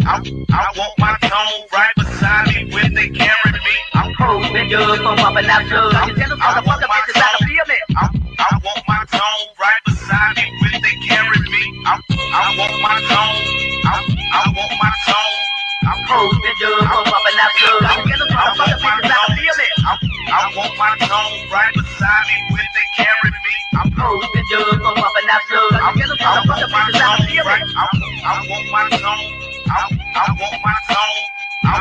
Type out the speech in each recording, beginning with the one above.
I want my tone right beside me when they carry me. I'm cruising good from up and out good. You tell them motherfucker bitches how to feel me. I want my tone right beside me when they carry me. I want my tone. I want my tone. I'm cruising good from up and out good. You tell them motherfucker bitches how to feel me. I want my tone right beside me when they carry me. I'm cruising good from up and out good. You tell them motherfucker bitches how to feel me. I want my tone. I want my tone. I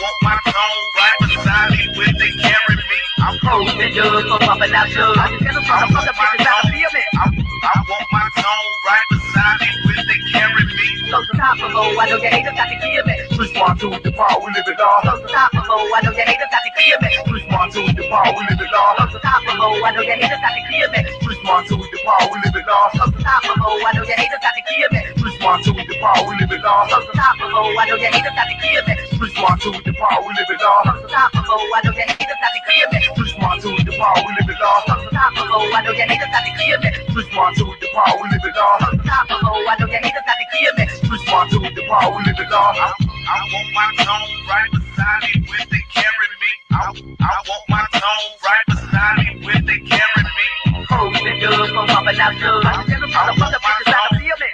want my tone right beside me when they carry me. I'm cruising good from up and out good. You tell them motherfucker bitches how to feel me. I want my tone right beside me when they carry me. So topical, I know your haters got to kill me. Respond to the power we live in law. So topical, I know your haters got to kill me. Respond to the power we live in law. So topical, I know your haters got to kill me. Respond to the power we live in law. So topical, I know your haters got to kill me. Respond to the power we live in law. So topical, I know your haters got to kill me. Respond to the power we live in law. So topical, I know your haters got to kill me. Respond to the power we live in law. So topical, I know your haters got to kill me. Respond to the power we live in law. So topical, I know your haters got to kill me. Respond to the power we live in law. I want my tone right beside me when they carry me. I want my tone right beside me when they carry me. Cruising good from up and out good. You tell them motherfucker bitches how to feel me.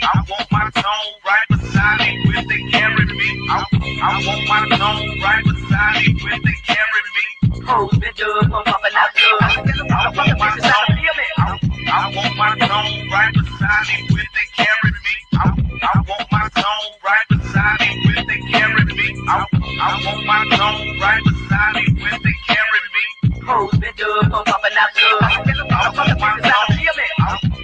I want my tone right beside me when they carry me. I want my tone right beside me when they carry me. Cruising good from up and out good. You tell them motherfucker bitches how to feel me. I want my tone right beside me when they carry me. I want my tone right beside me when they carry me. I want my tone right beside me when they carry me. Cruising good from up and out good. You tell them motherfucker bitches how to feel me.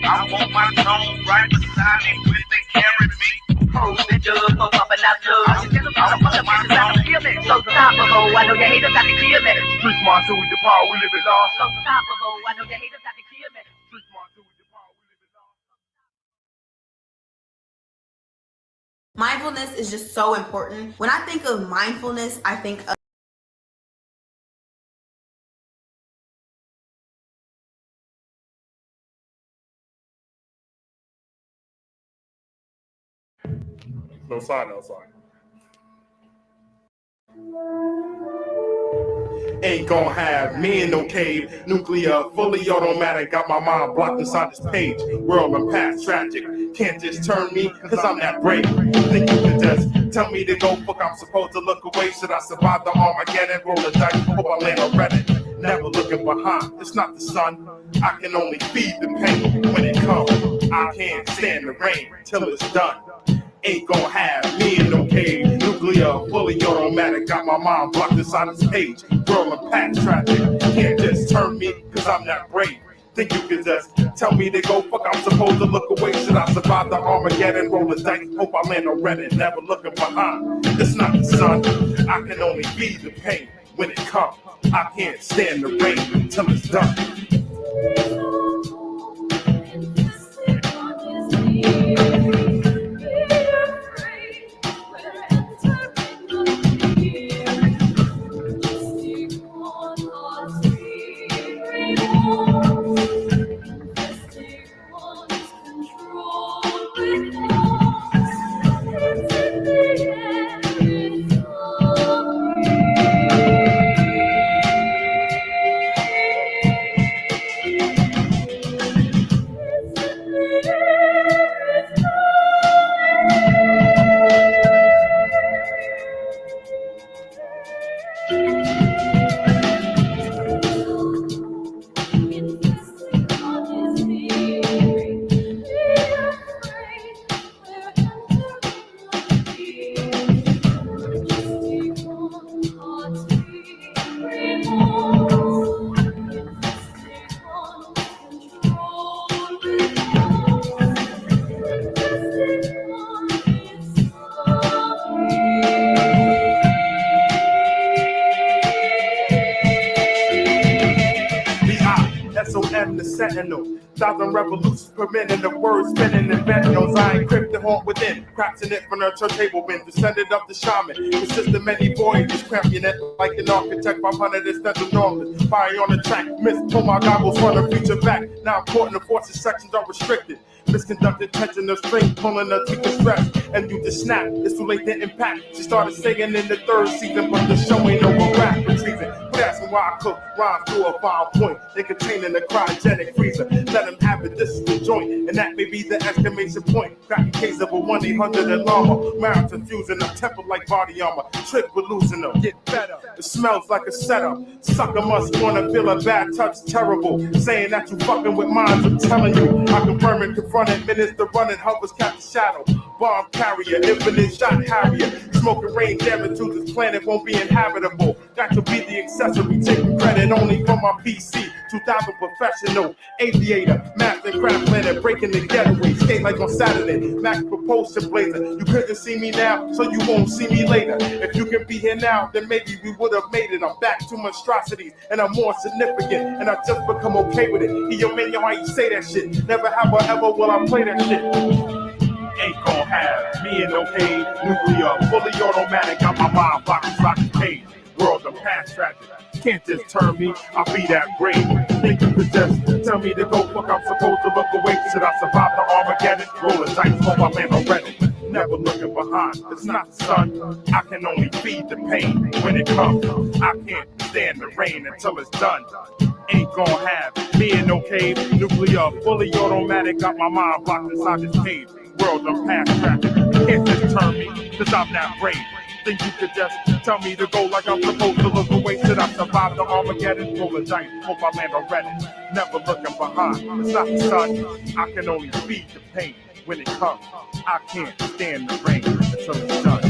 I want my tone right beside me when they carry me. Cruising good from up and out good. You tell them motherfucker bitches how to feel me. So topical, I know your haters got to kill me. Respond to the power we live in law. So topical, I know your haters got to kill me. Respond to the power we live in law. Mindfulness is just so important. When I think of mindfulness, I think of No sign outside. Ain't gonna have me in no cave. Nuclear, fully automatic. Got my mind blocked inside this page. World and past tragic. Can't just turn me, cause I'm that brave. Think you can just tell me to go fuck. I'm supposed to look away. Should I survive the Armageddon? Roll the dice, hope I land on Reddit. Never looking behind. It's not the sun. I can only feed the pain when it comes. I can't stand the rain till it's done. Ain't gonna have me in no cave. Nuclear, fully automatic. Got my mind blocked inside this page. Girl and past tragic. Can't just turn me, cause I'm that brave. Think you can just tell me to go fuck. I'm supposed to look away. Should I survive the Armageddon? Roll the dice, hope I land on Reddit. Never looking behind. It's not the sun. I can only feed the pain when it comes. I can't stand the rain till it's done. The sentinel, 1,000 revolutions per minute, the words spinning and bending. I encrypted haunt within, crafting it from the turntable wind, descended up the shaman, persistent many voyages, cramping it like an architect. 500 is that's enormous, fire on the track, miss, pull my goggles, run the future back. Now important, the forces sections are restricted. Misconducted tension of string, pulling her to distress. And you just snap, it's too late to impact. She started singing in the third season, but the show ain't over rap retrieving. But asking why I cook rhymes to a fine point. They containing the cryogenic freezer. Let them have it, this is the joint. And that may be the exclamation point. Cracking case of a 1-800 alarmer. Marriage confusing them, tempered like body armor. Trick with losing them, get better. It smells like a setup. Sucker must wanna feel a bad touch, terrible. Saying that you fucking with minds, I'm telling you. I confirm and confront it, minutes to run it, hovers catch the shadow. Bomb carrier, infinite shot harrier. Smoking rain damage to this planet won't be inhabitable. Got to be the accessory, taking credit only for my PC. 2000 professional aviator, math and craft planner, breaking the getaway. Skate like on Saturday, Mac propulsion blazer. You couldn't see me now, so you won't see me later. If you can be here now, then maybe we would have made it. I'm back to monstrosities, and I'm more significant, and I just become okay with it. Yo, man, yo, how you say that shit? Never have or ever will I play that shit. Ain't gon' have me in no cage. Nuclear, fully automatic, got my mind blocked inside the cage. World of past tragic. Can't just turn me, I'll be that brave. Think you could just tell me to go fuck, I'm supposed to look away. Should I survive the Armageddon? Roll the dice, hope I land on Reddit. Never looking behind, it's not the sun. I can only feed the pain when it comes. I can't stand the rain until it's done. Ain't gon' have me in no cave. Nuclear, fully automatic, got my mind blocked inside this cage. World of past traffic, can't just turn me, cause I'm not brave. Think you could just tell me to go like I'm supposed to look away? Should I survive the Armageddon? Roll the dice, hope I land on Reddit. Never looking behind, it's not the sun. I can only feed the pain when it comes. I can't stand the rain until it's done.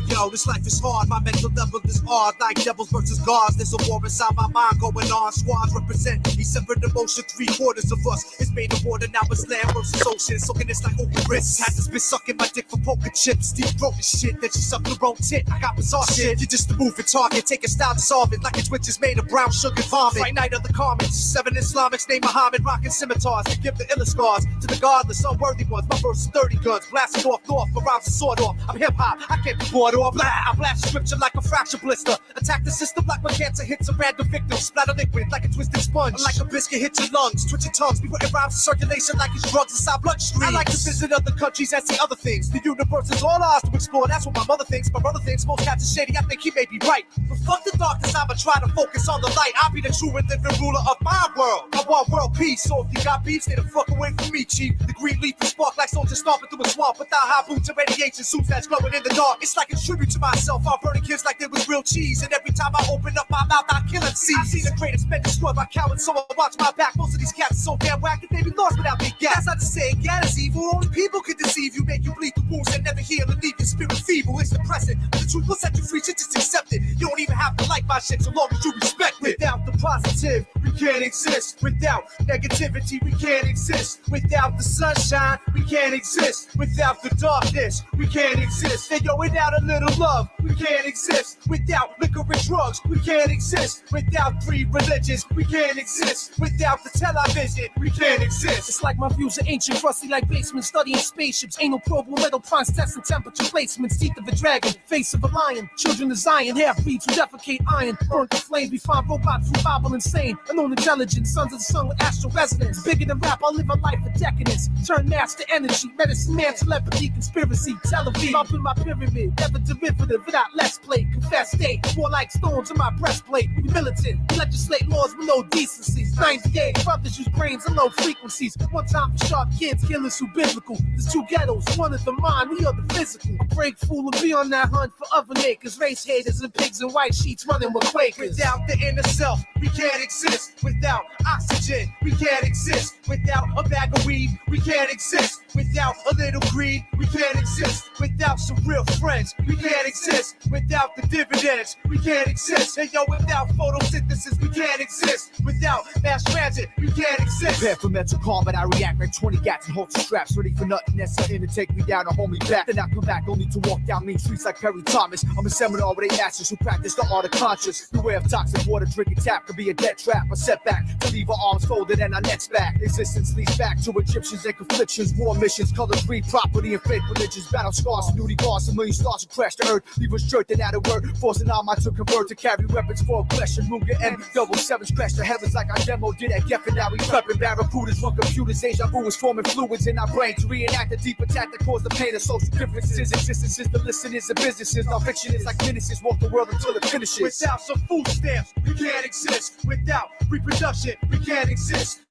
Yo, this life is hard, my mental level is odd. Like devils versus gods, there's a war inside my mind going on. Squads represent each separate emotion, 3/4 of us. It's made of water, now it's land versus ocean. Soaking this like open wrists. Had this bitch sucking my dick for poker chips. Deep throating shit, then she sucked her own tit. I got bizarre shit, you're just a moving target. Take a style to solve it, like a twitch is made of brown sugar vomit. Fright night of the comments, 7 Islamics named Muhammad, rocking scimitars to give the illest scars to the godless, unworthy ones. My verse is 30 guns, blasting off north, my rhymes are sword off. I'm hip hop, I can't be bored off. I blast scripture like a fracture blister. Attack the system like my cancer hits a random victim. Splatter liquid like a twisted sponge. Like a biscuit hits your lungs, twitch your tongues. Be putting rhymes in circulation like it's drugs inside bloodstreams. I like to visit other countries and see other things. The universe is all ours to explore. That's what my mother thinks. My brother thinks most cats are shady. I think he may be right. But fuck the darkness, I'ma try to focus on the light. I'll be the true and living ruler of my world. I want world peace, so if you got beef, stay the fuck away from me, chief. The green leaf is spark like soldiers stomping through a swamp without high boots and radiation suits that's glowing in the dark. It's like a tribute to myself. I'm burning kids like there was real cheese, and every time I open up my mouth, I kill MCs. I see the greatest men destroyed by cowards, so I watch my back. Most of these cats are so damn whack that they be lost without big gas. That's not to say gat is evil. Only people can deceive you, make you bleed the wounds and never heal and leave your spirit feeble. It's depressing, but the truth will set you free. So just accept it. You don't even have to like my shit so long as you respect it. Without the positive, we can't exist. Without negativity, we can't exist. Without the sunshine, we can't exist. Without the darkness, we can't exist. And yo, without a little love, We can't exist without liquor and drugs. We can't exist without 3 religions. We can't exist without the television. We can't exist. It's like my views are ancient, rusty like basements, studying spaceships. Anal probe, metal prongs, testing temperature placements. Teeth of a dragon, face of a lion. Children of Zion, half-breeds who defecate iron. Burnt the flames, we find robots who bobble insane. Unknown intelligence, sons of the sun with astral resonance. Bigger than rap, I'll live a life of decadence. Turn mass to energy, medicine man, telepathy, conspiracy. Tel Aviv, I'll build my pyramid. Never derivative, without less play. Confess state, more like stones in my breastplate. We militant, we legislate laws with no decencies. 98, brothers use brains and low frequencies. One time for sharp kids, killers who biblical. There's 2 ghettos, one is the mind, the other physical. A break fool and be on that hunt for other nakers. Race haters and pigs in white sheets running with Quakers. Without the inner self, we can't exist. Without oxygen, we can't exist. Without a bag of weed, we can't exist. Without a little greed, we can't exist. Without some real friends, we can't exist. Without the dividends, we can't exist. And yo, without photosynthesis, we can't exist. Without mass transit, we can't exist. Prepare for mental combat, I react like 20 gats and holster straps. Ready for nothing, that's something to take me down and hold me back. Then I come back, only to walk down main streets like Perry Thomas. I'm a seminar with 8 masters who practice the art of conscious. Beware of toxic water, drinking tap could be a death trap. A setback, to leave our arms folded and our necks back. Existence leads back to Egyptians and conflictions. War missions, colors breed property and fake religions. Battle scars, nudie lost, a million stars who crash the earth. Leave us jerked and out of word, forcing our mind to convert to carry weapons for aggression. Munga and double sevens crash the heavens like our demo did at Geffen. Now we prepping barracudas, run computers, deja vu is forming fluids in our brain to reenact the deep attack that caused the pain of social differences. Existence is the listeners and businesses. Our fiction is like menaces, walk the world until it finishes. Without some food stamps, we can't exist. Without reproduction, we can't exist.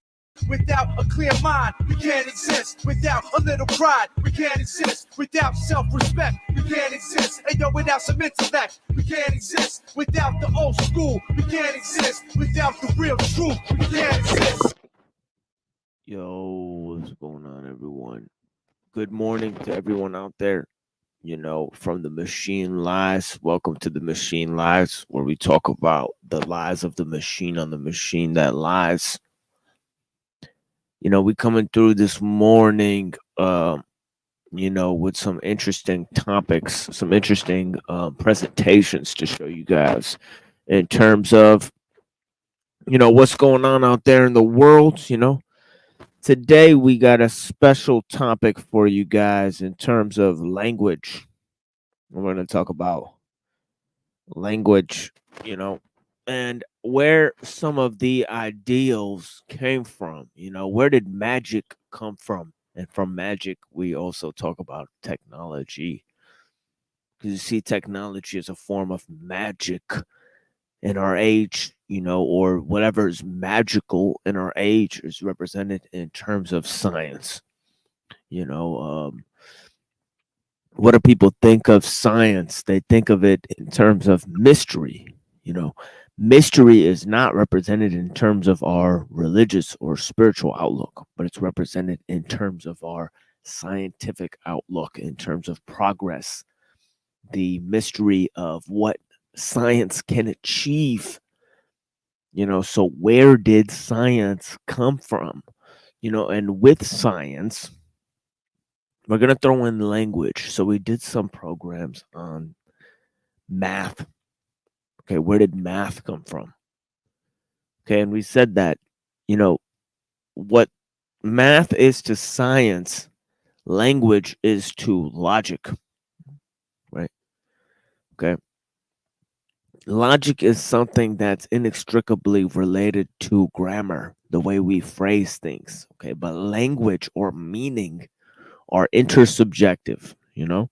Without a clear mind, we can't exist. Without a little pride, we can't exist. Without self-respect, we can't exist. And yo, without some intellect, we can't exist. Without the old school, we can't exist. Without the real truth, we can't exist. Yo, what's going on, everyone? Good morning to everyone out there. You know, from the Machine Lies. Welcome to the Machine Lies, where we talk about the lies of the machine on the machine that lies. You know, we coming through this morning, you know, with some interesting topics, some interesting presentations to show you guys in terms of, you know, what's going on out there in the world. You know, today we got a special topic for you guys in terms of language. We're going to talk about language, you know, and where some of the ideals came from. You know, where did magic come from? And from magic, we also talk about technology. Because you see, technology is a form of magic in our age, you know, or whatever is magical in our age is represented in terms of science. You know, what do people think of science? They think of it in terms of mystery. You know, mystery is not represented in terms of our religious or spiritual outlook, but it's represented in terms of our scientific outlook, in terms of progress, the mystery of what science can achieve. You know, so where did science come from? You know, and with science, we're going to throw in language. So we did some programs on math. Okay, where did math come from? Okay, and we said that, you know, what math is to science, language is to logic, right? Okay. Logic is something that's inextricably related to grammar, the way we phrase things. Okay, but language or meaning are intersubjective, you know?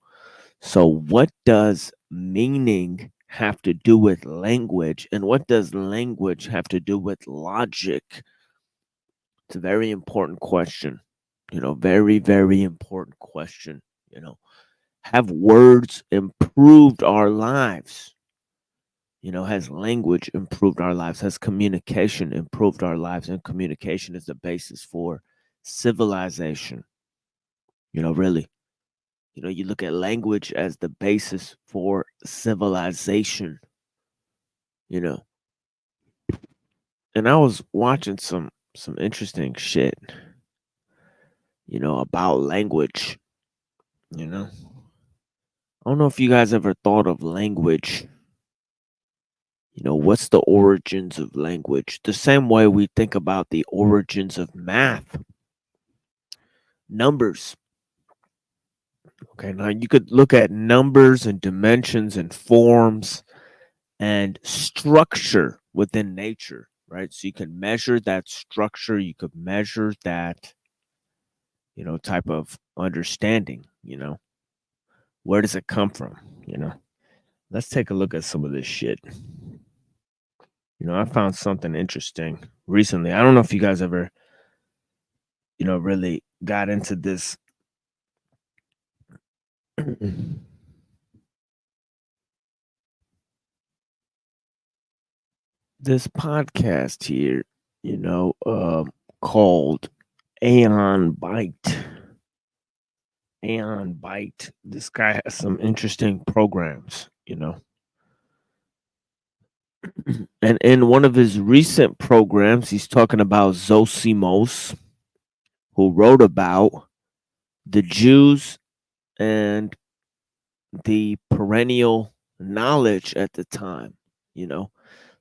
So what does meaning have to do with language, and what does language have to do with logic? It's a very important question, you know, very, very important question. You know, have words improved our lives? You know, has language improved our lives? Has communication improved our lives? And communication is the basis for civilization. You know, really. You know, you look at language as the basis for civilization, you know. And I was watching some interesting shit, you know, about language, you know. I don't know if you guys ever thought of language. What's the origins of language? The same way we think about the origins of math, numbers. Okay, now you could look at numbers and dimensions and forms and structure within nature, right? So you can measure that structure, you could measure that, type of understanding, where does it come from, Let's take a look at some of this shit. I found something interesting recently. I don't know if you guys ever, really got into this. This podcast here, called Aeon Byte. Aeon Byte. This guy has some interesting programs, And in one of his recent programs, he's talking about Zosimos, who wrote about the Jews and the perennial knowledge at the time,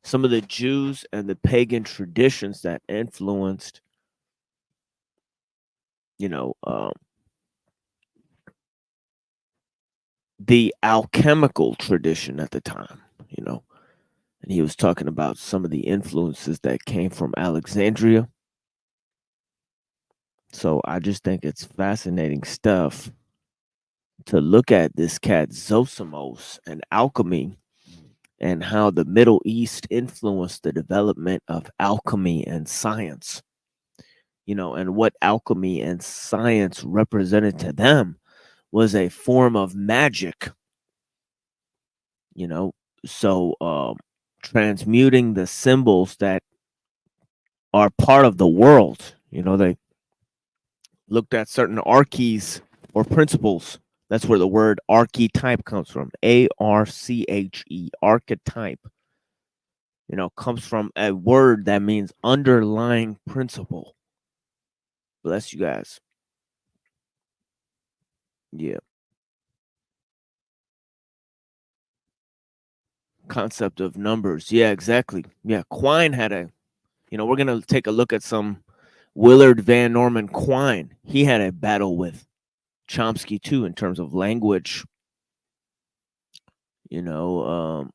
some of the Jews and the pagan traditions that influenced, the alchemical tradition at the time, and he was talking about some of the influences that came from Alexandria. So I just think it's fascinating stuff to look at this cat Zosimos and alchemy and how the Middle East influenced the development of alchemy and science, and what alchemy and science represented to them was a form of magic, so transmuting the symbols that are part of the world, they looked at certain arches or principles. That's where the word archetype comes from. ARCHE, archetype. Comes from a word that means underlying principle. Bless you guys. Yeah. Concept of numbers. Yeah, exactly. Yeah, Quine had we're going to take a look at some Willard Van Norman Quine. He had a battle with Chomsky too in terms of language. There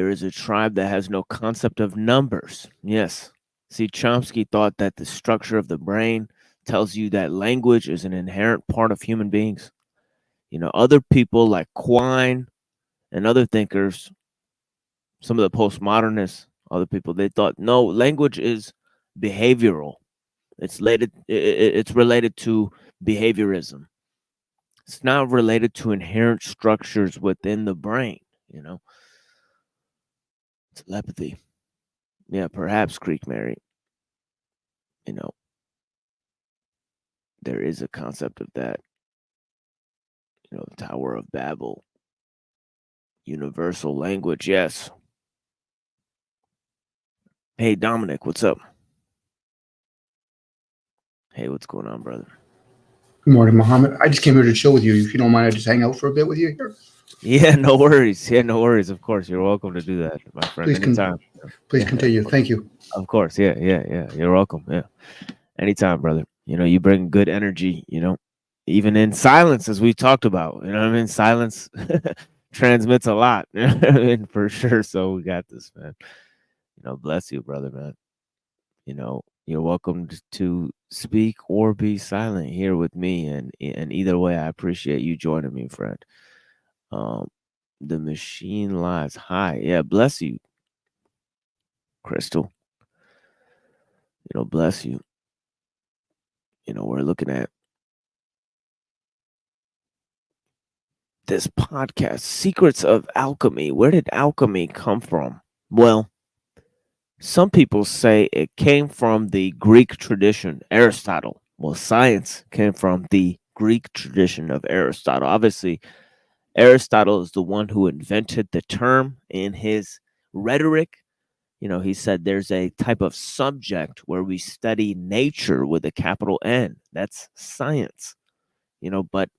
is a tribe that has no concept of numbers. Yes. See, Chomsky thought that the structure of the brain tells you that language is an inherent part of human beings. Other people like Quine and other thinkers, some of the postmodernists, other people, they thought, no, language is behavioral. It's related to behaviorism. It's not related to inherent structures within the brain, Telepathy. Yeah, perhaps Creek Mary. There is a concept of that. Tower of Babel. Universal language, yes. Hey, Dominic, what's up? Hey, what's going on, brother? Good morning, Muhammad. I just came here to chill with you. If you don't mind, I just hang out for a bit with you here. Yeah, no worries. Yeah, no worries. Of course, you're welcome to do that, my friend. Please Anytime. Please continue. Thank you. Of course. Yeah. You're welcome. Yeah. Anytime, brother. You bring good energy, even in silence, as we talked about. Silence transmits a lot. For sure. So we got this, man. Bless you, brother, man. You're welcome to speak or be silent here with me. And either way, I appreciate you joining me, friend. The machine lies. Hi. Yeah, bless you, Crystal. Bless you. We're looking at this podcast, Secrets of Alchemy. Where did alchemy come from? Well, some people say it came from the Greek tradition, Aristotle. Well, science came from the Greek tradition of Aristotle. Obviously, Aristotle is the one who invented the term in his rhetoric. He said there's a type of subject where we study nature with a capital N. That's science. But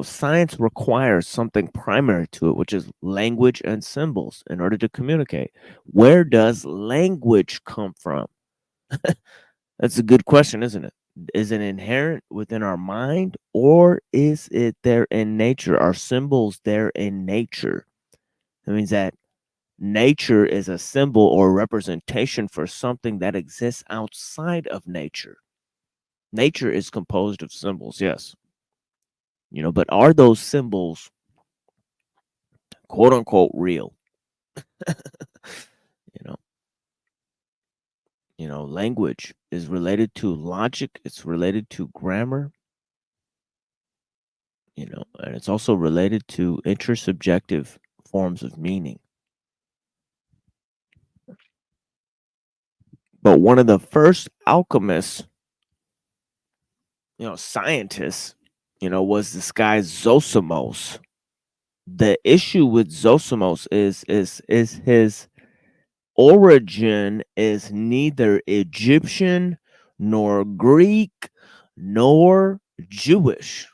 science requires something primary to it, which is language and symbols in order to communicate. Where does language come from? That's a good question, isn't it? Is it inherent within our mind, or is it there in nature? Are symbols there in nature? That means that nature is a symbol or representation for something that exists outside of nature. Nature is composed of symbols, yes. But are those symbols quote unquote real? you know, language is related to logic, it's related to grammar, and it's also related to intersubjective forms of meaning. But one of the first alchemists, scientists, was this guy Zosimos. The issue with Zosimos is his origin is neither Egyptian nor Greek nor Jewish.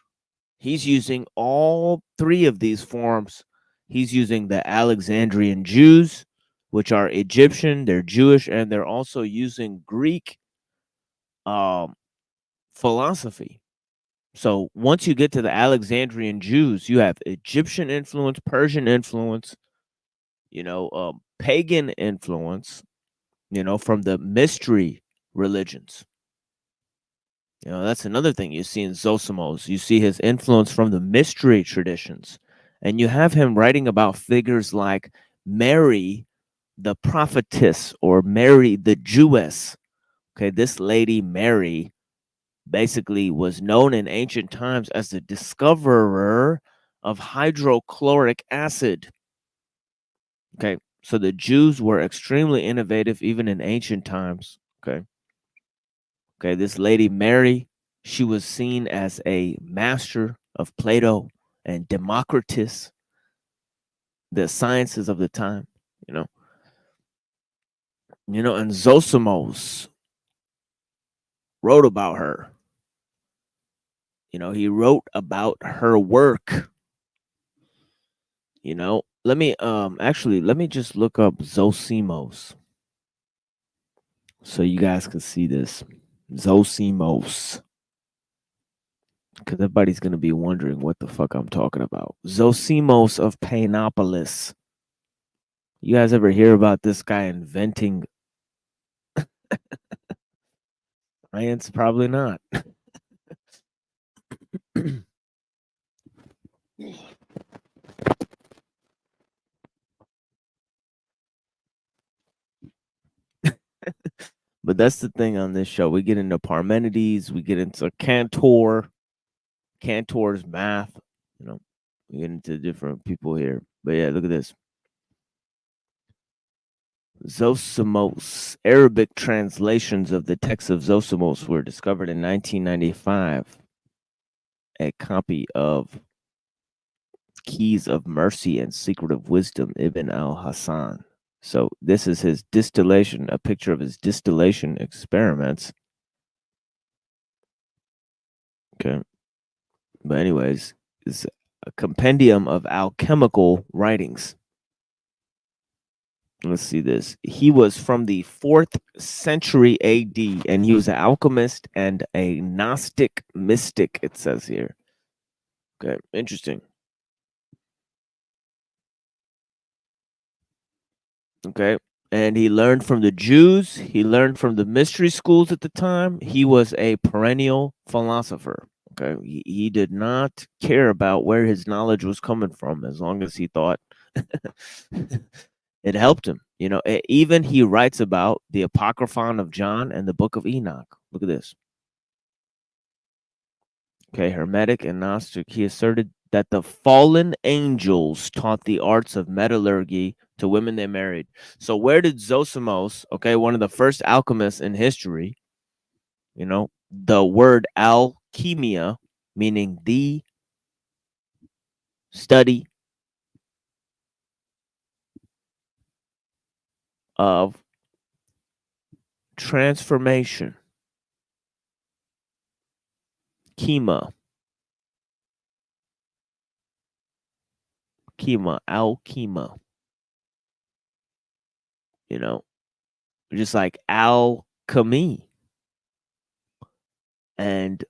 He's using all three of these forms. He's using the Alexandrian Jews, which are Egyptian, they're Jewish, and they're also using Greek philosophy. So once you get to the Alexandrian Jews, you have Egyptian influence, Persian influence, pagan influence, from the mystery religions. That's another thing you see in Zosimos. You see his influence from the mystery traditions. And you have him writing about figures like Mary, the prophetess, or Mary, the Jewess. Okay, this lady, Mary, basically was known in ancient times as the discoverer of hydrochloric acid. Okay, so the Jews were extremely innovative even in ancient times. Okay, this lady Mary, she was seen as a master of Plato and Democritus, the sciences of the time, and Zosimos wrote about her. He wrote about her work. Let me just look up Zosimos so you guys can see this. Zosimos. Because everybody's going to be wondering what the fuck I'm talking about. Zosimos of Painopolis. You guys ever hear about this guy inventing science? Probably not. But that's the thing on this show. We get into Parmenides, we get into Cantor's math, we get into different people here. But yeah, look at this. Zosimos. Arabic translations of the text of Zosimos were discovered in 1995. A copy of Keys of Mercy and Secret of Wisdom, Ibn al-Hassan. So this is his distillation, a picture of his distillation experiments. Okay. But anyways, it's a compendium of alchemical writings. Let's see this. He was from the 4th century AD, and he was an alchemist and a Gnostic mystic, it says here. Okay, interesting. Okay, and he learned from the Jews. He learned from the mystery schools at the time. He was a perennial philosopher. Okay, he did not care about where his knowledge was coming from, as long as he thought it helped him. Even he writes about the Apocryphon of John and the Book of Enoch. Look at this. Okay, Hermetic and Gnostic. He asserted that the fallen angels taught the arts of metallurgy to women they married. So where did Zosimos, one of the first alchemists in history, the word alchemia, meaning the study of transformation, chema, alchema. You know, just like alchemy and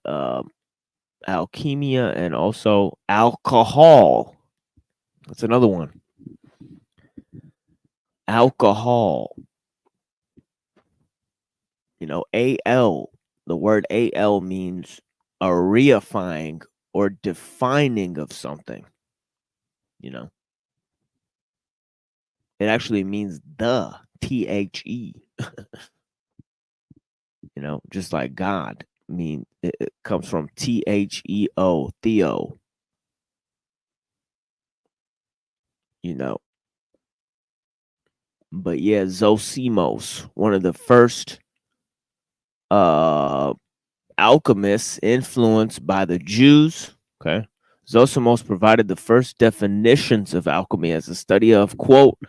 alchemia, and also alcohol. That's another one. Alcohol. You know, AL, the word AL means a reifying or defining of something. You know, it actually means the, THE. You know, just like God. I mean, it comes from THEO, Theo. You know, but yeah, Zosimos, one of the first alchemists influenced by the Jews. Okay. Zosimos provided the first definitions of alchemy as a study of, quote,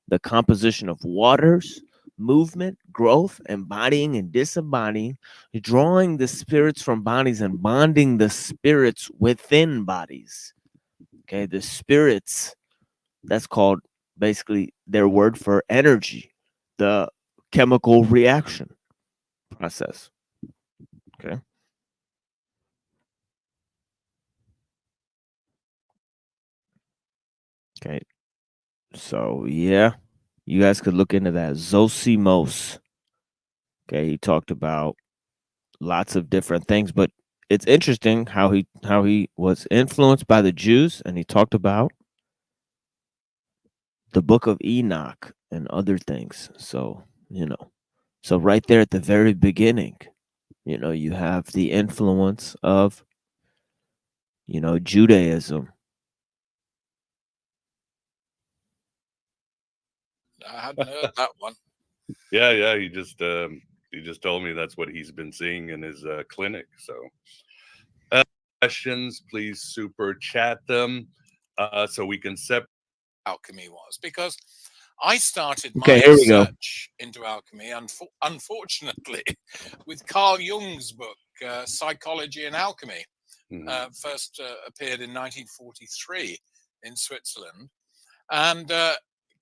the composition of waters, movement, growth, embodying and disembodying, drawing the spirits from bodies and bonding the spirits within bodies. Okay, the spirits, that's called basically their word for energy, the chemical reaction process. Okay. Okay. So yeah, you guys could look into that. Zosimos. Okay, he talked about lots of different things, but it's interesting how he was influenced by the Jews, and he talked about the book of Enoch and other things. So, you know, so right there at the very beginning, you know, you have the influence of, you know, Judaism. I hadn't heard that one. Yeah. He just told me that's what he's been seeing in his clinic. So, questions, please super chat them so we can separate. Alchemy was, because I started my Okay, here we go. research into alchemy, unfortunately, with Carl Jung's book, Psychology and Alchemy. First appeared in 1943 in Switzerland. And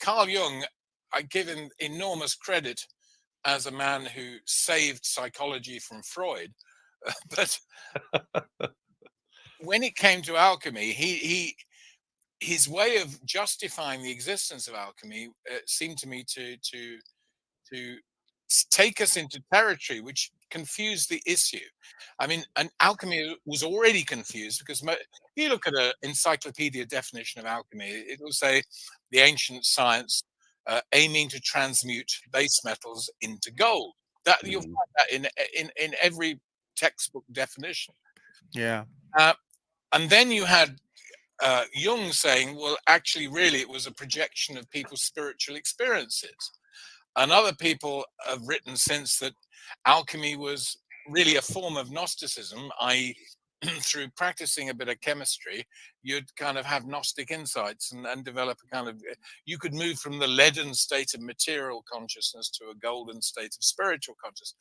Carl Jung, I give him enormous credit as a man who saved psychology from Freud. But when it came to alchemy, his way of justifying the existence of alchemy seemed to me to take us into territory which confused the issue. I mean, and alchemy was already confused because if you look at an encyclopedia definition of alchemy, it will say the ancient science aiming to transmute base metals into gold. That you'll find that in every textbook definition. Yeah. And then you had Jung saying, well, actually, really, it was a projection of people's spiritual experiences. And other people have written since that alchemy was really a form of Gnosticism, i.e., through practicing a bit of chemistry, you'd kind of have Gnostic insights and develop a kind of, you could move from the leaden state of material consciousness to a golden state of spiritual consciousness.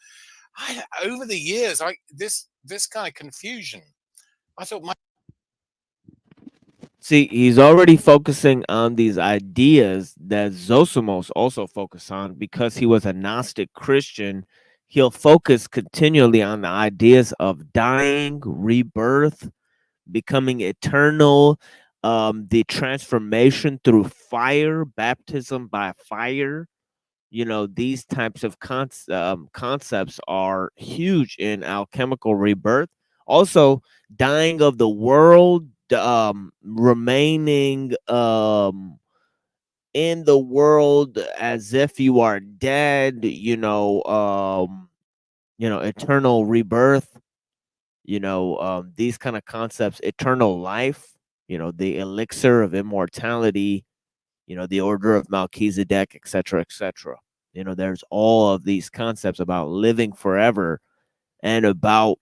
Over the years, this kind of confusion, I thought, See, he's already focusing on these ideas that Zosimos also focused on because he was a Gnostic Christian. He'll focus continually on the ideas of dying, rebirth, becoming eternal, the transformation through fire, baptism by fire. You know, these types of concepts are huge in alchemical rebirth. Also, dying of the world, remaining in the world as if you are dead, eternal rebirth, these kind of concepts, eternal life, the elixir of immortality, the order of Melchizedek, etc., etc. There's all of these concepts about living forever and about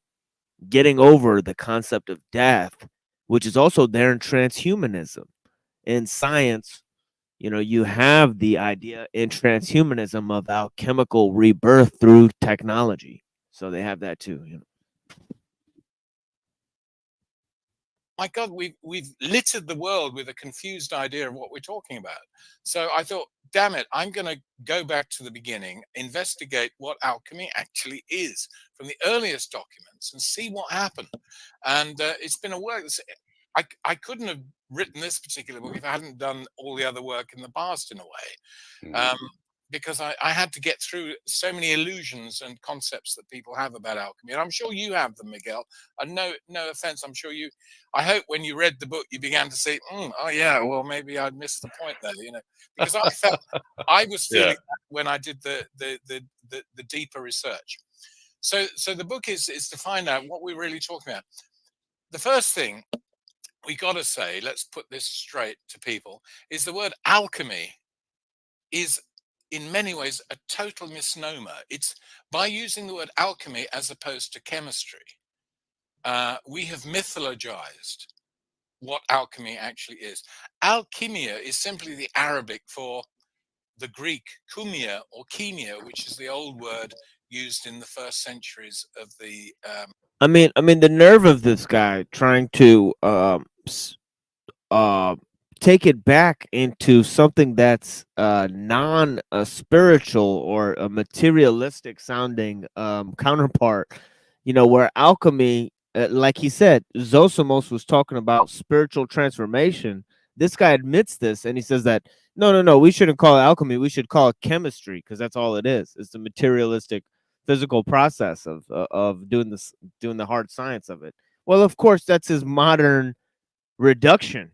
getting over the concept of death, which is also there in transhumanism. In science, you have the idea in transhumanism of alchemical rebirth through technology. So they have that too. my God, we've littered the world with a confused idea of what we're talking about. So I thought, damn it, I'm going to go back to the beginning, investigate what alchemy actually is from the earliest documents and see what happened. And it's been a work. I couldn't have written this particular book if I hadn't done all the other work in the past, in a way. Because I had to get through so many illusions and concepts that people have about alchemy. And I'm sure you have them, Miguel. And no offense, I'm sure I hope when you read the book, you began to say, oh yeah, well, maybe I'd missed the point there, because I was feeling that when I did the deeper research. So the book is to find out what we're really talking about. The first thing we got to say, let's put this straight to people, is the word alchemy is in many ways a total misnomer. It's by using the word alchemy as opposed to chemistry, we have mythologized what alchemy actually is. Alchemia is simply the Arabic for the Greek kumia or chemia, which is the old word used in the first centuries of the I mean, the nerve of this guy trying to take it back into something that's non-spiritual or a materialistic sounding counterpart, where alchemy, like he said, Zosimos was talking about spiritual transformation. This guy admits this, and he says that no, we shouldn't call it alchemy, we should call it chemistry, because that's all it is. It's the materialistic physical process of doing the hard science of it. Well, of course, that's his modern reduction.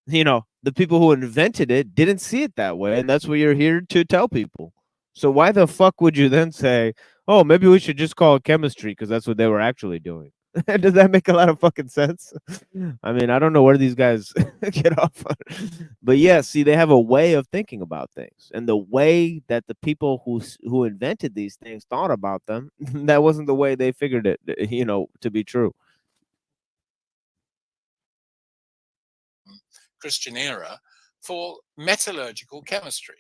The people who invented it didn't see it that way, and that's what you're here to tell people. So why the fuck would you then say, oh, maybe we should just call it chemistry because that's what they were actually doing? Does that make a lot of fucking sense? I mean, I don't know where these guys get off on. But yeah, see, they have a way of thinking about things, and the way that the people who invented these things thought about them, that wasn't the way they figured it, to be true. Christian era for metallurgical chemistry.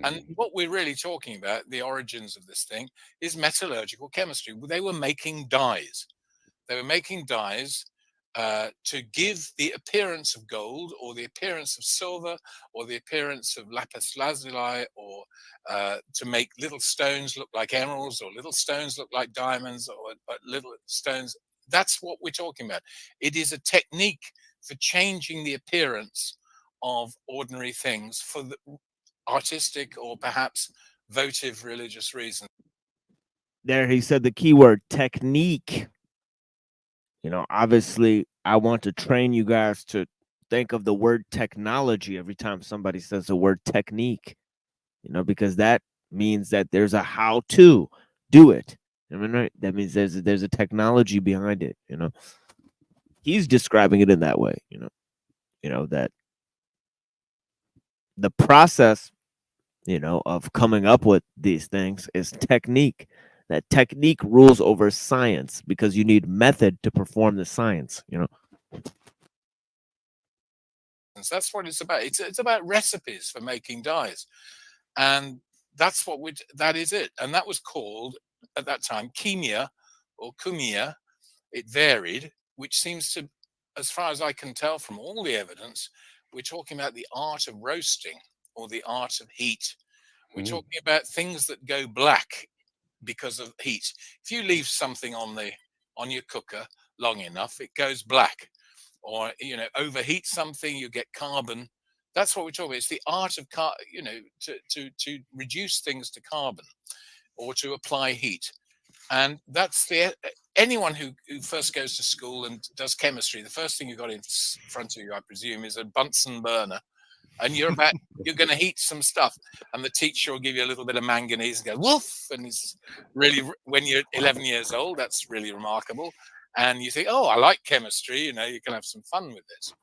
And what we're really talking about, the origins of this thing, is metallurgical chemistry. They were making dyes. They were making dyes to give the appearance of gold, or the appearance of silver, or the appearance of lapis lazuli, or to make little stones look like emeralds, or little stones look like diamonds, or little stones. That's what we're talking about. It is a technique for changing the appearance of ordinary things for the artistic or perhaps votive religious reasons. There, he said the keyword technique. Obviously, I want to train you guys to think of the word technology every time somebody says the word technique, because that means that there's a how to do it. I mean, right? That means there's a technology behind it. He's describing it in that way. That the process, of coming up with these things is technique. That technique rules over science because you need method to perform the science. That's what it's about. It's about recipes for making dyes, and that's that is it. And that was called at that time chemia or kumia. It varied, which seems to, as far as I can tell from all the evidence, we're talking about the art of roasting or the art of heat. We're talking about things that go black because of heat. If you leave something on your cooker long enough, it goes black. Or overheat something, you get carbon. That's what we're talking about. It's the art of to reduce things to carbon or to apply heat. And that's anyone who first goes to school and does chemistry, the first thing you got in front of you, I presume, is a Bunsen burner. And you're going to heat some stuff, and the teacher will give you a little bit of manganese and go woof, and it's really, when you're 11 years old, that's really remarkable. And you think, oh, I like chemistry, you can have some fun with this.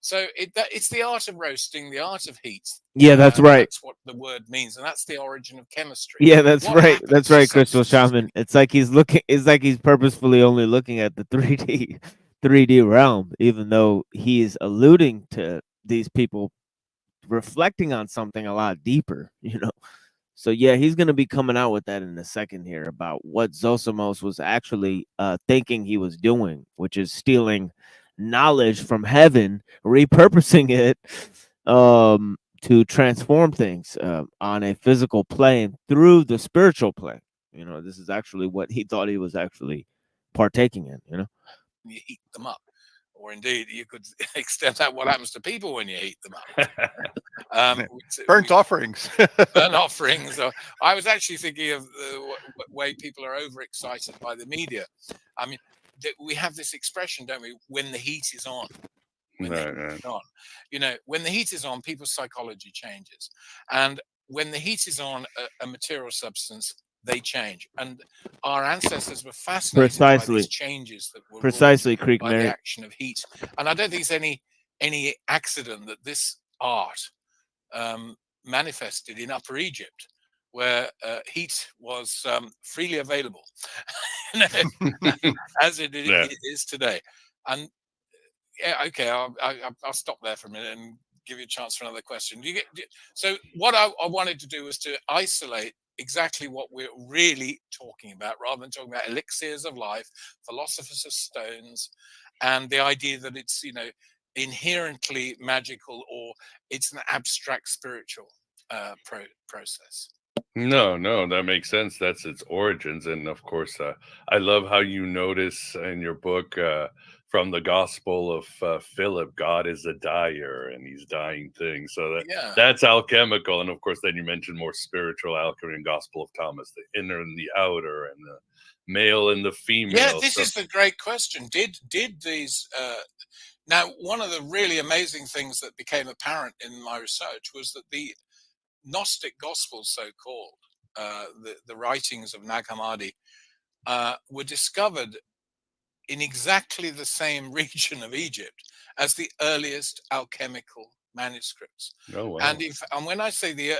So it's the art of roasting, the art of heat. Yeah, that's right. That's what the word means, and that's the origin of chemistry. Yeah, that's right. That's right, Crystal Shaman. It's like he's purposefully only looking at the 3D realm, even though he's alluding to these people reflecting on something a lot deeper, So yeah, he's going to be coming out with that in a second here about what Zosimos was actually thinking he was doing, which is stealing knowledge from heaven, repurposing it to transform things on a physical plane through the spiritual plane. You know, this is actually what he thought he was actually partaking in, you know. You heat them up, or indeed you could extend that what happens to people when you heat them up. Burnt offerings. Burnt offerings. I was actually thinking of the way people are overexcited by the media. I mean, we have this expression, don't we? When the heat is on. When the heat is on. You know, when the heat is on, people's psychology changes, and when the heat is on a material substance, they change. And our ancestors were fascinated by these changes that were wrought by the action of heat. And I don't think it's any accident that this art manifested in Upper Egypt, where heat was freely available, as it is today. And yeah, okay, I'll stop there for a minute and give you a chance for another question. So what I wanted to do was to isolate exactly what we're really talking about, rather than talking about elixirs of life, philosophers of stones, and the idea that it's, you know, inherently magical, or it's an abstract spiritual process. No, that makes sense. That's its origins. And of course, I love how you notice in your book, from the Gospel of Philip, God is a dyer and he's dyeing things. So that's alchemical. And of course, then you mentioned more spiritual alchemy in Gospel of Thomas, the inner and the outer, and the male and the female. Yeah, this is the great question. Did these now, one of the really amazing things that became apparent in my research was that the Gnostic Gospels, so-called, the writings of Nag Hammadi, were discovered in exactly the same region of Egypt as the earliest alchemical manuscripts. Oh, wow. And when I say the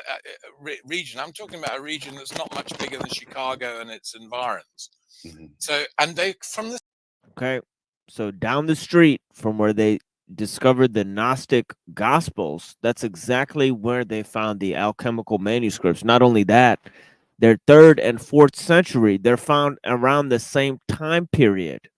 region, I'm talking about a region that's not much bigger than Chicago and its environs. Mm-hmm. So, and they from the so down the street from where they discovered the Gnostic Gospels, that's exactly where they found the alchemical manuscripts. Not only that, they're 3rd and 4th century. They're found around the same time period.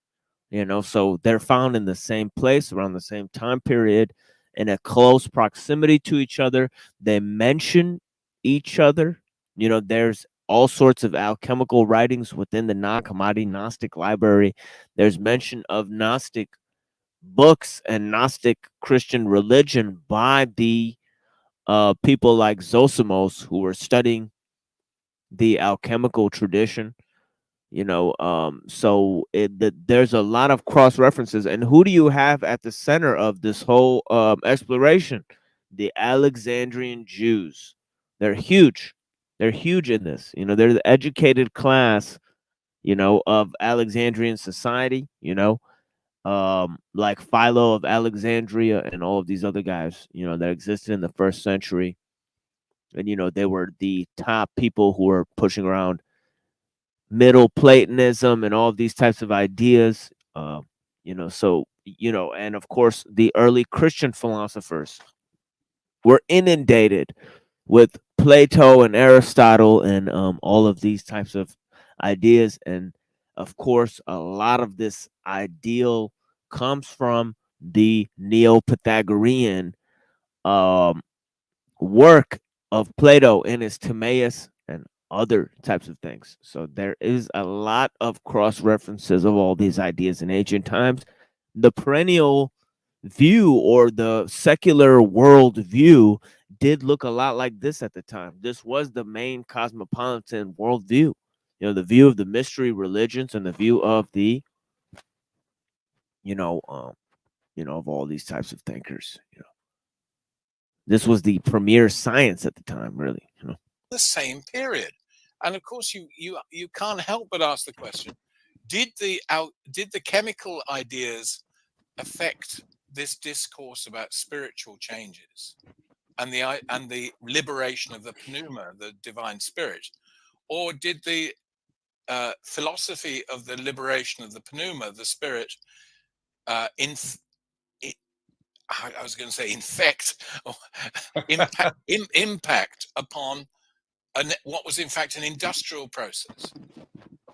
You know, so they're found in the same place around the same time period, in a close proximity to each other. They mention each other. You know, there's all sorts of alchemical writings within the Nag Hammadi Gnostic library. There's mention of Gnostic books and Gnostic Christian religion by the people like Zosimos, who were studying the alchemical tradition. You know, so there's a lot of cross references. And who do you have at the center of this whole exploration? The Alexandrian Jews. They're huge. They're huge in this. You know, they're the educated class, you know, of Alexandrian society, you know, like Philo of Alexandria and all of these other guys, you know, that existed in the 1st century. And, you know, they were the top people who were pushing around Middle Platonism and all of these types of ideas, you know, so, you know, and of course, the early Christian philosophers were inundated with Plato and Aristotle and all of these types of ideas. And of course, a lot of this ideal comes from the Neo-Pythagorean work of Plato in his Timaeus and other types of things. So there is a lot of cross references of all these ideas in ancient times. The perennial view, or the secular world view, did look a lot like this at the time. This was the main cosmopolitan worldview. You know, the view of the mystery religions and the view of the, you know, of all these types of thinkers. You know, this was the premier science at the time, really. You know, the same period. And of course, you can't help but ask the question: did the chemical ideas affect this discourse about spiritual changes and the liberation of the pneuma, the divine spirit, or did the philosophy of the liberation of the pneuma, the spirit, I was going to say infect, impact upon what was in fact an industrial process?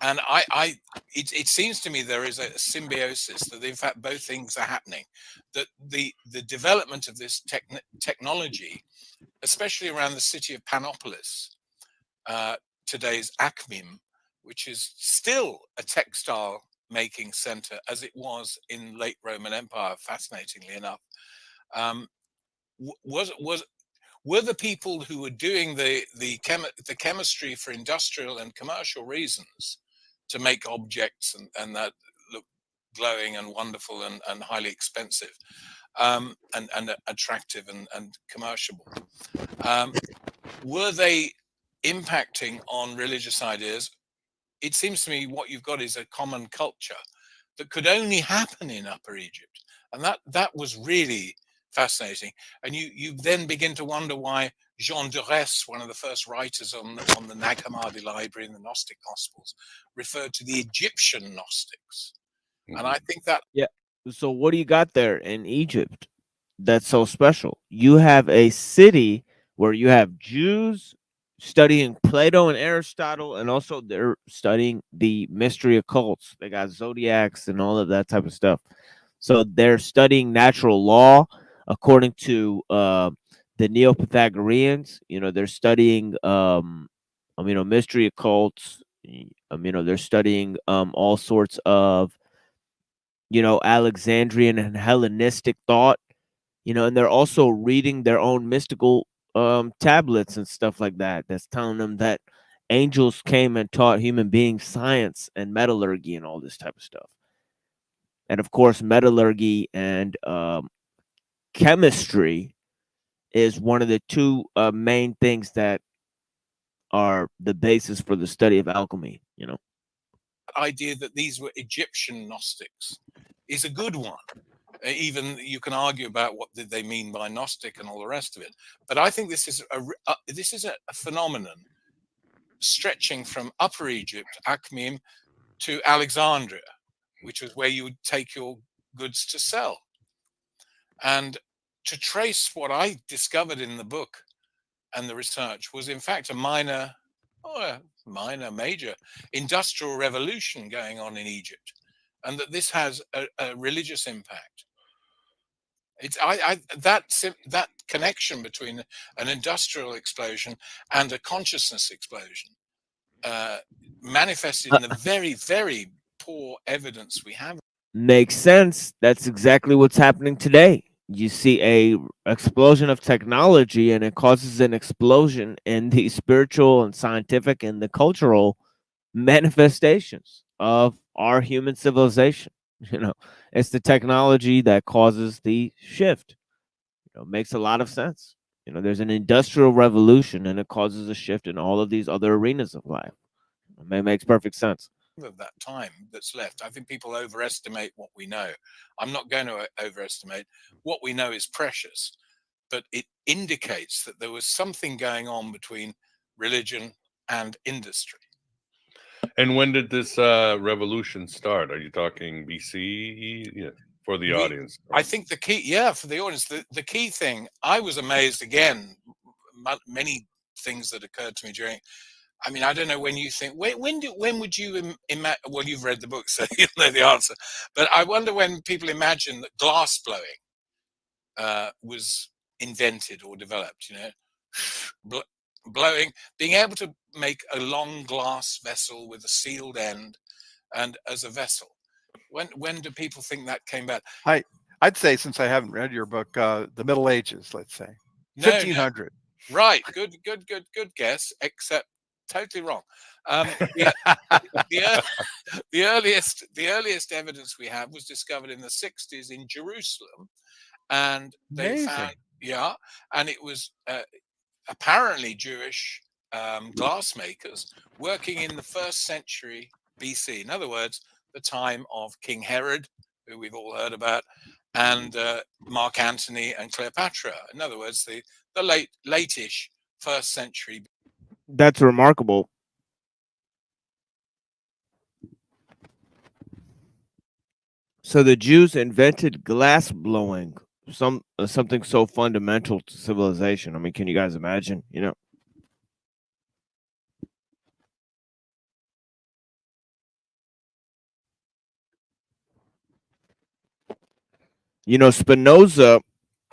And it seems to me there is a symbiosis, that in fact both things are happening, that the development of this technology, especially around the city of Panopolis, today's Akhmim, which is still a textile making center as it was in late Roman Empire, fascinatingly enough, were the people who were doing the chemistry for industrial and commercial reasons to make objects and that look glowing and wonderful and highly expensive, and attractive and commercial. Were they impacting on religious ideas? It seems to me what you've got is a common culture that could only happen in Upper Egypt, and that was really fascinating. And you then begin to wonder why Jean de Retz, one of the first writers on the Nag Hammadi library in the Gnostic Gospels, referred to the Egyptian Gnostics. And I think that, yeah. So what do you got there in Egypt that's so special? You have a city where you have Jews studying Plato and Aristotle, and also they're studying the mystery occults. They got zodiacs and all of that type of stuff. So they're studying natural law according to the Neo-Pythagoreans. They're studying mystery occults. They're studying all sorts of Alexandrian and Hellenistic thought. And they're also reading their own mystical tablets and stuff like that. That's telling them that angels came and taught human beings science and metallurgy and all this type of stuff. And of course, metallurgy and chemistry is one of the two main things that are the basis for the study of alchemy. idea that these were Egyptian Gnostics is a good one. Even you can argue about what did they mean by Gnostic and all the rest of it. But I think this is a phenomenon stretching from Upper Egypt, Akhmim, to Alexandria, which was where you would take your goods to sell. And to trace what I discovered in the book and the research was in fact a major industrial revolution going on in Egypt, and that this has a religious impact. It's that connection between an industrial explosion and a consciousness explosion manifested in the very, very poor evidence we have. Makes sense. That's exactly what's happening today. You see a explosion of technology, and it causes an explosion in the spiritual and scientific and the cultural manifestations of our human civilization. It's the technology that causes the shift. Makes a lot of sense. There's an industrial revolution, and it causes a shift in all of these other arenas of life. It makes perfect sense. Of that time that's left, I think people overestimate what we know. I'm not going to overestimate. What we know is precious, but it indicates that there was something going on between religion and industry. And when did this revolution start? Are you talking BC? Yeah, for the audience. I think the key, for the audience, the key thing, I was amazed again, many things that occurred to me during, I don't know when you think, when would you imagine, well, you've read the book, so you know the answer, but I wonder when people imagine that glass blowing was invented or developed, blowing, being able to make a long glass vessel with a sealed end and as a vessel. When do people think that came back? I'd say, since I haven't read your book, the Middle Ages, let's say. 1500. No. Right. Good guess, except totally wrong. The earliest evidence we have was discovered in the 60s in Jerusalem, and they found, and it was apparently Jewish glassmakers working in the 1st century BC. In other words, the time of King Herod, who we've all heard about, and Mark Antony and Cleopatra. In other words, the late-ish 1st century. That's remarkable. So the Jews invented glass blowing, something so fundamental to civilization. Can you guys imagine? You know, Spinoza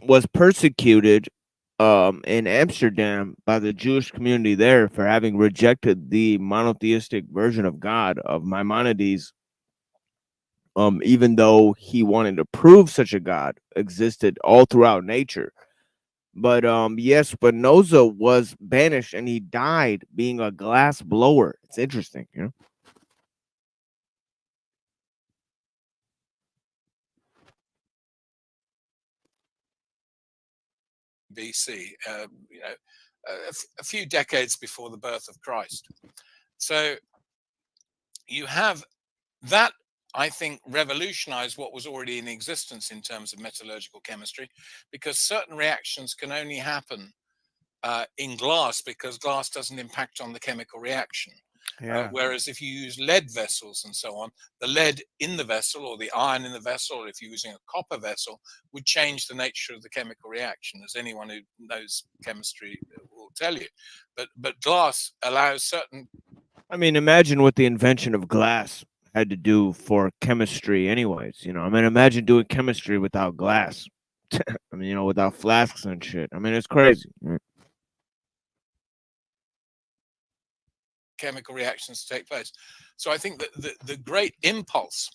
was persecuted in Amsterdam by the Jewish community there for having rejected the monotheistic version of God of Maimonides, even though he wanted to prove such a God existed all throughout nature. But yes, Spinoza was banished and he died being a glass blower. It's interesting, you know. BC, you know, a few decades before the birth of Christ. So you have that, I think, revolutionized what was already in existence in terms of metallurgical chemistry, because certain reactions can only happen in glass because glass doesn't impact on the chemical reaction. Yeah. Whereas if you use lead vessels and so on, the lead in the vessel or the iron in the vessel, or if you're using a copper vessel, would change the nature of the chemical reaction, as anyone who knows chemistry will tell you. But glass allows certain. I mean, imagine what the invention of glass had to do for chemistry, anyways. You know, I mean, imagine doing chemistry without glass. I mean, you know, without flasks and shit. I mean, it's crazy. Chemical reactions to take place. So I think that the great impulse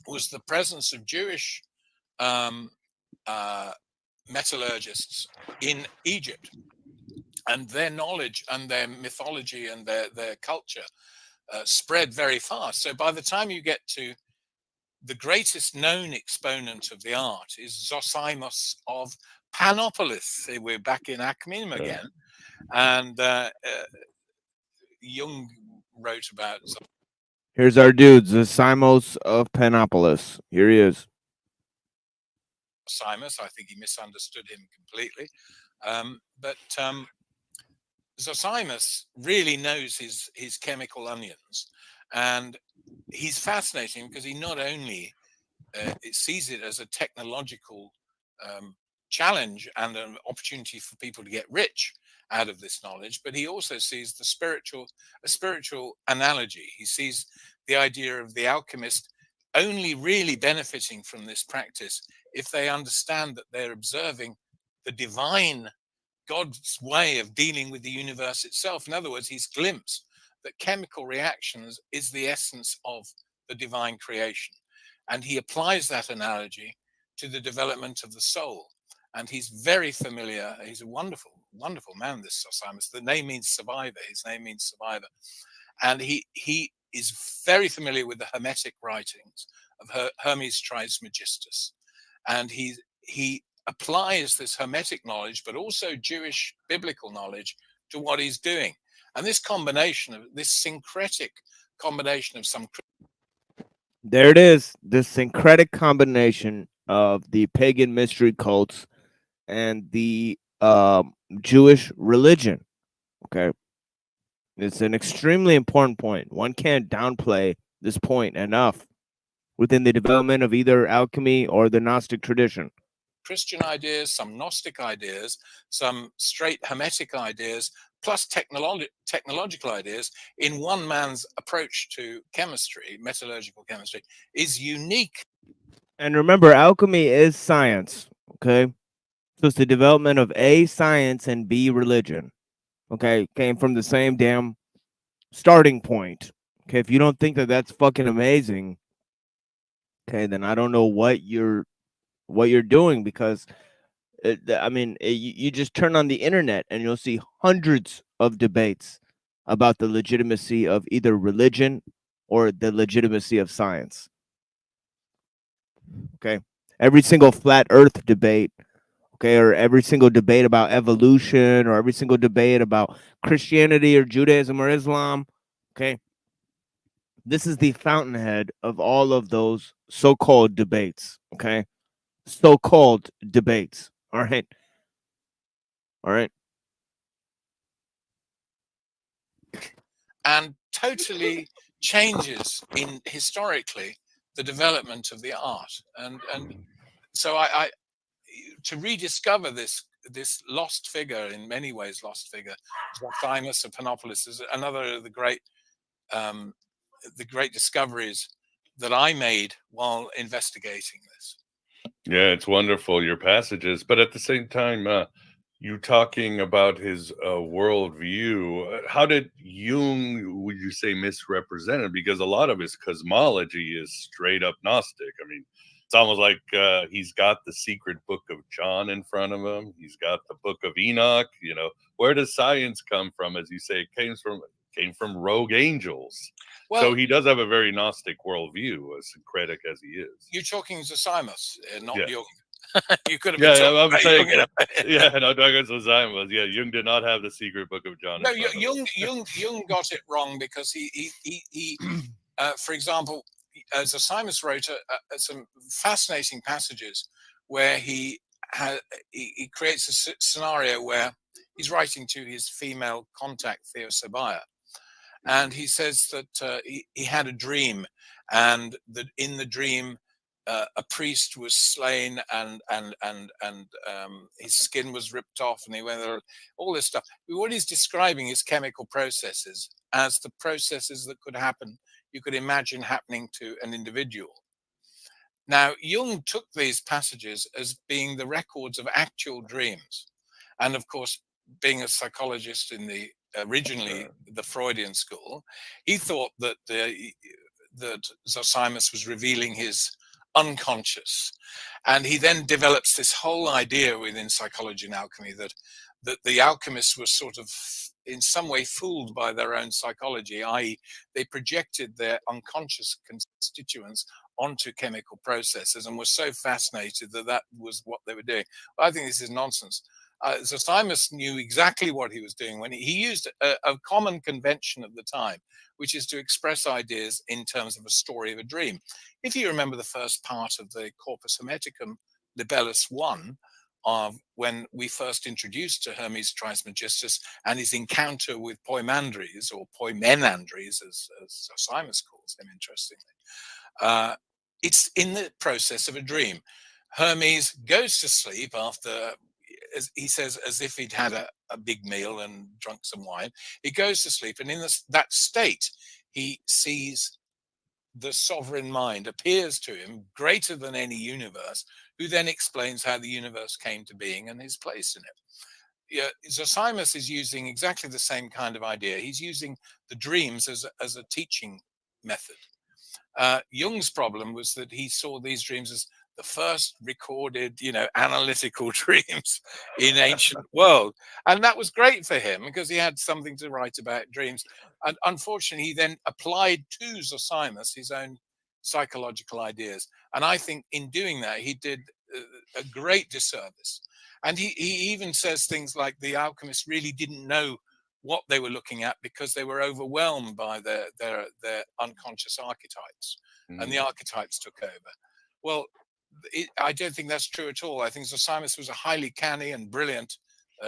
was the presence of Jewish metallurgists in Egypt, and their knowledge and their mythology and their culture spread very fast. So by the time you get to the greatest known exponent of the art is Zosimos of Panopolis. We're back in Achaemenum again, and Jung wrote about. Here's our dude, Zosimos of Panopolis. Here he is. Zosimos, I think he misunderstood him completely, but Zosimos really knows his chemical onions, and he's fascinating because he not only sees it as a technological challenge and an opportunity for people to get rich out of this knowledge, but he also sees a spiritual analogy. He sees the idea of the alchemist only really benefiting from this practice if they understand that they're observing the divine God's way of dealing with the universe itself. In other words, he's glimpsed that chemical reactions is the essence of the divine creation. And he applies that analogy to the development of the soul. And he's very familiar. He's a wonderful, wonderful man, this Zosimos. The name means survivor. His name means survivor. And he is very familiar with the Hermetic writings of Hermes Trismegistus. And he applies this Hermetic knowledge, but also Jewish biblical knowledge to what he's doing. And this combination of this syncretic combination of some. There it is. This syncretic combination of the pagan mystery cults and the Jewish religion. Okay. It's an extremely important point. One can't downplay this point enough within the development of either alchemy or the Gnostic tradition. Christian ideas, some Gnostic ideas, some straight Hermetic ideas, plus technological ideas in one man's approach to chemistry, metallurgical chemistry, is unique. And remember, alchemy is science, okay? So it's the development of A, science, and B, religion, okay? Came from the same damn starting point, okay? If you don't think that that's fucking amazing, okay, then I don't know what you're doing, because you just turn on the internet and you'll see hundreds of debates about the legitimacy of either religion or the legitimacy of science. Okay, every single flat earth debate, okay, or every single debate about evolution, or every single debate about Christianity or Judaism or Islam, okay, this is the fountainhead of all of those so-called debates. Okay, so-called debates. All right. And totally changes in historically the development of the art. And so I to rediscover this lost figure, in many ways lost figure, Zosimos of Panopolis, is another of the great discoveries that I made while investigating this. Yeah, it's wonderful, your passages, but at the same time, you talking about his worldview. How did Jung, would you say, misrepresented? Because a lot of his cosmology is straight up Gnostic. I mean, it's almost like he's got the secret book of John in front of him. He's got the book of Enoch. You know, where does science come from? As you say, it came from rogue angels. Well, So he does have a very Gnostic worldview, as syncretic as he is. You're talking Zosimos, not Yeah. Jung. You could have Yeah, been I'm talking saying, about Jung. yeah, no, Douglas Zosimos. Yeah, Jung did not have the secret book of John. No, in front of him. Jung got it wrong because he for example, Zosimos wrote some fascinating passages where he creates a scenario where he's writing to his female contact Theosebia, and he says that he had a dream, and that in the dream a priest was slain, and his skin was ripped off, and he went there, all this stuff. What he's describing is chemical processes as the processes that could happen, you could imagine happening to an individual. Now, Jung took these passages as being the records of actual dreams, and of course, being a psychologist in the originally the Freudian school, he thought that that Zosimos was revealing his unconscious, and he then develops this whole idea within psychology and alchemy that the alchemists were sort of in some way fooled by their own psychology, i.e. they projected their unconscious constituents onto chemical processes and were so fascinated that that was what they were doing. I think this is nonsense. Zosimos knew exactly what he was doing when he used a common convention of the time, which is to express ideas in terms of a story of a dream. If you remember the first part of the Corpus Hermeticum, Libellus I, when we first introduced to Hermes Trismegistus and his encounter with Poimandres, or Poimenandres, as Zosimos calls him, interestingly, it's in the process of a dream. Hermes goes to sleep after, as he says, as if he'd had a big meal and drunk some wine. He goes to sleep, and in that state, he sees the sovereign mind appears to him, greater than any universe, who then explains how the universe came to being and his place in it. Yeah, Zosimos is using exactly the same kind of idea. He's using the dreams as a teaching method. Jung's problem was that he saw these dreams as the first recorded, analytical dreams in ancient world. And that was great for him because he had something to write about dreams. And unfortunately, he then applied to Zosimos his own psychological ideas. And I think in doing that, he did a great disservice. And he even says things like the alchemists really didn't know what they were looking at because they were overwhelmed by their unconscious archetypes, and the archetypes took over. Well, I don't think that's true at all. I think Zosimos was a highly canny and brilliant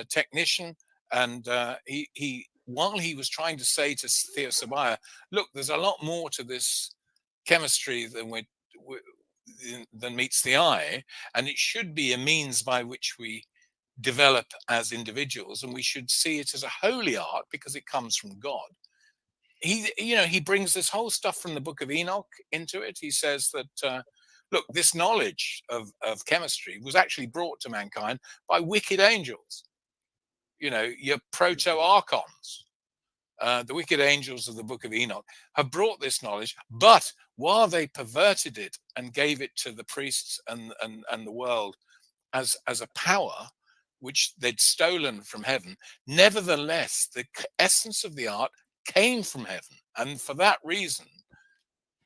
technician, and he while he was trying to say to Theosebia, look, there's a lot more to this chemistry than meets the eye, and it should be a means by which we develop as individuals, and we should see it as a holy art because it comes from God. He brings this whole stuff from the Book of Enoch into it. He says that look, this knowledge of chemistry was actually brought to mankind by wicked angels. Your proto-archons, the wicked angels of the Book of Enoch, have brought this knowledge, but while they perverted it and gave it to the priests and the world as a power which they'd stolen from heaven, nevertheless, the essence of the art came from heaven. And for that reason,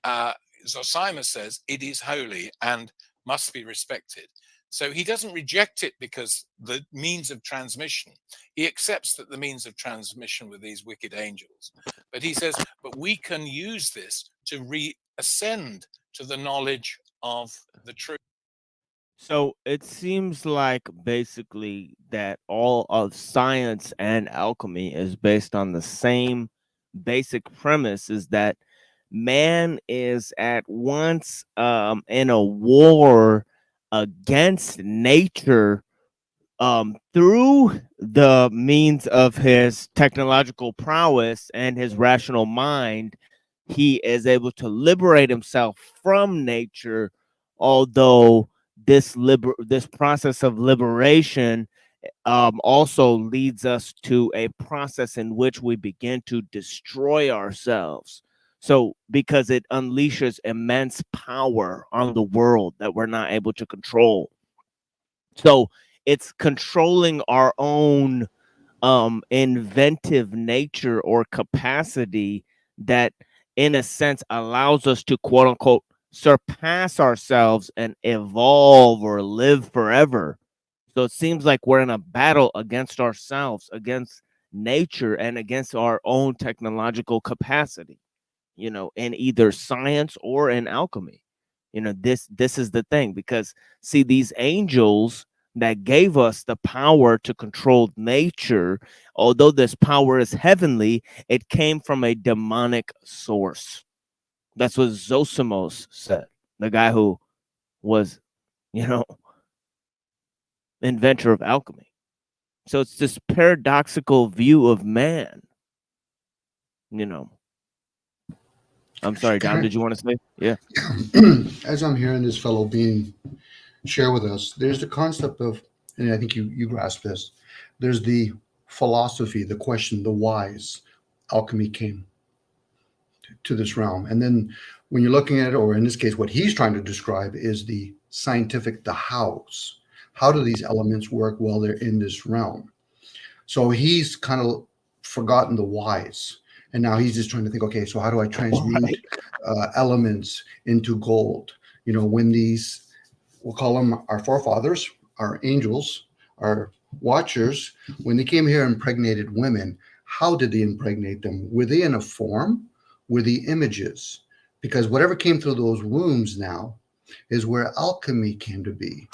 Zosimos says it is holy and must be respected. So he doesn't reject it because the means of transmission. He accepts that the means of transmission were these wicked angels. But he says, but we can use this to reascend to the knowledge of the truth. So it seems like basically that all of science and alchemy is based on the same basic premise, is that man is at once in a war against nature through the means of his technological prowess and his rational mind. He is able to liberate himself from nature, although this process of liberation also leads us to a process in which we begin to destroy ourselves. So because it unleashes immense power on the world that we're not able to control. So it's controlling our own inventive nature or capacity that in a sense allows us to quote unquote surpass ourselves and evolve or live forever. So it seems like we're in a battle against ourselves, against nature, and against our own technological capacity, you know, in either science or in alchemy. You know, this is the thing, because see, these angels that gave us the power to control nature, although this power is heavenly, it came from a demonic source. That's what Zosimos said, the guy who was, you know, inventor of alchemy. So it's this paradoxical view of man, you know. I'm sorry, Dom, did you want to say? Yeah. As I'm hearing this fellow being share with us, there's the concept of, and I think you grasp this, there's the philosophy, the question, the whys. Alchemy came to this realm. And then when you're looking at it, or in this case, what he's trying to describe is the scientific, the hows. How do these elements work while they're in this realm? So he's kind of forgotten the whys. And now he's just trying to think, okay, so how do I transmute elements into gold? You know, when these, we'll call them our forefathers, our angels, our watchers, when they came here and impregnated women, how did they impregnate them? Were they in a form? Were the images? Because whatever came through those wombs now is where alchemy came to be.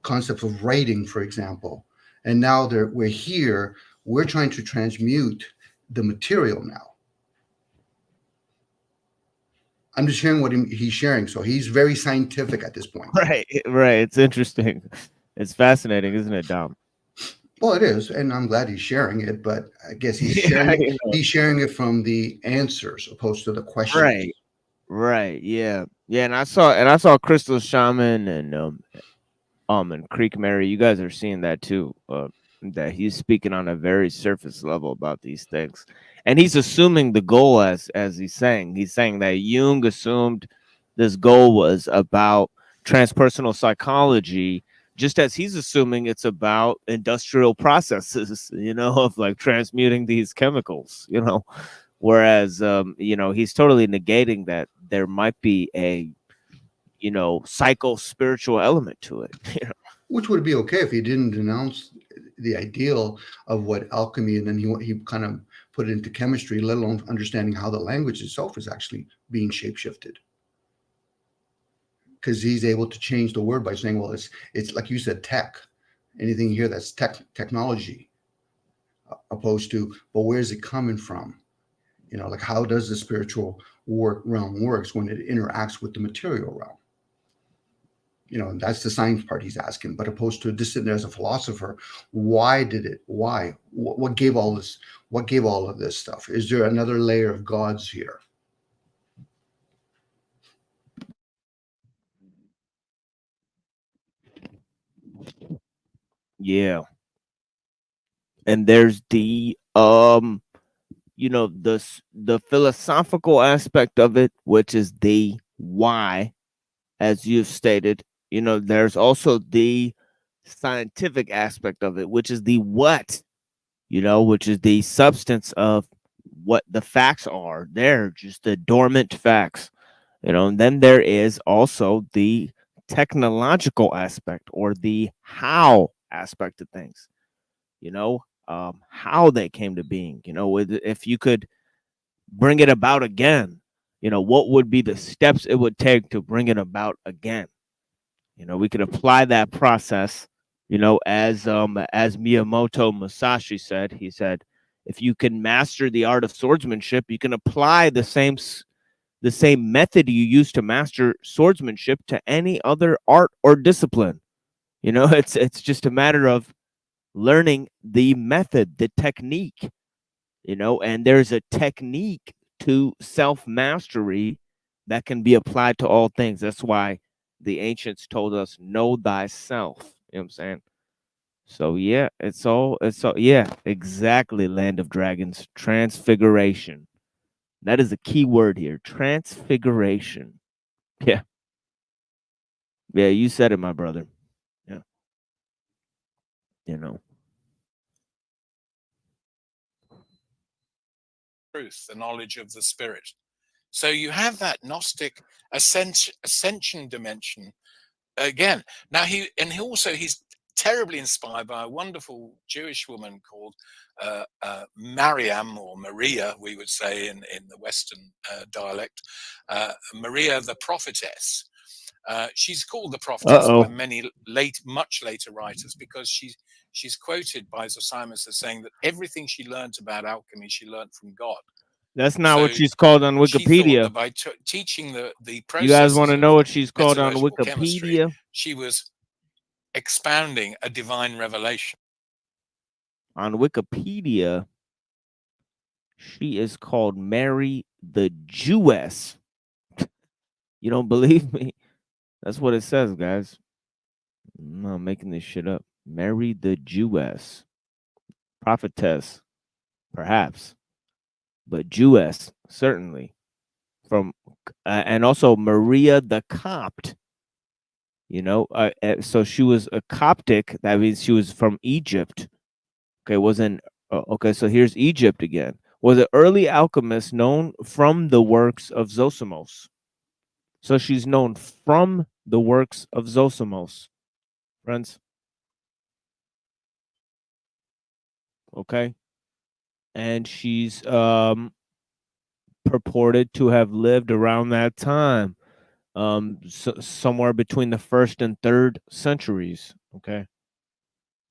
Concept of writing, for example. And now we're here, we're trying to transmute the material now. I'm just sharing what he's sharing. So he's very scientific at this point. Right. It's interesting. It's fascinating, isn't it, Dom? Well, it is, and I'm glad he's sharing it, but I guess he's sharing it from the answers opposed to the questions. Right. Yeah. And I saw Crystal Shaman and Creek Mary. You guys are seeing that too. That he's speaking on a very surface level about these things, and he's assuming the goal as he's saying that Jung assumed this goal was about transpersonal psychology, just as he's assuming it's about industrial processes, you know, of like transmuting these chemicals, you know, whereas you know, he's totally negating that there might be a, you know, psycho-spiritual element to it, you know? Which would be okay if he didn't denounce the ideal of what alchemy, and then he kind of put it into chemistry, let alone understanding how the language itself is actually being shapeshifted. Because he's able to change the word by saying, well, it's like you said, tech. Anything here that's technology, opposed to, but where's it coming from? You know, like how does the spiritual realm works when it interacts with the material realm? You know, that's the science part he's asking, but opposed to just sitting there as a philosopher, why did it? Why? What gave all this? What gave all of this stuff? Is there another layer of gods here? Yeah. And there's the you know, the philosophical aspect of it, which is the why, as you've stated. You know, there's also the scientific aspect of it, which is the what, you know, which is the substance of what the facts are. They're just the dormant facts, you know. And then there is also the technological aspect, or the how aspect of things, you know, how they came to being, you know. If you could bring it about again, you know, what would be the steps it would take to bring it about again? You know, we could apply that process, you know, as Miyamoto Musashi said. He said, if you can master the art of swordsmanship, you can apply the same method you use to master swordsmanship to any other art or discipline. You know, it's just a matter of learning the method, the technique, you know. And there's a technique to self-mastery that can be applied to all things. That's why the ancients told us, know thyself. You know what I'm saying? So yeah, it's all yeah, exactly. Land of Dragons, transfiguration. That is a key word here. Transfiguration. Yeah. Yeah, you said it, my brother. Yeah. You know. Truth, the knowledge of the spirit. So you have that Gnostic ascension dimension again. Now he's terribly inspired by a wonderful Jewish woman called Mariam, or Maria, we would say in the Western dialect, Maria the Prophetess. She's called the Prophetess by many much later writers because she's quoted by Zosimos as saying that everything she learned about alchemy she learned from God. That's not what she's called on Wikipedia. She thought that by teaching the process, you guys want to know what she's called on Wikipedia? She was expounding a divine revelation. On Wikipedia, she is called Mary the Jewess. You don't believe me? That's what it says, guys. I'm not making this shit up. Mary the Jewess. Prophetess, perhaps. But Jewess, certainly. From and also Maria the Copt. You know, so she was a Coptic. That means she was from Egypt. Okay, wasn't okay. So here's Egypt again. Was an early alchemist known from the works of Zosimos. So she's known from the works of Zosimos, friends. Okay, and she's purported to have lived around that time, somewhere between the 1st and 3rd centuries. Okay,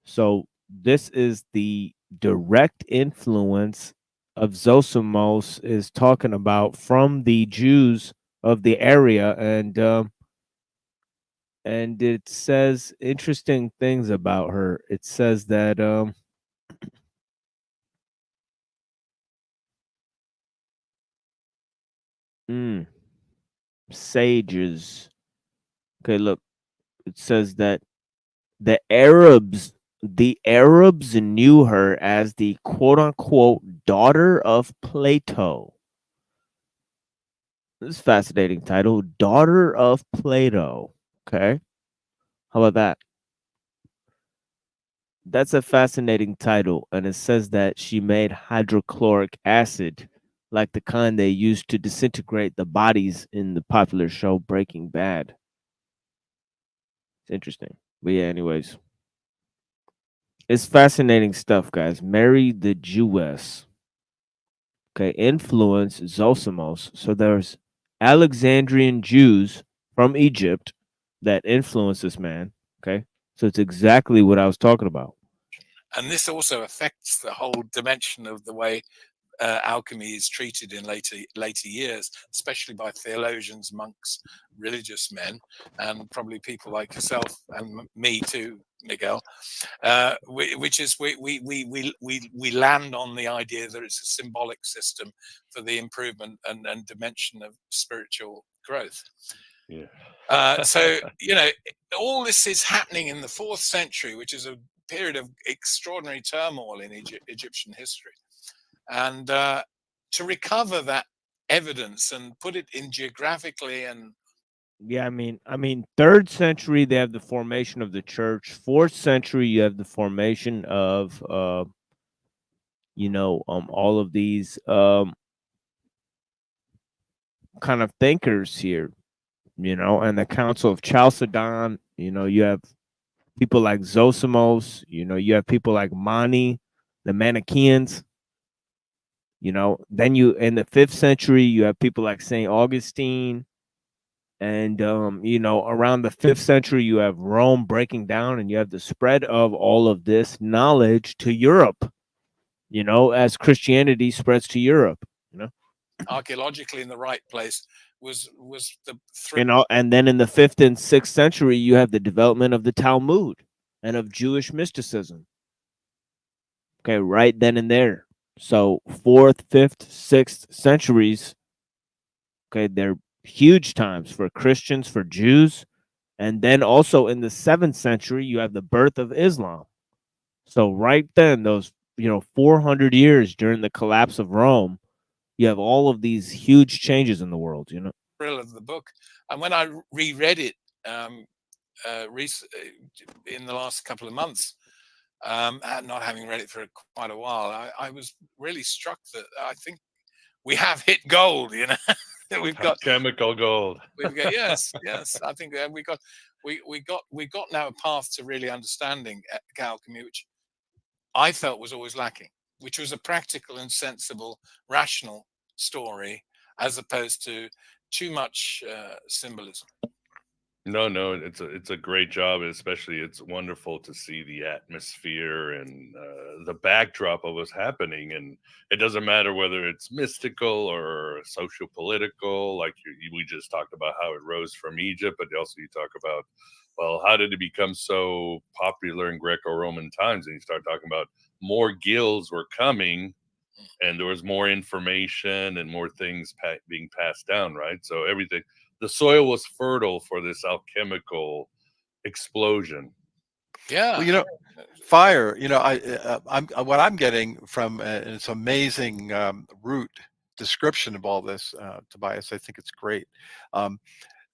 so this is the direct influence of Zosimos is talking about from the Jews of the area, and it says interesting things about her. It says that sages. Okay, look, it says that the Arabs knew her as the quote unquote daughter of Plato. This is a fascinating title, daughter of Plato. Okay, how about that? That's a fascinating title, and it says that she made hydrochloric acid, like the kind they used to disintegrate the bodies in the popular show Breaking Bad. It's interesting. But yeah, anyways. It's fascinating stuff, guys. Mary the Jewess. Okay, influence Zosimos. So there's Alexandrian Jews from Egypt that influence this man. Okay, so it's exactly what I was talking about. And this also affects the whole dimension of the way alchemy is treated in later years, especially by theologians, monks, religious men, and probably people like yourself and me too, Miguel. Which is we land on the idea that it's a symbolic system for the improvement and dimension of spiritual growth. Yeah. So you know, all this is happening in the 4th century, which is a period of extraordinary turmoil in Egyptian history. And to recover that evidence and put it in geographically and yeah, I mean 3rd century they have the formation of the church. 4th century you have the formation of you know, all of these kind of thinkers here, you know, and the Council of Chalcedon. You know, you have people like Zosimos. You know, you have people like Mani, the Manichaeans. You know, then you in the 5th century you have people like Saint Augustine, and you know, around the 5th century you have Rome breaking down, and you have the spread of all of this knowledge to Europe. You know, as Christianity spreads to Europe. You know, archaeologically in the right place was the you know, and then in the 5th and 6th century you have the development of the Talmud and of Jewish mysticism. Okay, right then and there. So 4th, 5th, 6th centuries, okay, they're huge times for Christians, for Jews, And then also in the 7th century, you have the birth of Islam. So right then, those 400 years during the collapse of Rome, you have all of these huge changes in the world. Thrill of the book, and when I reread it in the last couple of months, not having read it for quite a while, I was really struck that I think we have hit gold. We've got chemical gold. We've got yes. I think we got now a path to really understanding alchemy, which I felt was always lacking, which was a practical and sensible, rational story, as opposed to too much symbolism. No, it's a great job. Especially, it's wonderful to see the atmosphere and the backdrop of what's happening. And it doesn't matter whether it's mystical or socio-political. Like we just talked about how it rose from Egypt, but also you talk about, well, how did it become so popular in Greco-Roman times? And you start talking about more guilds were coming, and there was more information and more things being passed down, right? So everything. The soil was fertile for this alchemical explosion. Yeah. Well, fire. What I'm getting from this amazing root description of all this, Tobias. I think it's great.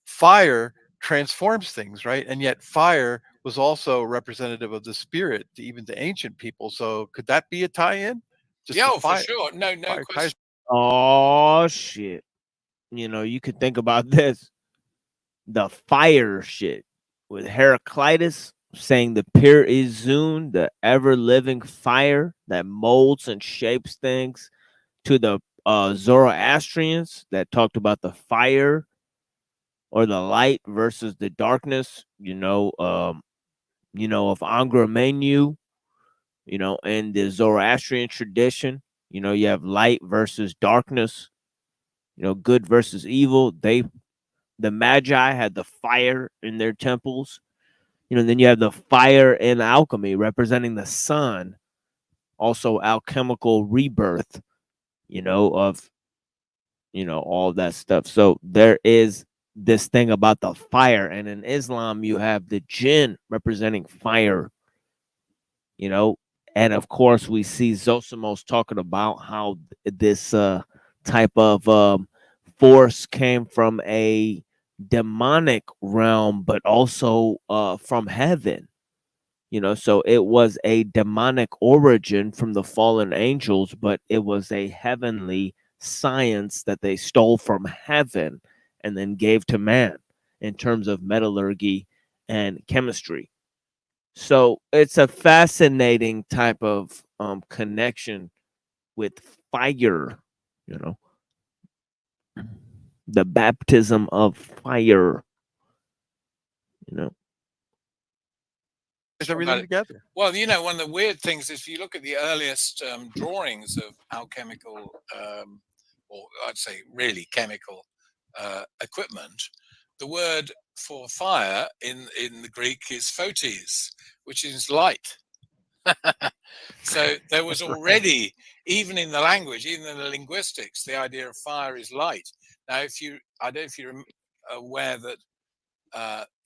Fire transforms things, right? And yet, fire was also representative of the spirit, even to ancient people. So, could that be a tie-in? For sure. No question. Oh shit. You could think about this. The fire shit with Heraclitus saying the pure Izun, the ever-living fire that molds and shapes things, to the Zoroastrians that talked about the fire or the light versus the darkness, of Angra Mainyu, in the Zoroastrian tradition, you have light versus darkness, good versus evil. The Magi had the fire in their temples. Then you have the fire in alchemy representing the sun, also alchemical rebirth, of, all that stuff. So there is this thing about the fire. And in Islam, you have the jinn representing fire, and of course, we see Zosimos talking about how this type of force came from a demonic realm, but also from heaven. So it was a demonic origin from the fallen angels, but it was a heavenly science that they stole from heaven and then gave to man in terms of metallurgy and chemistry. So it's a fascinating type of connection with fire, the baptism of fire, Is everything together? Well, one of the weird things is if you look at the earliest drawings of alchemical, or I'd say really chemical equipment, the word for fire in the Greek is photes, which is light. So there was already, even in the language, even in the linguistics, the idea of fire is light. Now, I don't know if you're aware that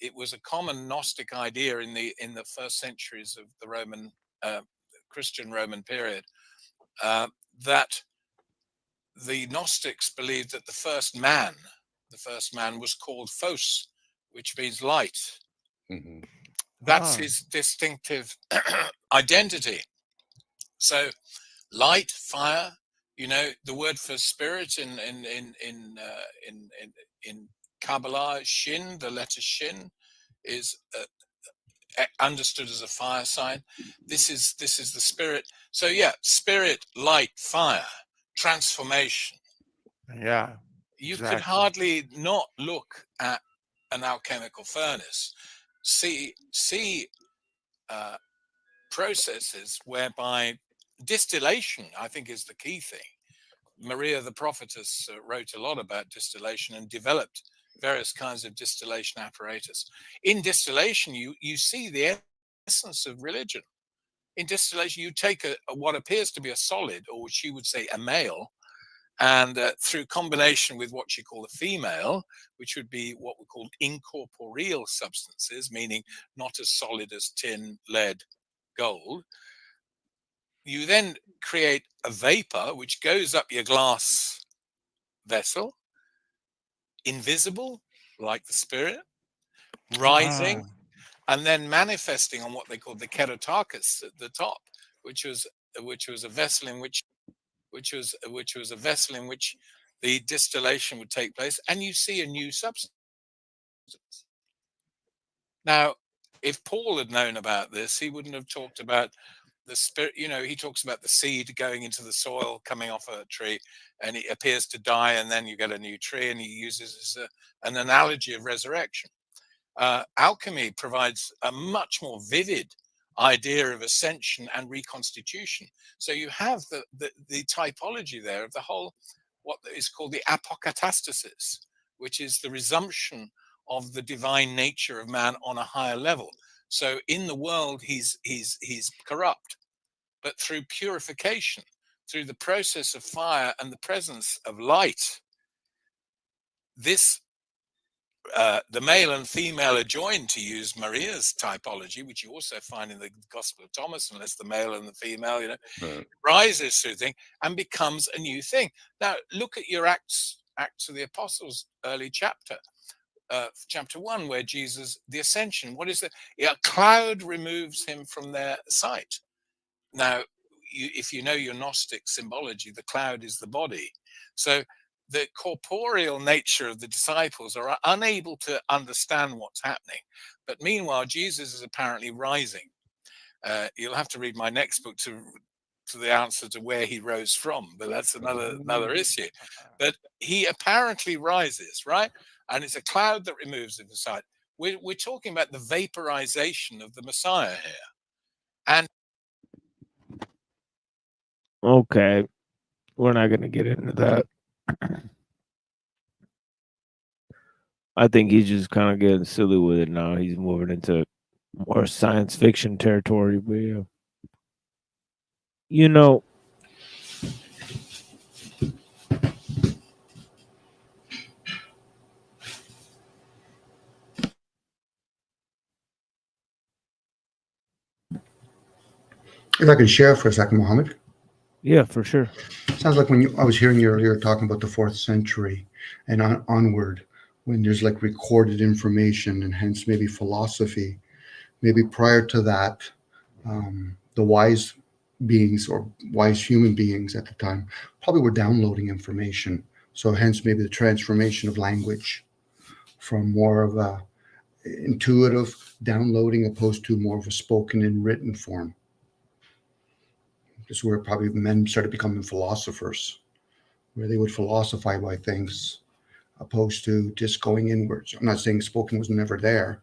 it was a common Gnostic idea in the first centuries of the Roman Christian Roman period, that the Gnostics believed that the first man was called Phos, which means light. Mm-hmm. That's his distinctive identity. So light, fire, the word for spirit in Kabbalah, shin, the letter shin, is understood as a fire sign. This is the spirit. So yeah, spirit, light, fire, transformation. Yeah. You could hardly not look at an alchemical furnace, see processes whereby distillation, I think, is the key thing. Maria the Prophetess wrote a lot about distillation and developed various kinds of distillation apparatus. In distillation, you see the essence of religion. In distillation, you take what appears to be a solid, or she would say a male, And through combination with what you call the female, which would be what we call incorporeal substances, meaning not as solid as tin, lead, gold, you then create a vapor which goes up your glass vessel, invisible, like the spirit, rising, and then manifesting on what they call the kerotarchus at the top, which was a vessel in which a vessel in which the distillation would take place, and you see a new substance. Now, if Paul had known about this, he wouldn't have talked about the spirit. You know, he talks about the seed going into the soil, coming off a tree, and it appears to die, and then you get a new tree, and he uses this, an analogy of resurrection. Alchemy provides a much more vivid idea of ascension and reconstitution. So you have the typology there of the whole, what is called the apokatastasis, which is the resumption of the divine nature of man on a higher level. So in the world, he's corrupt, but through purification, through the process of fire and the presence of light, this the male and female are joined, to use Maria's typology, which you also find in the Gospel of Thomas, unless the male and the female, rises through thing and becomes a new thing. Now, look at your Acts of the Apostles, early chapter 1, where Jesus, the ascension, what is it? A cloud removes him from their sight. Now, if you know your Gnostic symbology, the cloud is the body. So the corporeal nature of the disciples are unable to understand what's happening. But meanwhile, Jesus is apparently rising. You'll have to read my next book to the answer to where he rose from, but that's another issue. But he apparently rises, right? And it's a cloud that removes him from sight. We're talking about the vaporization of the Messiah here. And Okay, we're not going to get into that. I think he's just kind of getting silly with it now. He's moving into more science fiction territory, but yeah. You know, If I can share for a second, Mohammed. yeah, for sure. Sounds like when I was hearing you earlier talking about the 4th century and onward, when there's like recorded information and hence maybe philosophy. Maybe prior to that, the wise beings or wise human beings at the time probably were downloading information. So hence maybe the transformation of language from more of a intuitive downloading opposed to more of a spoken and written form. This is where probably men started becoming philosophers, where they would philosophize by things opposed to just going inwards. I'm not saying spoken was never there,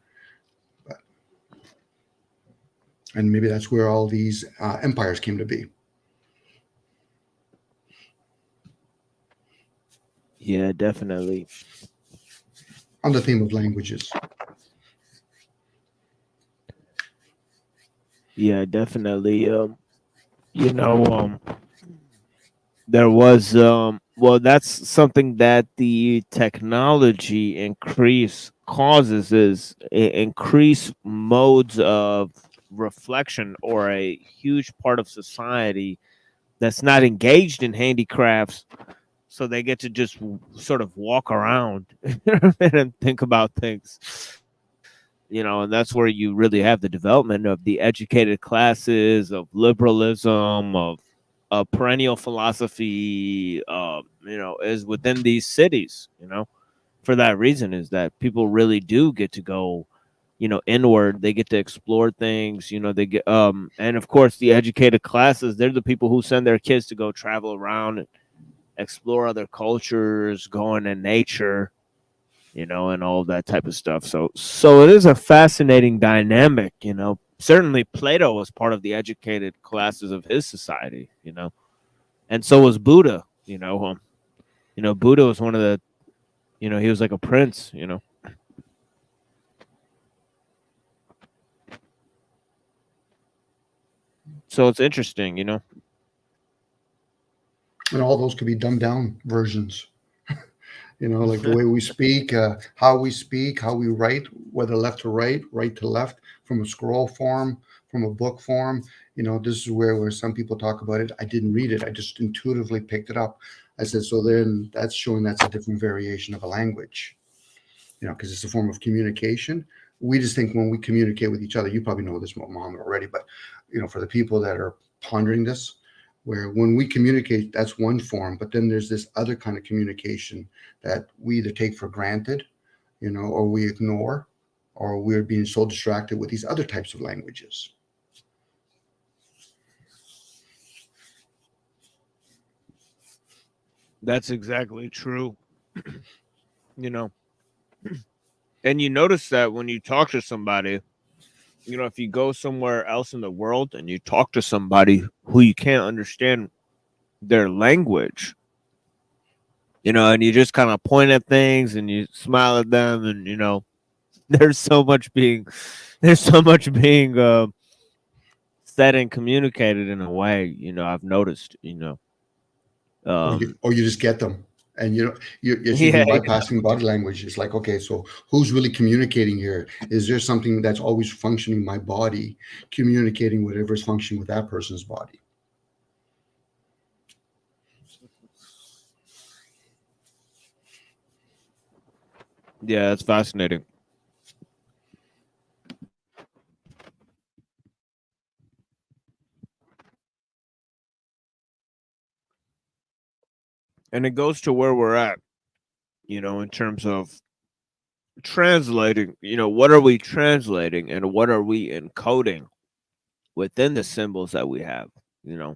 but and maybe that's where all these empires came to be. Yeah, definitely. On the theme of languages. Yeah, definitely. You know, there was well, that's something that the technology increase causes is increased modes of reflection, or a huge part of society that's not engaged in handicrafts, so they get to just sort of walk around and think about things. You know, and that's where you really have the development of the educated classes, of liberalism, of perennial philosophy, you know, is within these cities, you know. For that reason is that people really do get to go, you know, inward. They get to explore things, you know, they get and of course the educated classes, they're the people who send their kids to go travel around and explore other cultures, go in nature, you know, and all that type of stuff. So it is a fascinating dynamic, you know. Certainly Plato was part of the educated classes of his society, you know. And so was Buddha, you know. You know, Buddha was one of the, you know, he was like a prince, you know. So it's interesting, you know. And all those could be dumbed down versions. Like the way we speak, how we write, whether left to right to left, from a scroll form, from a book form. This is where some people talk about it. I didn't read it. I just intuitively picked it up. I said, so then that's showing that's a different variation of a language, because it's a form of communication. We just think when we communicate with each other, you probably know this, Mohammed, already, but, for the people that are pondering this, where when we communicate, that's one form, but then there's this other kind of communication that we either take for granted, or we ignore, or we're being so distracted with these other types of languages. That's exactly true. And you notice that when you talk to somebody, if you go somewhere else in the world and you talk to somebody who you can't understand their language, and you just kind of point at things and you smile at them, and there's so much being said and communicated in a way, I've noticed, Or you just get them, and you're yeah, even bypassing body language. It's like, okay, so who's really communicating here? Is there something that's always functioning my body, communicating whatever's functioning with that person's body? Yeah, that's fascinating. And it goes to where we're at, in terms of translating, what are we translating and what are we encoding within the symbols that we have, In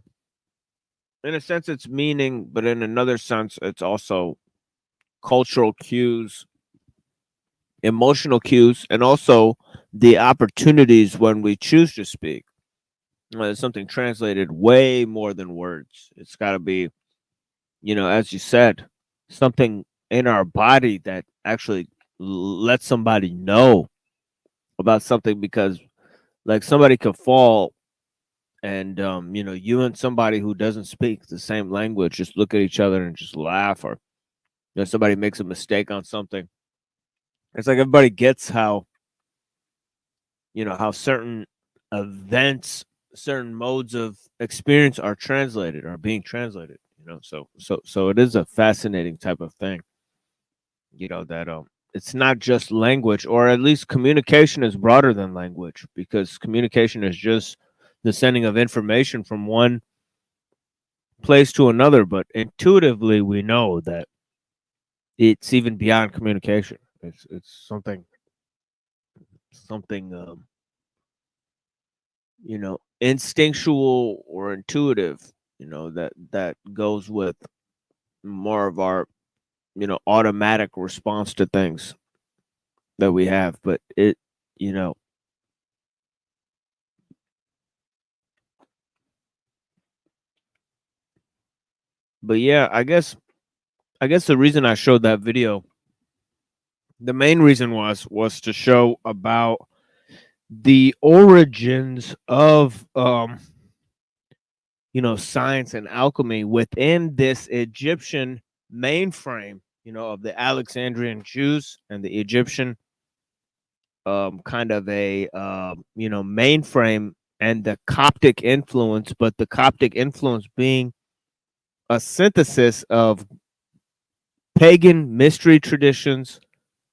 a sense, it's meaning, but in another sense, it's also cultural cues, emotional cues, and also the opportunities when we choose to speak. There's something translated way more than words. It's got to be, as you said, something in our body that actually lets somebody know about something, because like somebody could fall and you and somebody who doesn't speak the same language just look at each other and just laugh, or somebody makes a mistake on something. It's like everybody gets how how certain events, certain modes of experience are being translated, so it is a fascinating type of thing, that it's not just language, or at least communication is broader than language, because communication is just the sending of information from one place to another, but intuitively we know that it's even beyond communication. It's something instinctual or intuitive, that goes with more of our automatic response to things that we have. But it but yeah, I guess the reason I showed that video, the main reason was to show about the origins of science and alchemy within this Egyptian mainframe, of the Alexandrian Jews and the Egyptian kind of a mainframe, and the Coptic influence, but the Coptic influence being a synthesis of pagan mystery traditions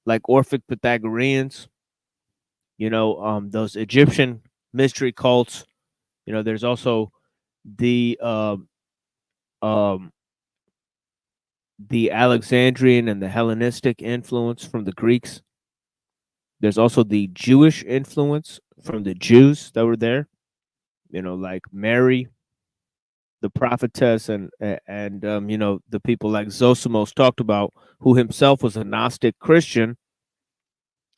like Orphic Pythagoreans, those Egyptian mystery cults. There's also the the Alexandrian and the Hellenistic influence from the Greeks. There's also the Jewish influence from the Jews that were there, like Mary, the prophetess, and the people like Zosimos talked about, who himself was a Gnostic Christian,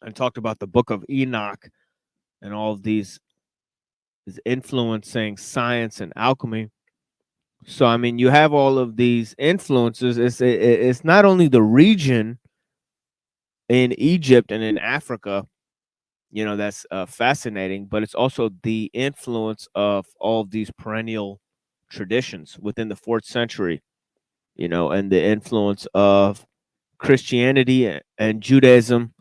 and talked about the Book of Enoch and all of these is influencing science and alchemy. So I mean, you have all of these influences. It's not only the region in Egypt and in Africa, that's fascinating, but it's also the influence of all of these perennial traditions within the 4th century. and the influence of Christianity and Judaism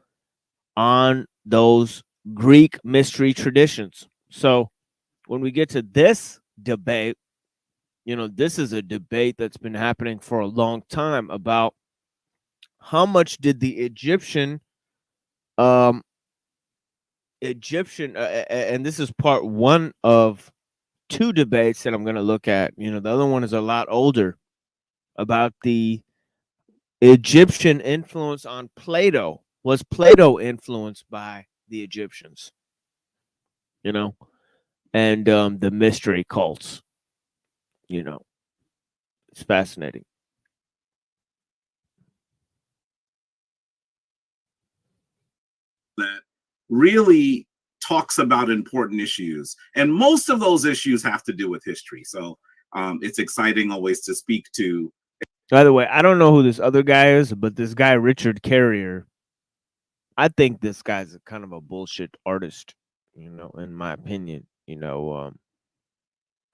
on those Greek mystery traditions. So when we get to this debate, this is a debate that's been happening for a long time about how much did the Egyptian, and this is part one of two debates that I'm going to look at. The other one is a lot older, about the Egyptian influence on Plato. Was Plato influenced by the Egyptians? And the mystery cults. It's fascinating. That really talks about important issues, and most of those issues have to do with history. So it's exciting always to speak to. By the way, I don't know who this other guy is, but this guy Richard Carrier, I think this guy's a kind of a bullshit artist, in my opinion.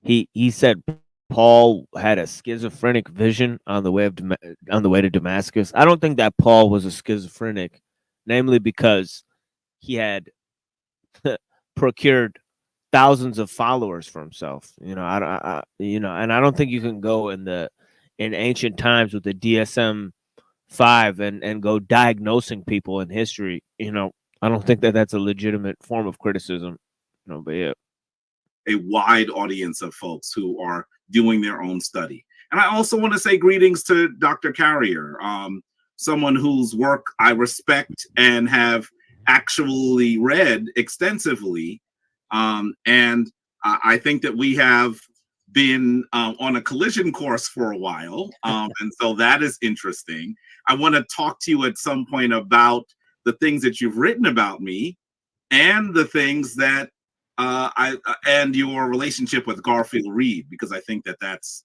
He said Paul had a schizophrenic vision on the way to Damascus. I don't think that Paul was a schizophrenic, namely because he had procured thousands of followers for himself. And I don't think you can go in ancient times with the DSM-5 and go diagnosing people in history. I don't think that's a legitimate form of criticism. But yeah. A wide audience of folks who are doing their own study. And I also want to say greetings to Dr. Carrier, someone whose work I respect and have actually read extensively. And I think that we have been on a collision course for a while. And so that is interesting. I want to talk to you at some point about the things that you've written about me and the things that and your relationship with Garfield Reed, because I think that that's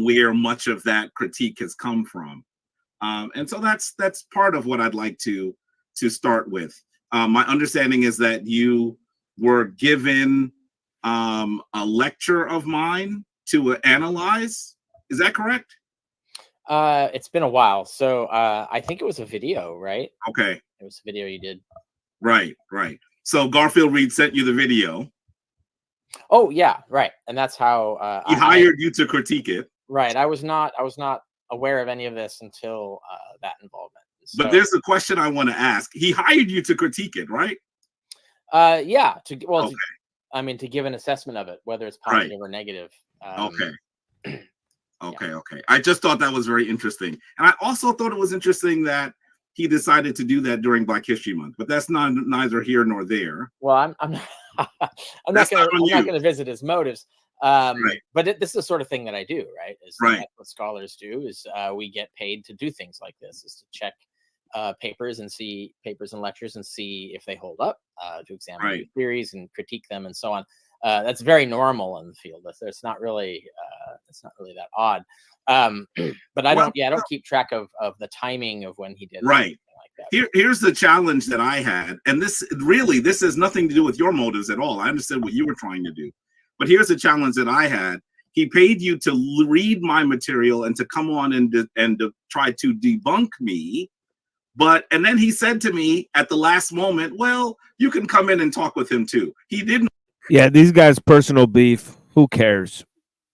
where much of that critique has come from. And so that's part of what I'd like to start with. My understanding is that you were given a lecture of mine to analyze. Is that correct? It's been a while. So I think it was a video, right? Okay. It was a video you did. Right. So Garfield Reed sent you the video. Oh yeah, right. And that's how he hired you to critique it. Right. I was not aware of any of this until that involvement. So, but there's a question I want to ask. He hired you to critique it, right? Yeah. Okay. To give an assessment of it, whether it's positive or negative. Okay. I just thought that was very interesting. And I also thought it was interesting that he decided to do that during Black History Month, but that's neither here nor there. Well, I'm not going to visit his motives. Right. But this is the sort of thing that I do, right? That's what scholars do. Is we get paid to do things like this, is to check papers and lectures and see if they hold up, to examine theories and critique them and so on. That's very normal in the field. It's not really that odd. But I don't keep track of the timing of when he did right like that. Here's the challenge that I had, and this has nothing to do with your motives at all. I understand what you were trying to do, but here's the challenge that I had. He paid you to read my material and to come on and to try to debunk me. And then he said to me at the last moment, well, you can come in and talk with him too. He didn't. Yeah, these guys' personal beef, who cares?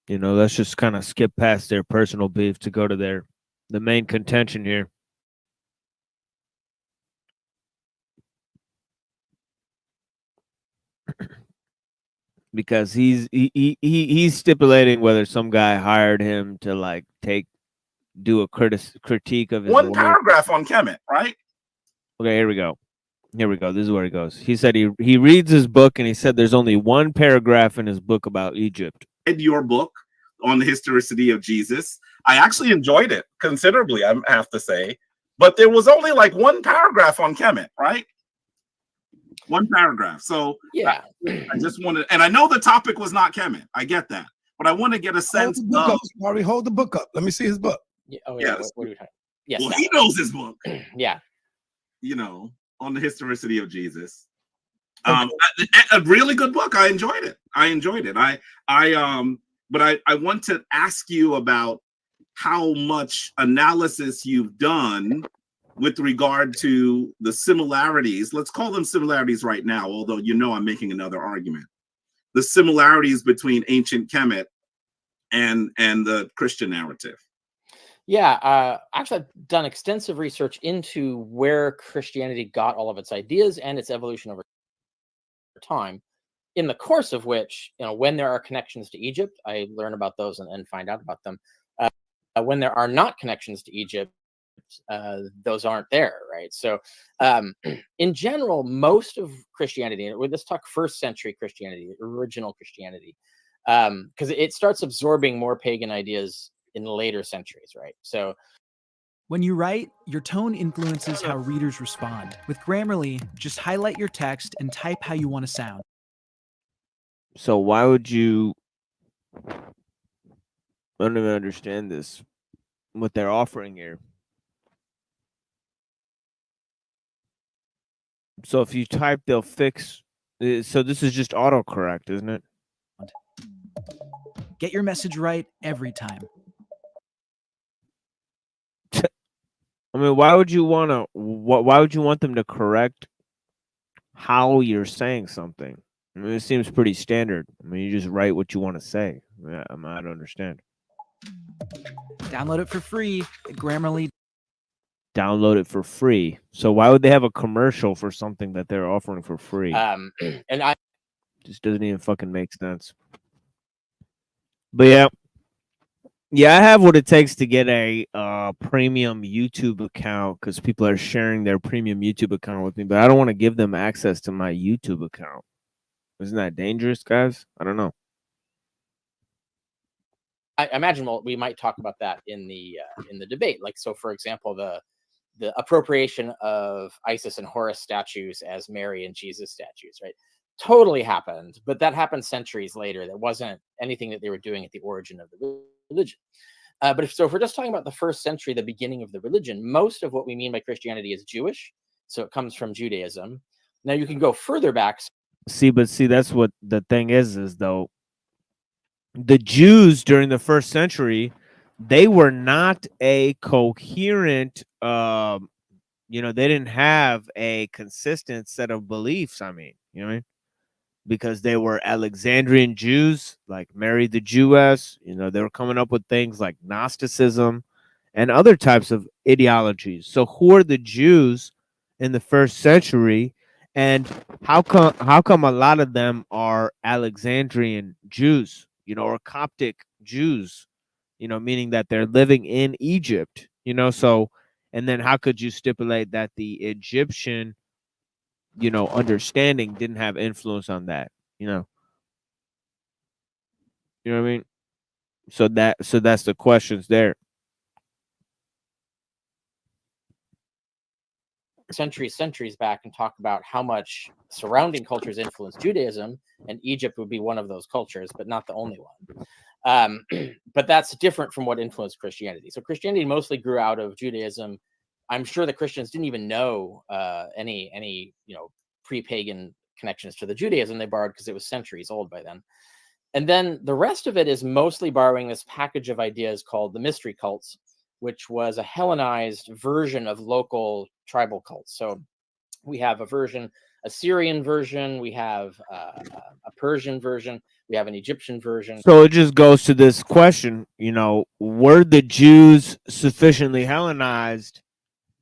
Let's just kind of skip past their personal beef to go to the main contention here. Because he's stipulating whether some guy hired him to do a critique of his one paragraph on Kemet, right? Okay, here we go. This is where he goes. He said he reads his book and he said there's only one paragraph in his book about Egypt. Your book on the historicity of Jesus. I actually enjoyed it considerably, I have to say. But there was only one paragraph on Kemet, right? One paragraph. So yeah, I just wanted, and I know the topic was not Kemet. I get that. But I want to get a sense of. Hold the book up. Let me see his book. Yeah, yes. What are we talking? Yes. Well, he knows his book. Yeah. On the historicity of Jesus. A really good book. I enjoyed it. But I want to ask you about how much analysis you've done with regard to the similarities. Let's call them similarities right now, although I'm making another argument. The similarities between ancient Kemet and the Christian narrative. Yeah, actually, I've done extensive research into where Christianity got all of its ideas and its evolution over time, in the course of which, when there are connections to Egypt, I learn about those and find out about them. When there are not connections to Egypt, those aren't there, right? So, in general, most of Christianity, let's talk first century Christianity, original Christianity, because it starts absorbing more pagan ideas in the later centuries, right? So when you write, your tone influences how readers respond. With Grammarly, just highlight your text and type how you want to sound. So why would you? I don't even understand this. What they're offering here. So if you type, they'll fix. So this is just autocorrect, isn't it? Get your message right every time. I mean, why would you want to? Why would you want them to correct how you're saying something? I mean, it seems pretty standard. I mean, you just write what you want to say. I don't understand. Download it for free at Grammarly. Download it for free. So why would they have a commercial for something that they're offering for free? And I just doesn't even fucking make sense. But yeah, I have what it takes to get a premium YouTube account because people are sharing their premium YouTube account with me, but I don't want to give them access to my YouTube account. Isn't that dangerous, guys? I don't know. I imagine we might talk about that in the debate. Like, so for example, the appropriation of Isis and Horus statues as Mary and Jesus statues, right? Totally happened, but that happened centuries later. That wasn't anything that they were doing at the origin of the religion. But if we're just talking about the first century, the beginning of the religion, most of what we mean by Christianity is Jewish. So it comes from Judaism. Now you can go further back. See, that's what the thing is though. The Jews during the first century, they were not a coherent, they didn't have a consistent set of beliefs. I mean, you know what I mean? Because they were Alexandrian Jews, like Mary the Jewess. They were coming up with things like Gnosticism and other types of ideologies. So who are the Jews in the first century? And how come a lot of them are Alexandrian Jews, or Coptic Jews, meaning that they're living in Egypt, so, and then how could you stipulate that the Egyptian, understanding didn't have influence on that, you know what I mean? So that's the questions there. Centuries back and talk about how much surrounding cultures influenced Judaism, and Egypt would be one of those cultures, but not the only one. But that's different from what influenced Christianity. So Christianity mostly grew out of Judaism. I'm sure the Christians didn't even know any pre-pagan connections to the Judaism they borrowed because it was centuries old by then. And then the rest of it is mostly borrowing this package of ideas called the mystery cults, which was a Hellenized version of local tribal cults. So we have a Syrian version, we have a Persian version, we have an Egyptian version. So it just goes to this question, were the Jews sufficiently Hellenized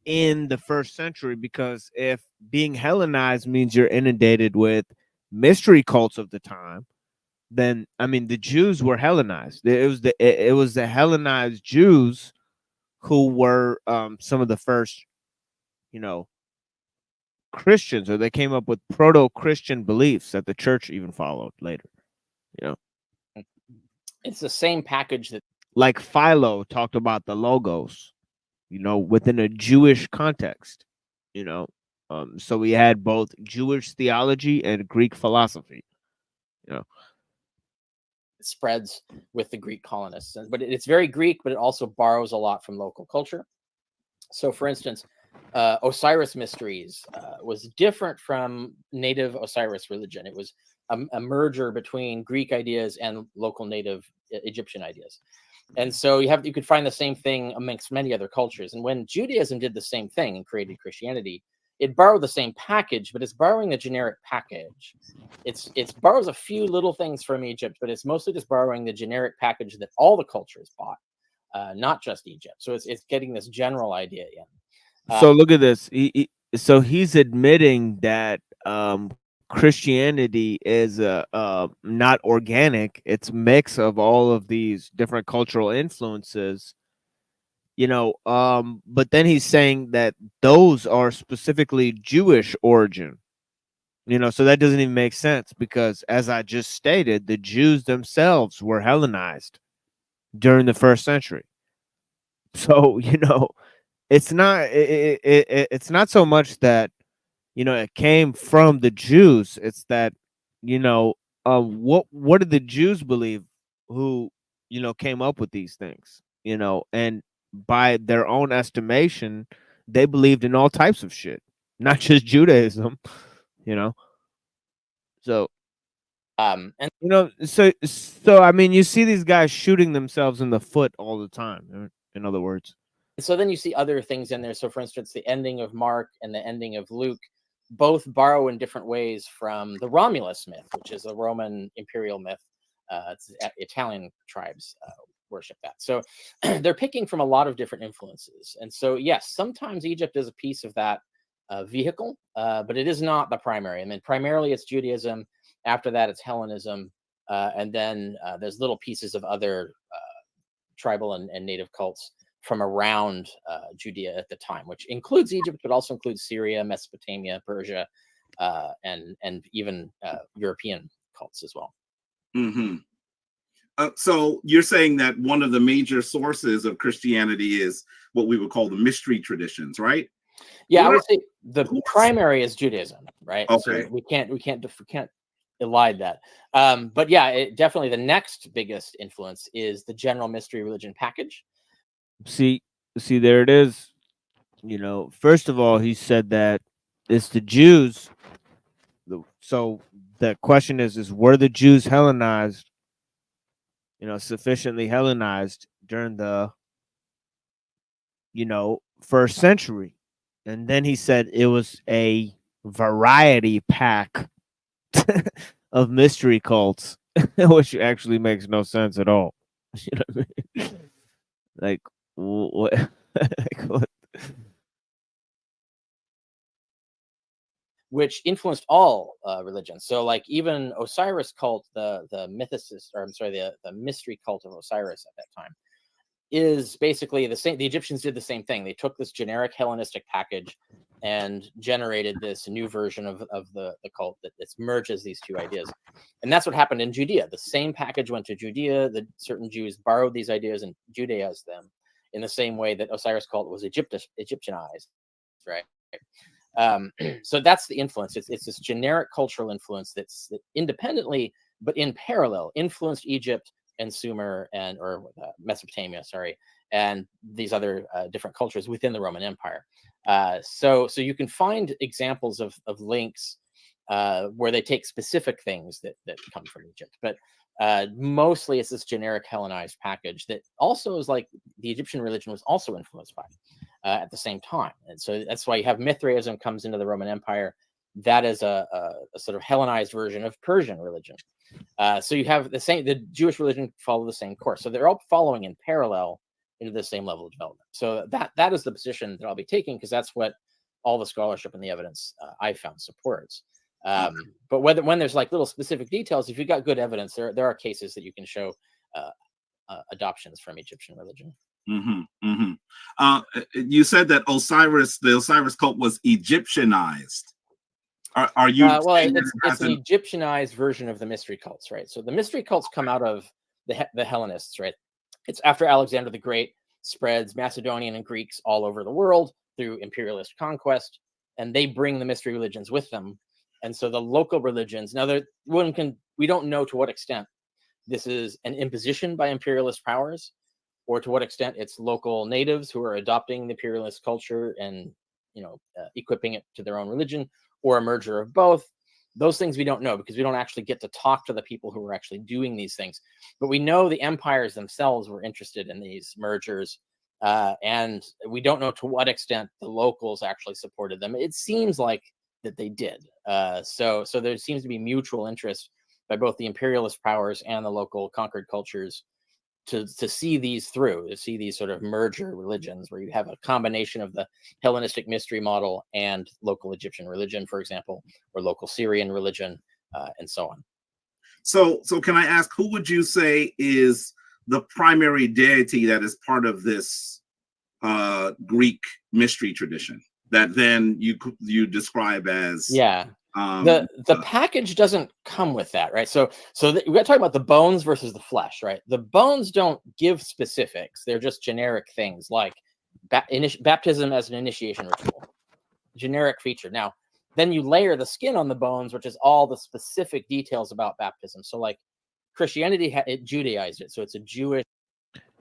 in the first century? Because if being Hellenized means you're inundated with mystery cults of the time, then I mean the Jews were Hellenized. It was the Hellenized Jews who were some of the first, Christians, or they came up with proto-Christian beliefs that the church even followed later. It's the same package that, like Philo talked about the logos, within a Jewish context, so we had both Jewish theology and Greek philosophy, it spreads with the Greek colonists, but it's very Greek, but it also borrows a lot from local culture. So for instance, Osiris mysteries was different from native Osiris religion. It was a merger between Greek ideas and local native Egyptian ideas. And so you could find the same thing amongst many other cultures. And when Judaism did the same thing and created Christianity, it borrowed the same package, but it's borrowing a generic package. It's borrows a few little things from Egypt, but it's mostly just borrowing the generic package that all the cultures bought, not just Egypt. So it's getting this general idea in. So look at this. So he's admitting that Christianity is not organic. It's a mix of all of these different cultural influences. But then he's saying that those are specifically Jewish origin. So that doesn't even make sense because, as I just stated, the Jews themselves were Hellenized during the 1st century. So it's not so much that it came from the Jews. It's that what did the Jews believe who came up with these things? And by their own estimation, they believed in all types of shit, not just Judaism. So and so I mean, you see these guys shooting themselves in the foot all the time. In other words. So then you see other things in there. So for instance, the ending of Mark and the ending of Luke both borrow in different ways from the Romulus myth, which is a Roman imperial myth. It's Italian tribes worship that. So they're picking from a lot of different influences. And so, yes, sometimes Egypt is a piece of that vehicle, but it is not the primary. I mean, primarily it's Judaism. After that, it's Hellenism. And then there's little pieces of other tribal and native cults from around Judea at the time, which includes Egypt, but also includes Syria, Mesopotamia, Persia, and even European cults as well. Mm-hmm. So you're saying that one of the major sources of Christianity is what we would call the mystery traditions, right? Yeah, I would say the primary is Judaism, right? Okay. So we can't elide that. But yeah, definitely the next biggest influence is the general mystery religion package. See, there it is. First of all, he said that it's the Jews. So the question is were the Jews Hellenized? Sufficiently Hellenized during the 1st century, and then he said it was a variety pack of mystery cults, which actually makes no sense at all. You know what I mean? Like what? Like, what? Which influenced all religions. So, like even Osiris cult, the mythicist, or I'm sorry, the mystery cult of Osiris at that time, is basically the same. The Egyptians did the same thing. They took this generic Hellenistic package and generated this new version of the cult that merges these two ideas. And that's what happened in Judea. The same package went to Judea. The certain Jews borrowed these ideas and Judaized them in the same way that Osiris cult was Egyptianized, right? So that's the influence. It's this generic cultural influence that independently, but in parallel, influenced Egypt and Sumer or Mesopotamia, and these other different cultures within the Roman Empire. So you can find examples of links where they take specific things that come from Egypt, but mostly it's this generic Hellenized package that also is like the Egyptian religion was also influenced by at the same time. And so that's why you have Mithraism comes into the Roman Empire. That is a sort of Hellenized version of Persian religion. So you have the Jewish religion follow the same course. So they're all following in parallel into the same level of development. So that is the position that I'll be taking, because that's what all the scholarship and the evidence I found supports. But when there's like little specific details, if you've got good evidence, there are cases that you can show adoptions from Egyptian religion. Mm-hmm, mm-hmm. You said that the Osiris cult was Egyptianized. Are you? Well, it's an Egyptianized version of the mystery cults, right? So the mystery cults come out of the Hellenists, right? It's after Alexander the Great spreads Macedonian and Greeks all over the world through imperialist conquest, and they bring the mystery religions with them. And so the local religions, now we don't know to what extent this is an imposition by imperialist powers, or to what extent it's local natives who are adopting the imperialist culture and equipping it to their own religion, or a merger of both. Those things we don't know because we don't actually get to talk to the people who were actually doing these things. But we know the empires themselves were interested in these mergers, and we don't know to what extent the locals actually supported them. It seems like that they did. So there seems to be mutual interest by both the imperialist powers and the local conquered cultures to see these through, to see these sort of merger religions where you have a combination of the Hellenistic mystery model and local Egyptian religion, for example, or local Syrian religion, and so on. So can I ask, who would you say is the primary deity that is part of this Greek mystery tradition that then you describe as? Yeah. The package doesn't come with that, right? So we got to talk about the bones versus the flesh, right? The bones don't give specifics; they're just generic things like baptism as an initiation ritual, generic feature. Now, then you layer the skin on the bones, which is all the specific details about baptism. So, like Christianity, it Judaized it, so it's a Jewish.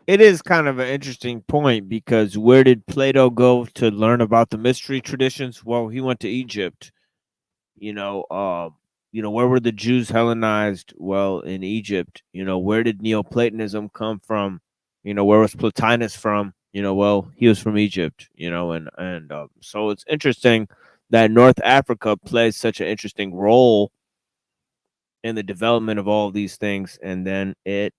It is kind of an interesting point because where did Plato go to learn about the mystery traditions? Well, he went to Egypt. Where were the Jews Hellenized? Well, in Egypt. Where did Neoplatonism come from? Where was Plotinus from? Well, he was from Egypt. So it's interesting that North Africa plays such an interesting role in the development of all of these things, and then its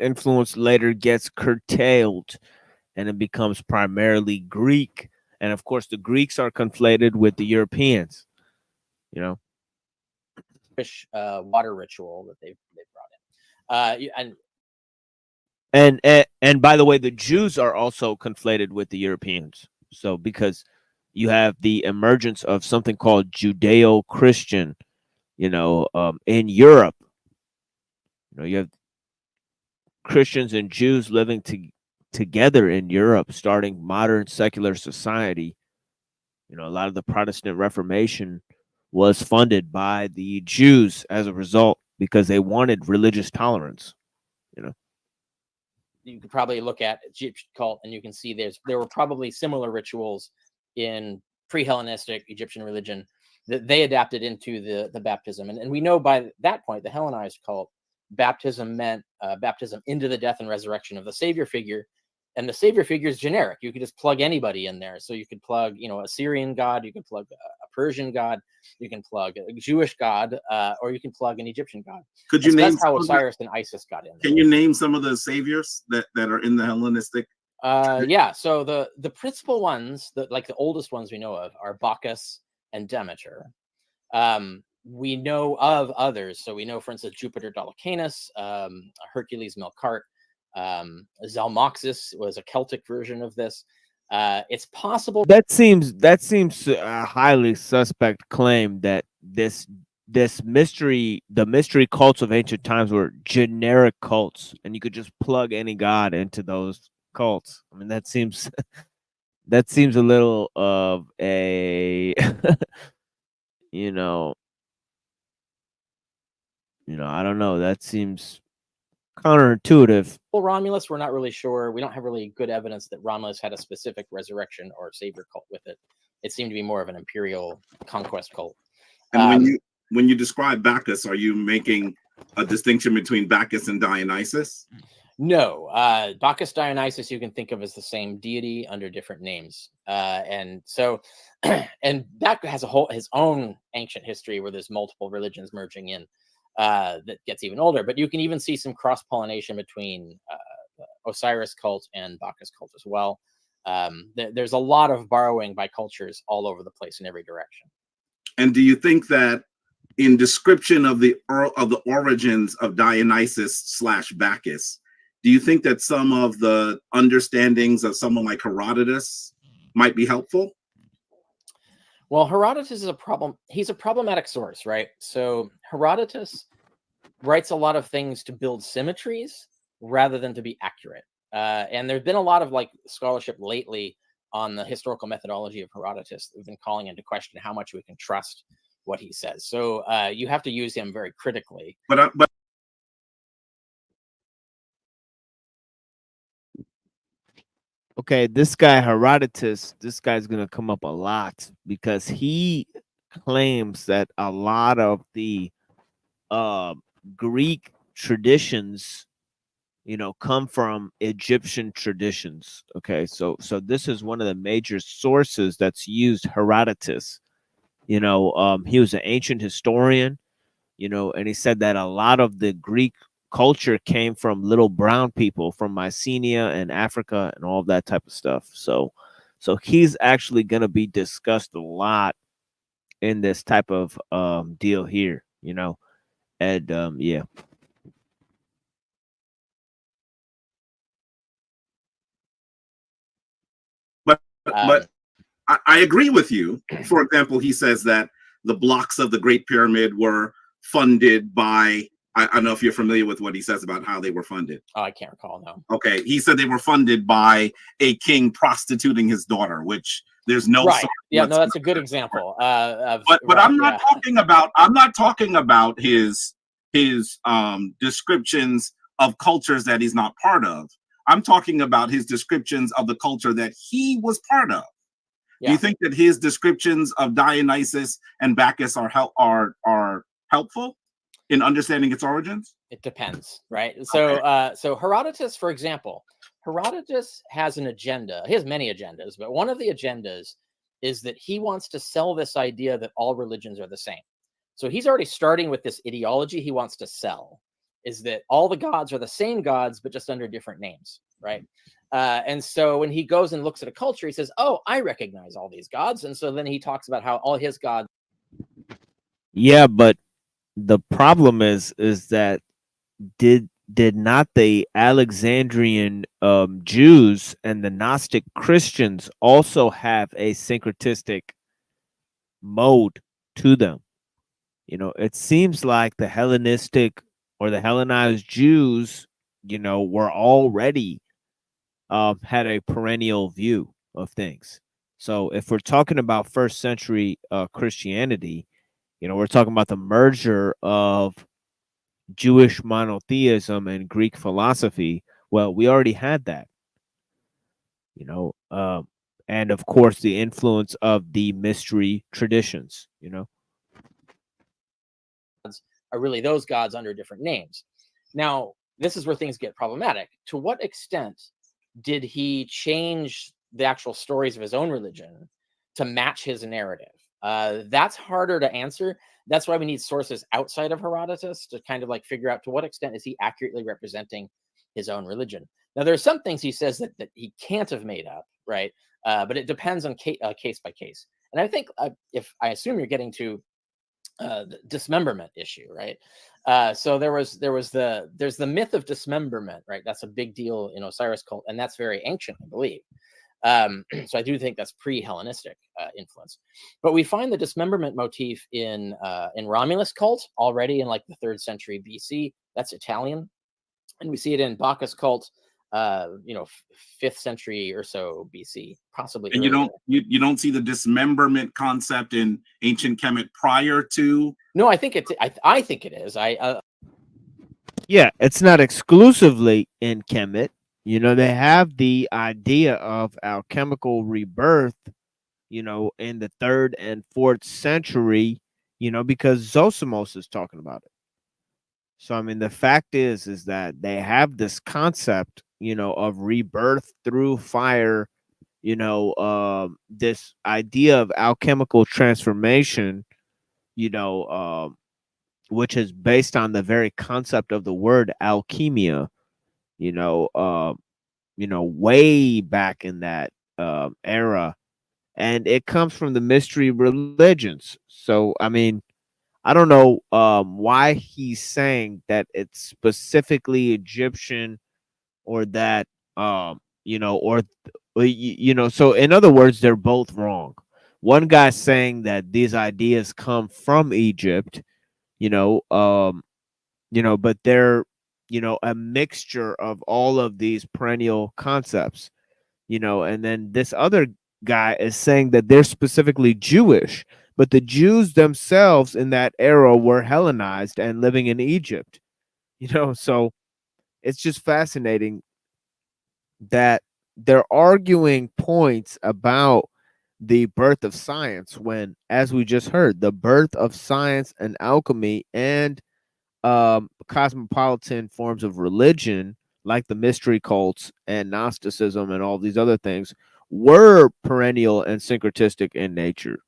influence later gets curtailed, and it becomes primarily Greek. And of course, the Greeks are conflated with the Europeans, water ritual that they brought in. And by the way, the Jews are also conflated with the Europeans. So because you have the emergence of something called Judeo-Christian, in Europe, you have Christians and Jews living together in Europe, starting modern secular society. A lot of the Protestant Reformation was funded by the Jews as a result because they wanted religious tolerance. You could probably look at Egyptian cult and you can see there were probably similar rituals in pre-Hellenistic Egyptian religion that they adapted into the baptism. And we know by that point, the Hellenized cult, baptism meant baptism into the death and resurrection of the Savior figure. And the Savior figure is generic. You could just plug anybody in there. So you could plug, a Syrian god, you can plug a Persian god, you can plug a Jewish god, or you can plug an Egyptian god. Could you name that's how Osiris and Isis got in there. Can you name some of the saviors that are in the Hellenistic? Yeah. So the principal ones, like the oldest ones we know of, are Bacchus and Demeter. We know of others. So we know, for instance, Jupiter Dolicanus, Hercules Melkart. Zalmoxis was a Celtic version of this. It's possible that seems a highly suspect claim that the mystery cults of ancient times were generic cults, and you could just plug any god into those cults. I mean, that seems a little of a I don't know. That seems counterintuitive. Well, Romulus, we're not really sure. We don't have really good evidence that Romulus had a specific resurrection or savior cult with it. It seemed to be more of an imperial conquest cult. And when you describe Bacchus, are you making a distinction between Bacchus and Dionysus? No, Bacchus, Dionysus, you can think of as the same deity under different names. And Bacchus has his own ancient history where there's multiple religions merging in. That gets even older, but you can even see some cross-pollination between the Osiris cult and Bacchus cult as well. There's a lot of borrowing by cultures all over the place in every direction. And do you think that in description of the origins of Dionysus / Bacchus, do you think that some of the understandings of someone like Herodotus might be helpful? Well, Herodotus is a problem. He's a problematic source, right? So Herodotus writes a lot of things to build symmetries rather than to be accurate. And there's been a lot of scholarship lately on the historical methodology of Herodotus. We've been calling into question how much we can trust what he says. So you have to use him very critically. But Okay, this guy Herodotus, this guy's gonna come up a lot because he claims that a lot of the uh, Greek traditions, come from Egyptian traditions. Okay, so this is one of the major sources that's used. Herodotus, he was an ancient historian, and he said that a lot of the Greek culture came from little brown people from Mycenae and Africa and all of that type of stuff. So he's actually going to be discussed a lot in this type of deal here, and yeah. But I agree with you. For example, he says that the blocks of the Great Pyramid were funded by, I don't know if you're familiar with what he says about how they were funded. Oh, I can't recall now. Okay, he said they were funded by a king prostituting his daughter, which there's no right. Yeah, no, that's a good example. But right, I'm not talking about. I'm not talking about his descriptions of cultures that he's not part of. I'm talking about his descriptions of the culture that he was part of. Yeah. Do you think that his descriptions of Dionysus and Bacchus are helpful in understanding its origins? It depends, right? So, okay. So Herodotus, for example, Herodotus has an agenda. He has many agendas, but one of the agendas is that he wants to sell this idea that all religions are the same. So he's already starting with this ideology he wants to sell, is that all the gods are the same gods, but just under different names, right? And so when he goes and looks at a culture, he says, oh, I recognize all these gods. And so then he talks about how all his gods. Yeah, but the problem is that did not the Alexandrian Jews and the Gnostic Christians also have a syncretistic mode to them? It seems like the Hellenistic or the Hellenized Jews, were already had a perennial view of things. So if we're talking about first century Christianity, we're talking about the merger of Jewish monotheism and Greek philosophy. Well, we already had that, and of course the influence of the mystery traditions, are really those gods under different names. Now, this is where things get problematic. To what extent did he change the actual stories of his own religion to match his narrative? That's harder to answer. That's why we need sources outside of Herodotus to kind of like figure out to what extent is he accurately representing his own religion. Now, there are some things he says that he can't have made up, right? But it depends on case by case. And I think if I assume you're getting to the dismemberment issue, right? So there's the myth of dismemberment, right? That's a big deal in Osiris cult, and that's very ancient, I believe. So I do think that's pre-Hellenistic influence. But we find the dismemberment motif in Romulus cult already in like the 3rd century BC. That's Italian, and we see it in Bacchus cult, 5th century or so BC, possibly. And earlier. you don't see the dismemberment concept in ancient Kemet prior to. No, I think I think it is. Yeah, it's not exclusively in Kemet. They have the idea of alchemical rebirth, in the 3rd and 4th century, because Zosimos is talking about it. So, I mean, the fact is that they have this concept, of rebirth through fire, this idea of alchemical transformation, which is based on the very concept of the word alchemia, way back in that era, and it comes from the mystery religions. So, I mean, I don't know why he's saying that it's specifically Egyptian or that, so in other words, they're both wrong. One guy's saying that these ideas come from Egypt, but they're, a mixture of all of these perennial concepts, and then this other guy is saying that they're specifically Jewish, but the Jews themselves in that era were Hellenized and living in Egypt, so it's just fascinating that they're arguing points about the birth of science when, as we just heard, the birth of science and alchemy and cosmopolitan forms of religion like the mystery cults and Gnosticism and all these other things were perennial and syncretistic in nature,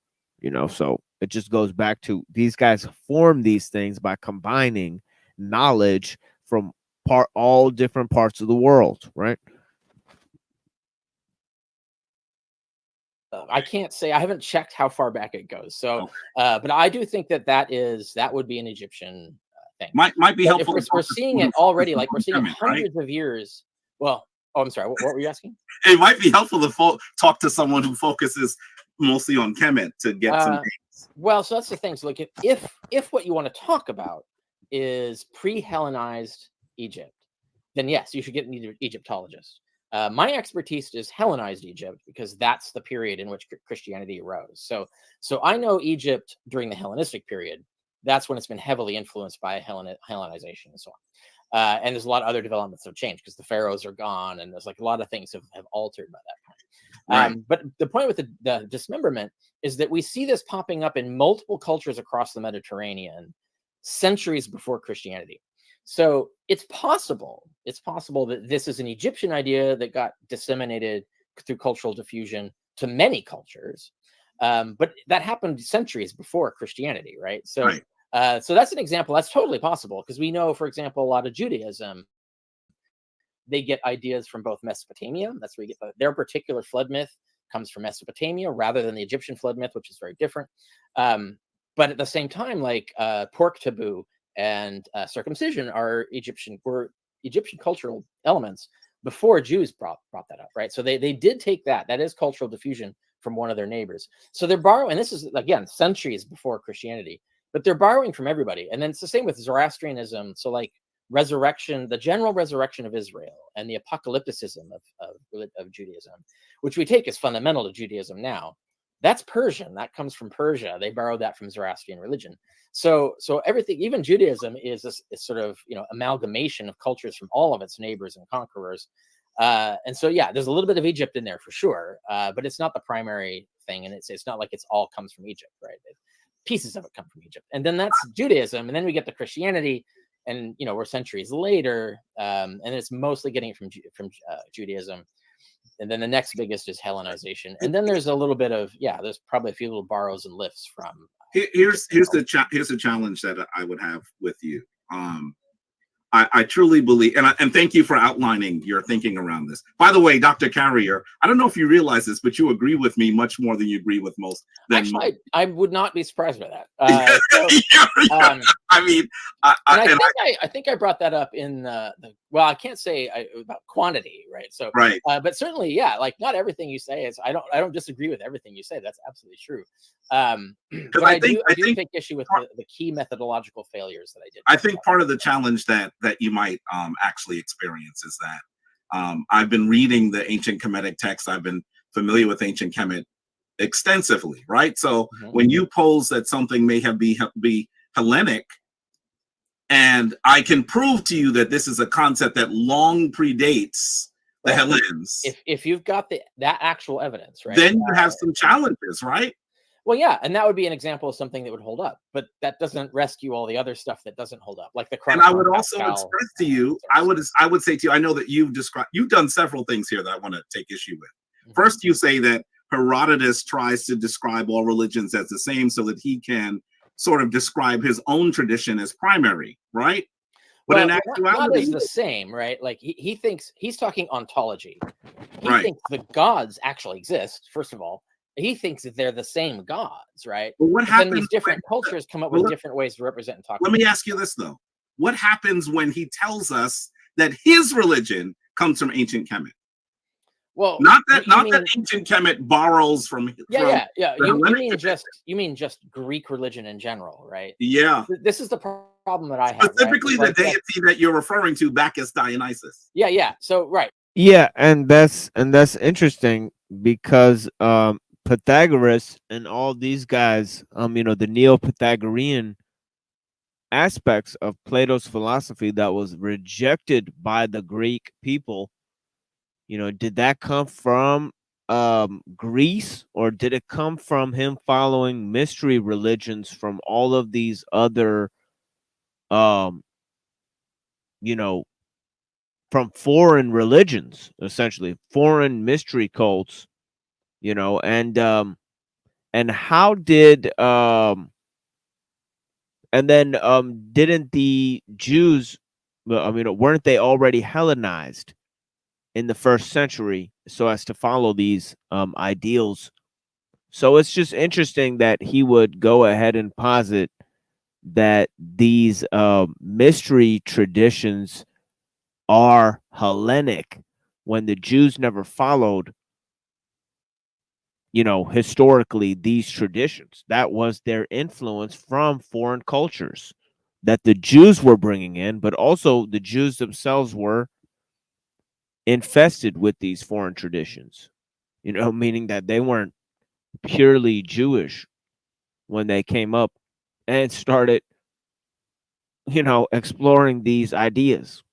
you know. So it just goes back to these guys form these things by combining knowledge from all different parts of the world, right? I can't say, I haven't checked how far back it goes. So, but I do think that would be an Egyptian thing. Might be helpful. If we're seeing it already, like we're seeing it hundreds of years. Well, oh, I'm sorry. What were you asking? It might be helpful to talk to someone who focuses mostly on Kemet to get some things. Well, so that's the thing. So, like, if what you want to talk about is pre-Hellenized Egypt, then yes, you should get an Egyptologist. My expertise is Hellenized Egypt because that's the period in which Christianity arose. So I know Egypt during the Hellenistic period. That's when it's been heavily influenced by Hellenization and so on. And there's a lot of other developments that have changed because the pharaohs are gone, and there's like a lot of things have altered by that time. But the point with the dismemberment is that we see this popping up in multiple cultures across the Mediterranean centuries before Christianity. So it's possible that this is an Egyptian idea that got disseminated through cultural diffusion to many cultures. But that happened centuries before Christianity, right? So, so that's an example. That's totally possible because we know, for example, a lot of Judaism, they get ideas from both Mesopotamia. That's where you get their particular flood myth comes from Mesopotamia rather than the Egyptian flood myth, which is very different. But at the same time, like pork taboo and circumcision were Egyptian cultural elements before Jews brought that up, right? So they did take that is cultural diffusion from one of their neighbors. So they're borrowing, and this is again centuries before Christianity, but they're borrowing from everybody. And then it's the same with Zoroastrianism. So like resurrection, the general resurrection of Israel and the apocalypticism of Judaism, which we take as fundamental to Judaism now. That's Persian. That comes from Persia. They borrowed that from Zoroastrian religion. So everything, even Judaism, is this sort of amalgamation of cultures from all of its neighbors and conquerors. And so yeah, there's a little bit of Egypt in there for sure, but it's not the primary thing, and it's not like it's all comes from Egypt, right? Pieces of it come from Egypt, and then that's Judaism, and then we get to Christianity, and we're centuries later, and it's mostly getting it from Judaism. And then the next biggest is Hellenization. And then there's a little bit of, there's probably a few little borrows and lifts from. Here's the challenge that I would have with you. I truly believe, and thank you for outlining your thinking around this. By the way, Dr. Carrier, I don't know if you realize this, but you agree with me much more than you agree with most. Actually, I would not be surprised by that. I think I brought that up in well, I can't say about quantity, right? So, but certainly, like not everything you say is. I don't disagree with everything you say. That's absolutely true. But I do take issue with the key methodological failures that I did. I think part of the challenge that you might actually experience is that I've been reading the ancient Kemetic texts. I've been familiar with ancient Kemet extensively, right? So when you pose that something may be Hellenic, and I can prove to you that this is a concept that long predates the Hellenes. If you've got that actual evidence, right? Then you have some challenges, right? Well, yeah, and that would be an example of something that would hold up, but that doesn't rescue all the other stuff that doesn't hold up, like the. And I would also express to you, I would say to you, I know that you've done several things here that I want to take issue with. First, you say that Herodotus tries to describe all religions as the same so that he can sort of describe his own tradition as primary, right? But in actuality, not as the same, right? Like he thinks he's talking ontology. He thinks the gods actually exist, first of all. He thinks that they're the same gods, right? But what happens? Then these different cultures come up with different ways to represent and talk. Let me ask you this though: what happens when he tells us that his religion comes from ancient Kemet? Well, not that ancient Kemet borrows from. You mean just Greek religion in general, right? Yeah. This is the problem that I have. Specifically, the deity that you're referring to, Bacchus Dionysus. Yeah. So Yeah, and that's interesting because Pythagoras and all these guys, the Neo-Pythagorean aspects of Plato's philosophy that was rejected by the Greek people You know, did that come from Greece, or did it come from him following mystery religions from all of these other you know, from foreign religions, essentially foreign mystery cults, you know, and how did and then didn't the Jews, well, I mean, weren't they already Hellenized in the first century so as to follow these ideals? So it's just interesting that he would go ahead and posit that these mystery traditions are Hellenic when the Jews never followed, you know, historically these traditions. That was their influence from foreign cultures that the Jews were bringing in, but also the Jews themselves were infested with these foreign traditions, you know, meaning that they weren't purely Jewish when they came up and started, you know, exploring these ideas.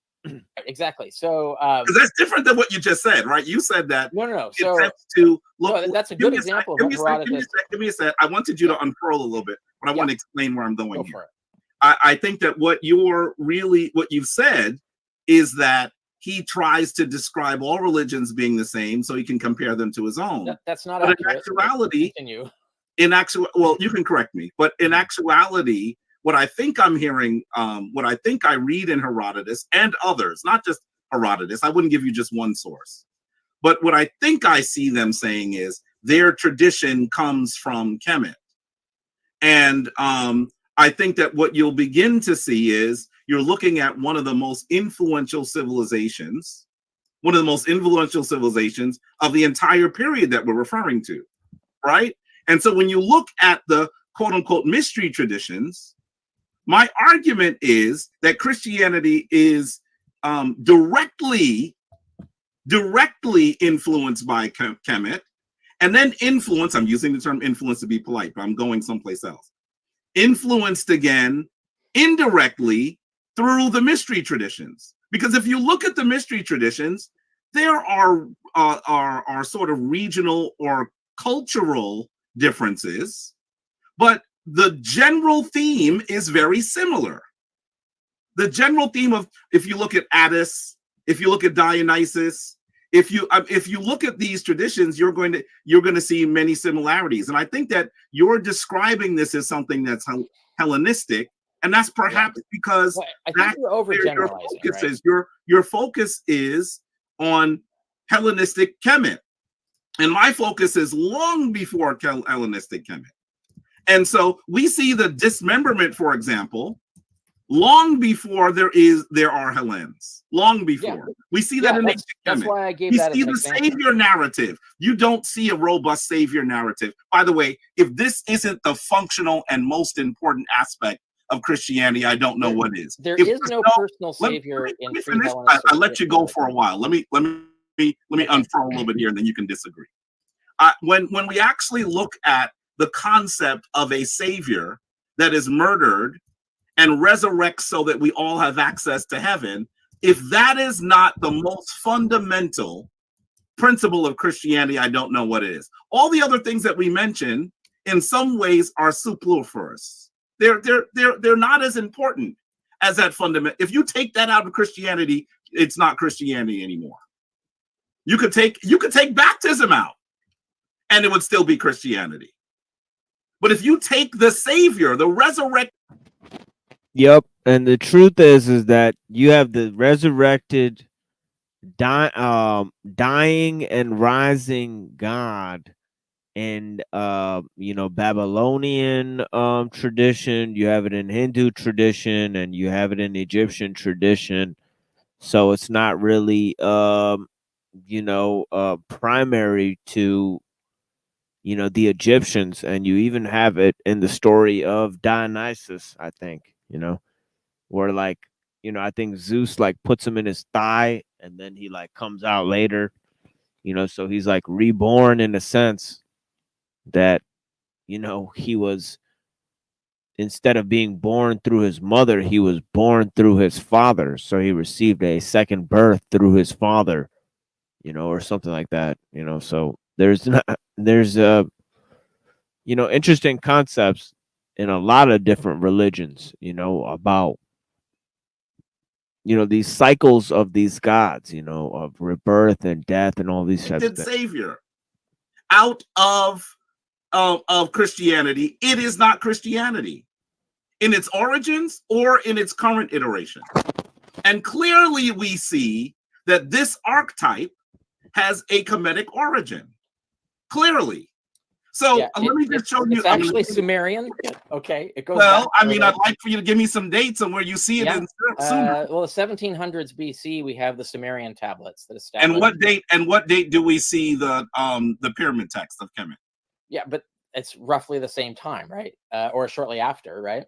Exactly. So because that's different than what you just said, right? You said that no. it So tends to look. no, that's a good example of what Herodotus. Give me a sec. I wanted you to unfurl a little bit, but I want to explain where I'm going Go here. for it. I think that what you've said is that he tries to describe all religions being the same so he can compare them to his own. That's not but accurate. In actuality, well, you can correct me, but in actuality, what I think I'm hearing, what I think I read in Herodotus and others, not just Herodotus, I wouldn't give you just one source, but what I think I see them saying is their tradition comes from Kemet. And I think that what you'll begin to see is you're looking at one of the most influential civilizations of the entire period that we're referring to, right? And so when you look at the quote unquote mystery traditions, my argument is that Christianity is directly influenced by Kemet, and then influenced, I'm using the term influence to be polite, but I'm going someplace else, influenced again indirectly through the mystery traditions. Because if you look at the mystery traditions, there are sort of regional or cultural differences, but the general theme is very similar. The general theme of, if you look at Attis, if you look at Dionysus, if you look at these traditions, you're going to see many similarities. And I think that you're describing this as something that's Hellenistic, and that's perhaps because I think you're overgeneralizing. Your focus is on Hellenistic Kemet, and my focus is long before Hellenistic Kemet. And so we see the dismemberment, for example, long before there are Hellenes. Long before. We see that in that's Kemet. why I gave We that as see an the example. savior narrative. You don't see a robust savior narrative. By the way, if this isn't the functional and most important aspect of Christianity, I don't know what is. There is no personal savior in pre-Hellenistic. I let you go for a while. Let me unfurl a little bit here, and then you can disagree. When we actually look at the concept of a savior that is murdered and resurrects so that we all have access to heaven, if that is not the most fundamental principle of Christianity, I don't know what is. All the other things that we mentioned, in some ways, are superfluous. They're not as important as that fundament. If you take that out of Christianity, it's not Christianity anymore. You could take baptism out, and it would still be Christianity. But if you take the Savior, the resurrected. Yep, and the truth is that you have the resurrected, dying and rising God in Babylonian tradition. You have it in Hindu tradition, and you have it in Egyptian tradition. So it's not really primary to the Egyptians, and you even have it in the story of Dionysus, I think, where I think Zeus puts him in his thigh, and then he comes out later, so he's reborn in a sense that he was, instead of being born through his mother, he was born through his father, so he received a second birth through his father, or something like that, So there's not, there's interesting concepts in a lot of different religions, about these cycles of these gods, of rebirth and death and all these types of things. Savior out of Christianity. It is not Christianity in its origins or in its current iteration. And clearly we see that this archetype has a Kemetic origin. Clearly. So let me just show you. It's actually Sumerian. Okay. It goes well, I mean, I'd like for you to give me some dates on where you see it in Sumer. Well, the 1700s BC, we have the Sumerian tablets that establish. And what date do we see the pyramid text of Kemet? Yeah, but it's roughly the same time, right? Or shortly after, right?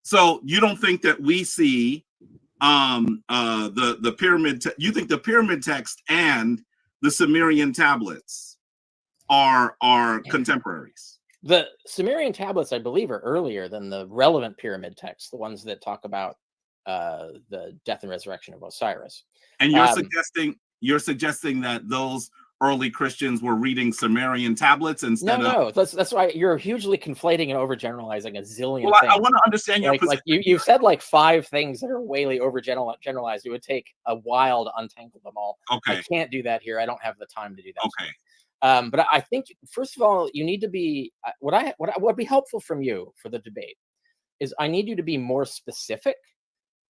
So you don't think that we see the pyramid? You think the pyramid text and the Sumerian tablets are contemporaries? The Sumerian tablets, I believe, are earlier than the relevant pyramid texts, the ones that talk about the death and resurrection of Osiris. And you're suggesting that those early Christians were reading Sumerian tablets instead of... No, that's why you're hugely conflating and overgeneralizing a zillion things. I want to understand your position. Like you've said like 5 things that are wayly overgeneralized. It would take a while to untangle them all. Okay. I can't do that here. I don't have the time to do that. Okay. But I think, first of all, you need to be, what would be helpful from you for the debate is I need you to be more specific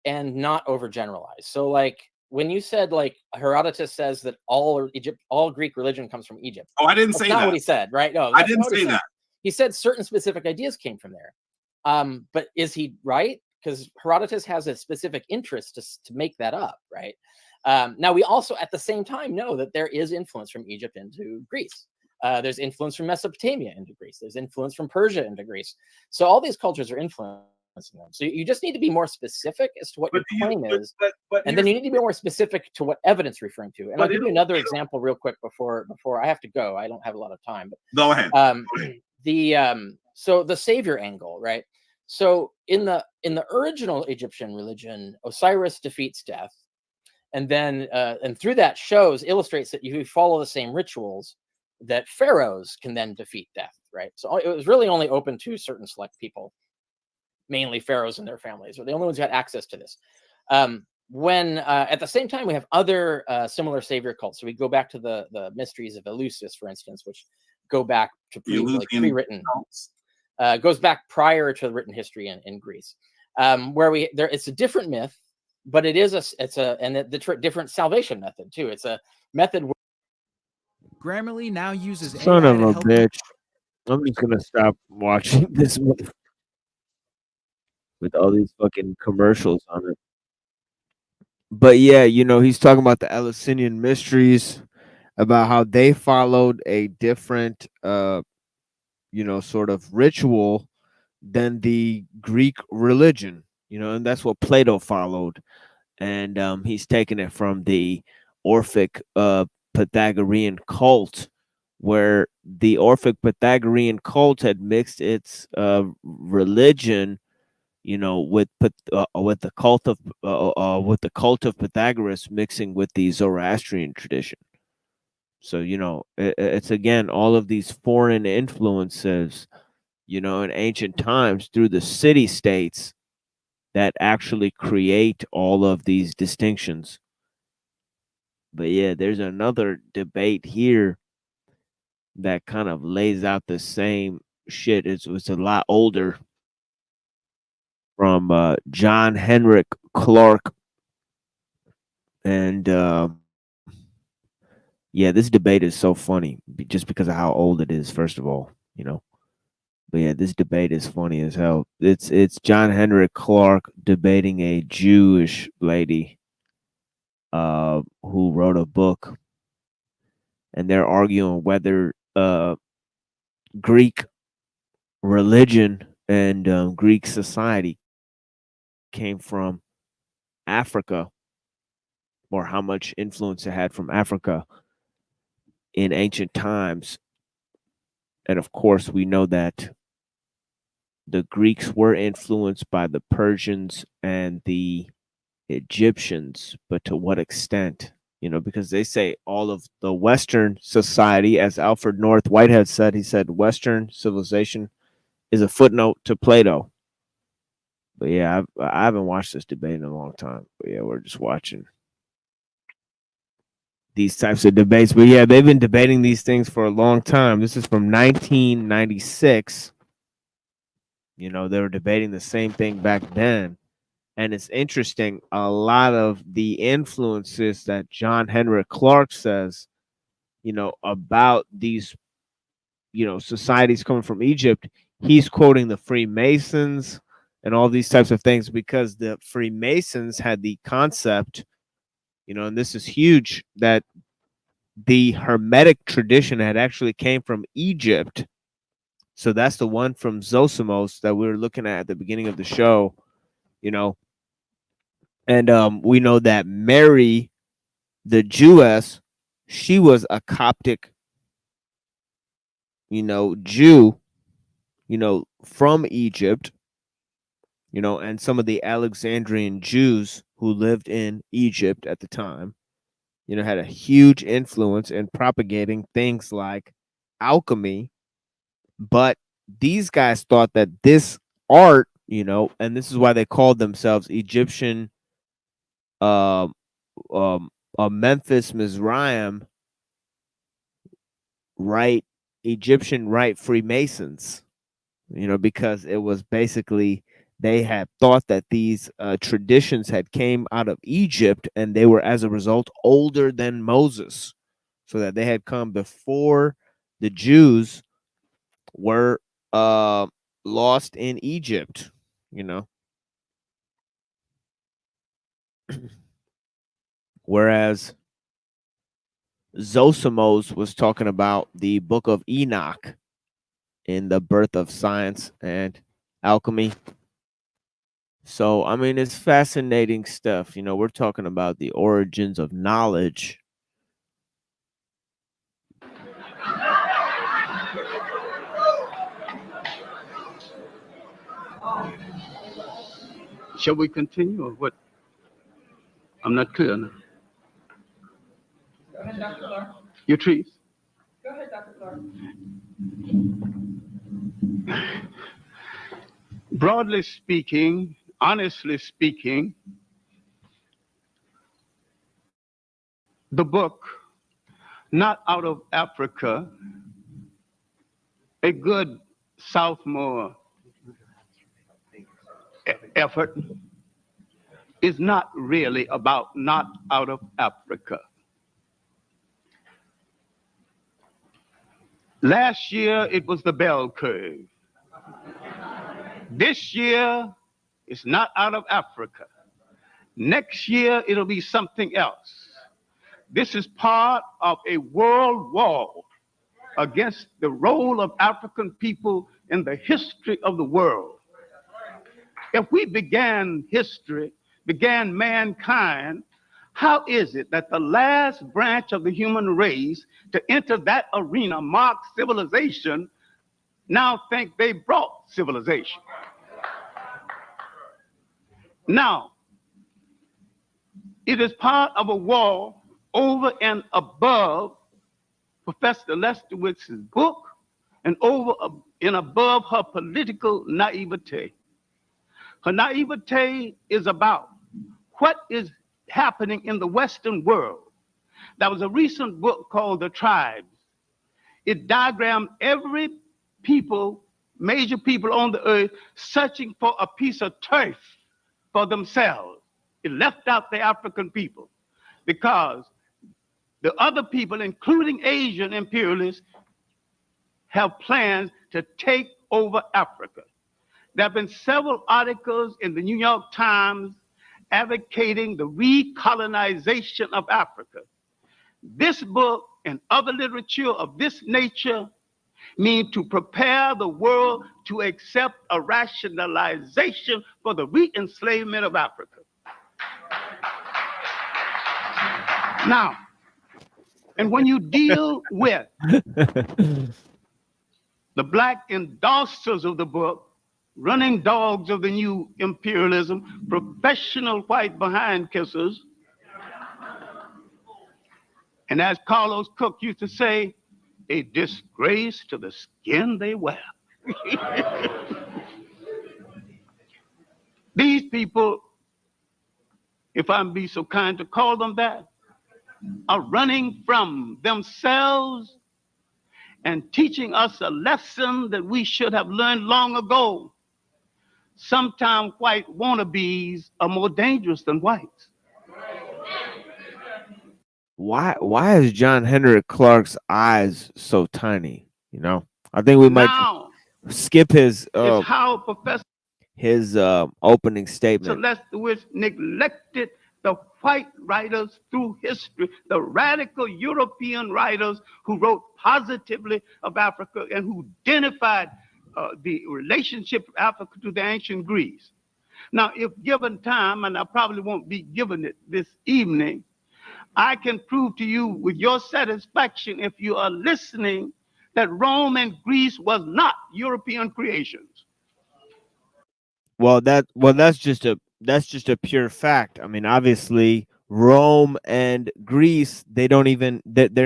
and not overgeneralize. So like when you said like Herodotus says that all Greek religion comes from Egypt. Oh, I didn't say that. That's not what he said, right? No, I didn't say that. He said certain specific ideas came from there. But is he right? Because Herodotus has a specific interest to make that up, right? Now, we also, at the same time, know that there is influence from Egypt into Greece. There's influence from Mesopotamia into Greece. There's influence from Persia into Greece. So all these cultures are influencing them. So you just need to be more specific as to what your claim is. And then you need to be more specific to what evidence you're referring to. And I'll give you another example real quick before I have to go. I don't have a lot of time. But go ahead. So the savior angle, right? So in the original Egyptian religion, Osiris defeats death. And then, and through that illustrates that you follow the same rituals that pharaohs can then defeat death, right? So it was really only open to certain select people, mainly pharaohs and their families, are the only ones who had access to this. When at the same time, we have other similar savior cults. So we go back to the mysteries of Eleusis, for instance, which go back to pre-written, goes back prior to the written history in Greece, where it's a different myth. But it is the different salvation method too. It's a method where Grammarly now uses son AI of to a help bitch. I'm just gonna stop watching this with all these fucking commercials on it. But yeah, he's talking about the Eleusinian mysteries, about how they followed a different sort of ritual than the Greek religion. And that's what Plato followed. And he's taken it from the Orphic Pythagorean cult, where the Orphic Pythagorean cult had mixed its religion, with the cult of Pythagoras mixing with the Zoroastrian tradition. So it's again all of these foreign influences, in ancient times through the city states that actually create all of these distinctions. But yeah, there's another debate here that kind of lays out the same shit. It's a lot older, from John Henrik Clarke. And yeah, this debate is so funny just because of how old it is, first of all, But yeah, this debate is funny as hell. It's John Henrik Clarke debating a Jewish lady who wrote a book, and they're arguing whether Greek religion and Greek society came from Africa, or how much influence it had from Africa in ancient times. And of course, we know that the Greeks were influenced by the Persians and the Egyptians, but to what extent? you know, because they say all of the Western society, as Alfred North Whitehead said, he said Western civilization is a footnote to Plato. But yeah, I haven't watched this debate in a long time. But yeah, we're just watching these types of debates. But yeah, they've been debating these things for a long time. This is from 1996. You know, they were debating the same thing back then. And it's interesting, a lot of the influences that John Henrik Clarke says, you know, about these, you know, societies coming from Egypt, he's quoting the Freemasons and all these types of things, because the Freemasons had the concept, you know, and this is huge, that the Hermetic tradition had actually came from Egypt. So that's the one from Zosimos that we were looking at the beginning of the show, you know. And we know that Mary, the Jewess, she was a Coptic, you know, Jew, you know, from Egypt, you know, and some of the Alexandrian Jews who lived in Egypt at the time, you know, had a huge influence in propagating things like alchemy. But these guys thought that this art, you know, and this is why they called themselves Egyptian, Memphis Mizraim, right? Egyptian Rite Freemasons, you know, because it was basically, they had thought that these traditions had came out of Egypt, and they were as a result older than Moses, so that they had come before the Jews were lost in Egypt, you know. Whereas Zosimos was talking about the book of Enoch in the birth of science and alchemy. So, I mean, it's fascinating stuff. You know, we're talking about the origins of knowledge. Shall we continue or what? I'm not clear now. Go ahead, Dr. Clark. Your trees? Go ahead, Dr. Clark. Broadly speaking, honestly speaking, the book, Not Out of Africa, a good sophomore effort, is not really about not out of Africa. Last year, it was the bell curve. This year, it's not out of Africa. Next year, it'll be something else. This is part of a world war against the role of African people in the history of the world. If we began history, began mankind, how is it that the last branch of the human race to enter that arena, mark civilization, now think they brought civilization? Now, it is part of a war over and above Professor Lesterwitz's book and over and above her political naivete. Her naivete is about what is happening in the Western world. There was a recent book called The Tribes. It diagrammed every people, major people on the earth, searching for a piece of turf for themselves. It left out the African people because the other people, including Asian imperialists, have plans to take over Africa. There have been several articles in the New York Times advocating the recolonization of Africa. This book and other literature of this nature mean to prepare the world to accept a rationalization for the re-enslavement of Africa. Now, and when you deal with the black endorsers of the book, running dogs of the new imperialism, professional white behind kissers, And as Carlos Cook used to say, a disgrace to the skin they wear. These people, if I'm be so kind to call them that, are running from themselves and teaching us a lesson that we should have learned long ago. Sometimes white wannabes are more dangerous than whites. Why is John Henrik Clarke's eyes so tiny? You know, I think we might skip his it's how Professor opening statement. Celestowitz neglected the white writers through history, the radical European writers who wrote positively of Africa and who identified the relationship of Africa to the ancient Greece. Now, if given time, and I probably won't be given it this evening, I can prove to you with your satisfaction, if you are listening, that Rome and Greece was not European creations. Well, that's just a pure fact. I mean, obviously, Rome and Greece, they're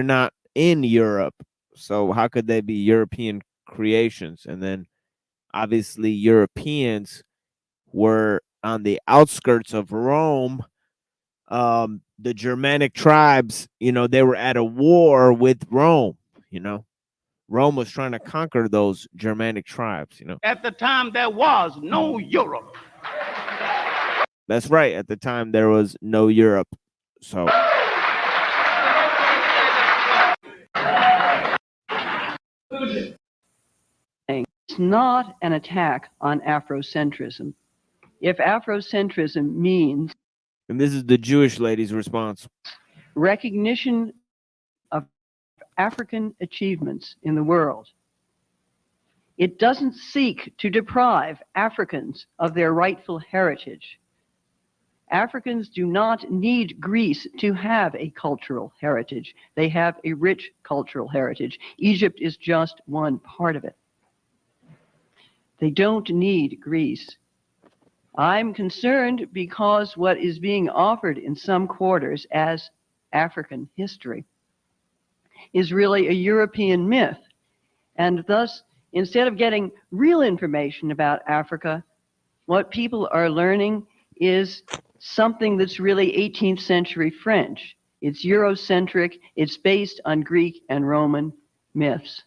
not in Europe. So how could they be European creations? And then obviously Europeans were on the outskirts of Rome. The Germanic tribes, you know, they were at a war with Rome, you know. Rome was trying to conquer those Germanic tribes, you know. At the time, there was no Europe. That's right. At the time, there was no Europe. So it's not an attack on Afrocentrism. If Afrocentrism means, and this is the Jewish lady's response, recognition of African achievements in the world, it doesn't seek to deprive Africans of their rightful heritage. Africans do not need Greece to have a cultural heritage. They have a rich cultural heritage. Egypt is just one part of it. They don't need Greece. I'm concerned because what is being offered in some quarters as African history is really a European myth. And thus, instead of getting real information about Africa, what people are learning is something that's really 18th century French. It's Eurocentric. It's based on Greek and Roman myths.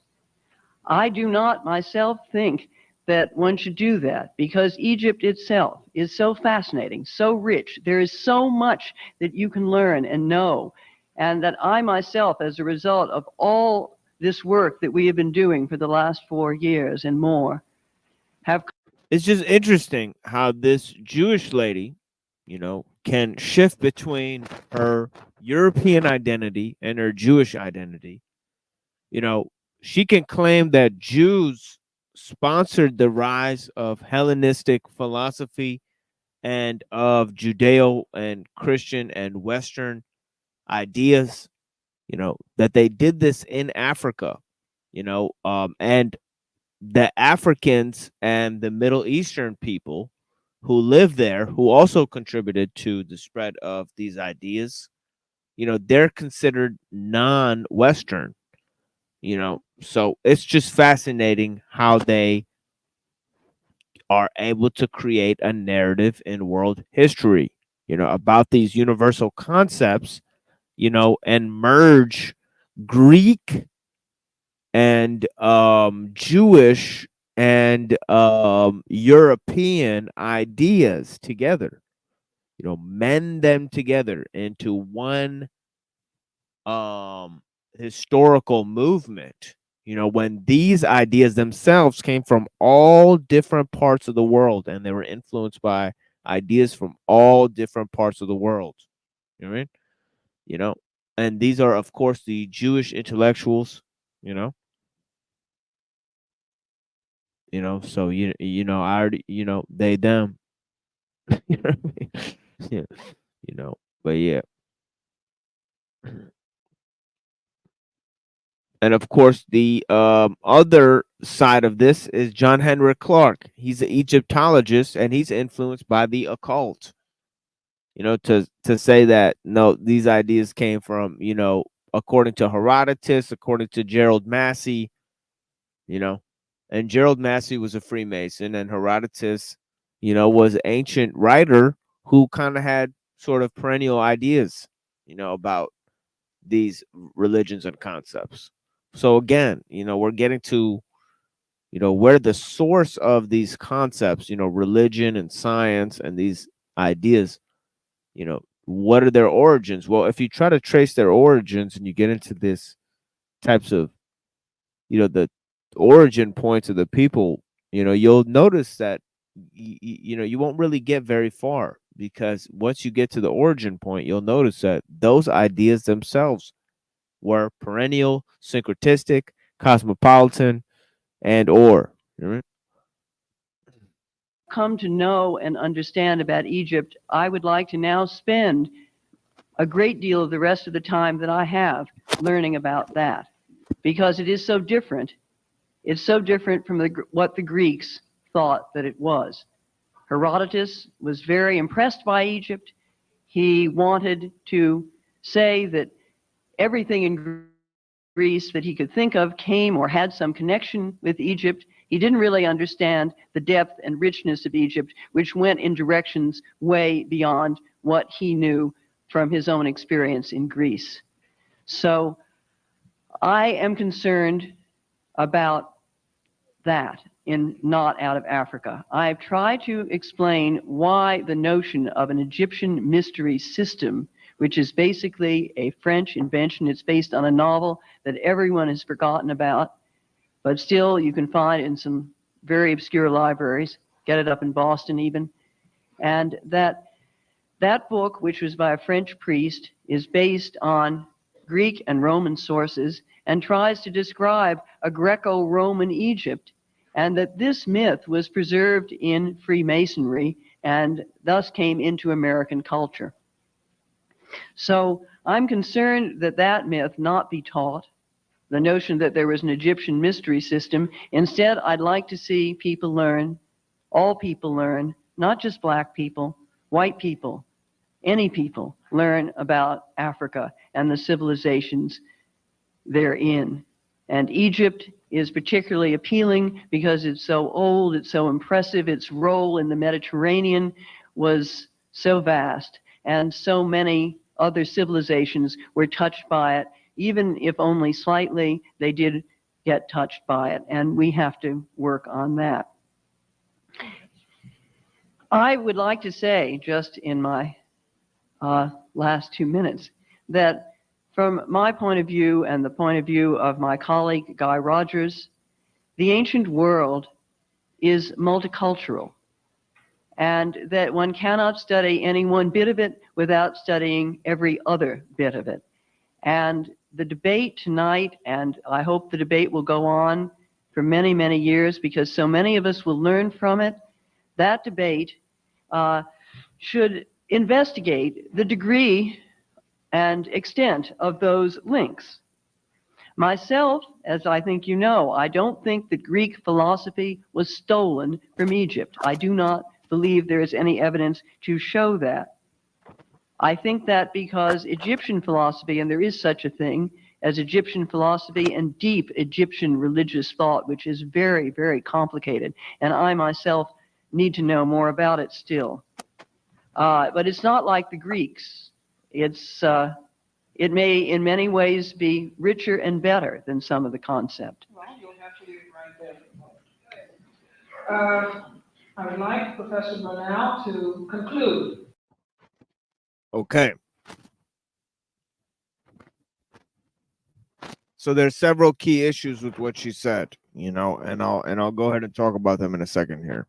I do not myself think that one should do that because Egypt itself is so fascinating, so rich. There is so much that you can learn and know. And that I myself, as a result of all this work that we have been doing for the last 4 years and more, have... It's just interesting how this Jewish lady, you know, can shift between her European identity and her Jewish identity. You know, she can claim that Jews sponsored the rise of Hellenistic philosophy and of Judeo and Christian and Western ideas, you know, that they did this in Africa, you know, and the Africans and the Middle Eastern people who live there, who also contributed to the spread of these ideas, you know, they're considered non-Western, you know. So it's just fascinating how they are able to create a narrative in world history, you know, about these universal concepts, you know, and merge Greek and Jewish and European ideas together, you know, mend them together into one historical movement, you know, when these ideas themselves came from all different parts of the world and they were influenced by ideas from all different parts of the world. You know what I mean? You know, and these are, of course, the Jewish intellectuals, you know. You know, so you know, I already, you know, they them. You know what I mean? Yeah, you know, but yeah. And of course, the other side of this is John Henrik Clarke. He's an Egyptologist, and he's influenced by the occult. You know, to say that no, these ideas came from, you know, according to Herodotus, according to Gerald Massey, you know, and Gerald Massey was a Freemason, and Herodotus, you know, was an ancient writer who kind of had sort of perennial ideas, you know, about these religions and concepts. So again, you know, we're getting to, you know, where the source of these concepts, you know, religion and science and these ideas, you know, what are their origins? Well, if you try to trace their origins and you get into this types of, you know, the origin points of the people, you know, you'll notice that, you know, you won't really get very far, because once you get to the origin point, you'll notice that those ideas themselves were perennial, syncretistic, cosmopolitan, and or. Come to know and understand about Egypt, I would like to now spend a great deal of the rest of the time that I have learning about that, because it is so different. It's so different from what the Greeks thought that it was. Herodotus was very impressed by Egypt. He wanted to say that everything in Greece that he could think of came or had some connection with Egypt. He didn't really understand the depth and richness of Egypt, which went in directions way beyond what he knew from his own experience in Greece. So I am concerned about that in Not Out of Africa. I've tried to explain why the notion of an Egyptian mystery system, which is basically a French invention, it's based on a novel that everyone has forgotten about, but still you can find it in some very obscure libraries, get it up in Boston even, and that book, which was by a French priest, is based on Greek and Roman sources and tries to describe a Greco-Roman Egypt, and that this myth was preserved in Freemasonry and thus came into American culture. So I'm concerned that that myth not be taught, the notion that there was an Egyptian mystery system. Instead, I'd like to see people learn, all people learn, not just black people, white people, any people learn about Africa and the civilizations therein. And Egypt is particularly appealing because it's so old, it's so impressive, its role in the Mediterranean was so vast, and so many other civilizations were touched by it. Even if only slightly, they did get touched by it, and we have to work on that. I would like to say, just in my last 2 minutes, that from my point of view and the point of view of my colleague Guy Rogers, the ancient world is multicultural, and that one cannot study any one bit of it without studying every other bit of it. And the debate tonight, and I hope the debate will go on for many, many years because so many of us will learn from it, that debate should investigate the degree and extent of those links. Myself, as I think you know, I don't think that Greek philosophy was stolen from Egypt. I do not believe there is any evidence to show that. I think that because Egyptian philosophy, and there is such a thing as Egyptian philosophy and deep Egyptian religious thought, which is very, very complicated, and I myself need to know more about it still. But it's not like the Greeks. It may in many ways be richer and better than some of the concept. Well, you'll have to leave it right there. I would like Professor Bernal to conclude. Okay. So there's several key issues with what she said, you know, and I'll go ahead and talk about them in a second here.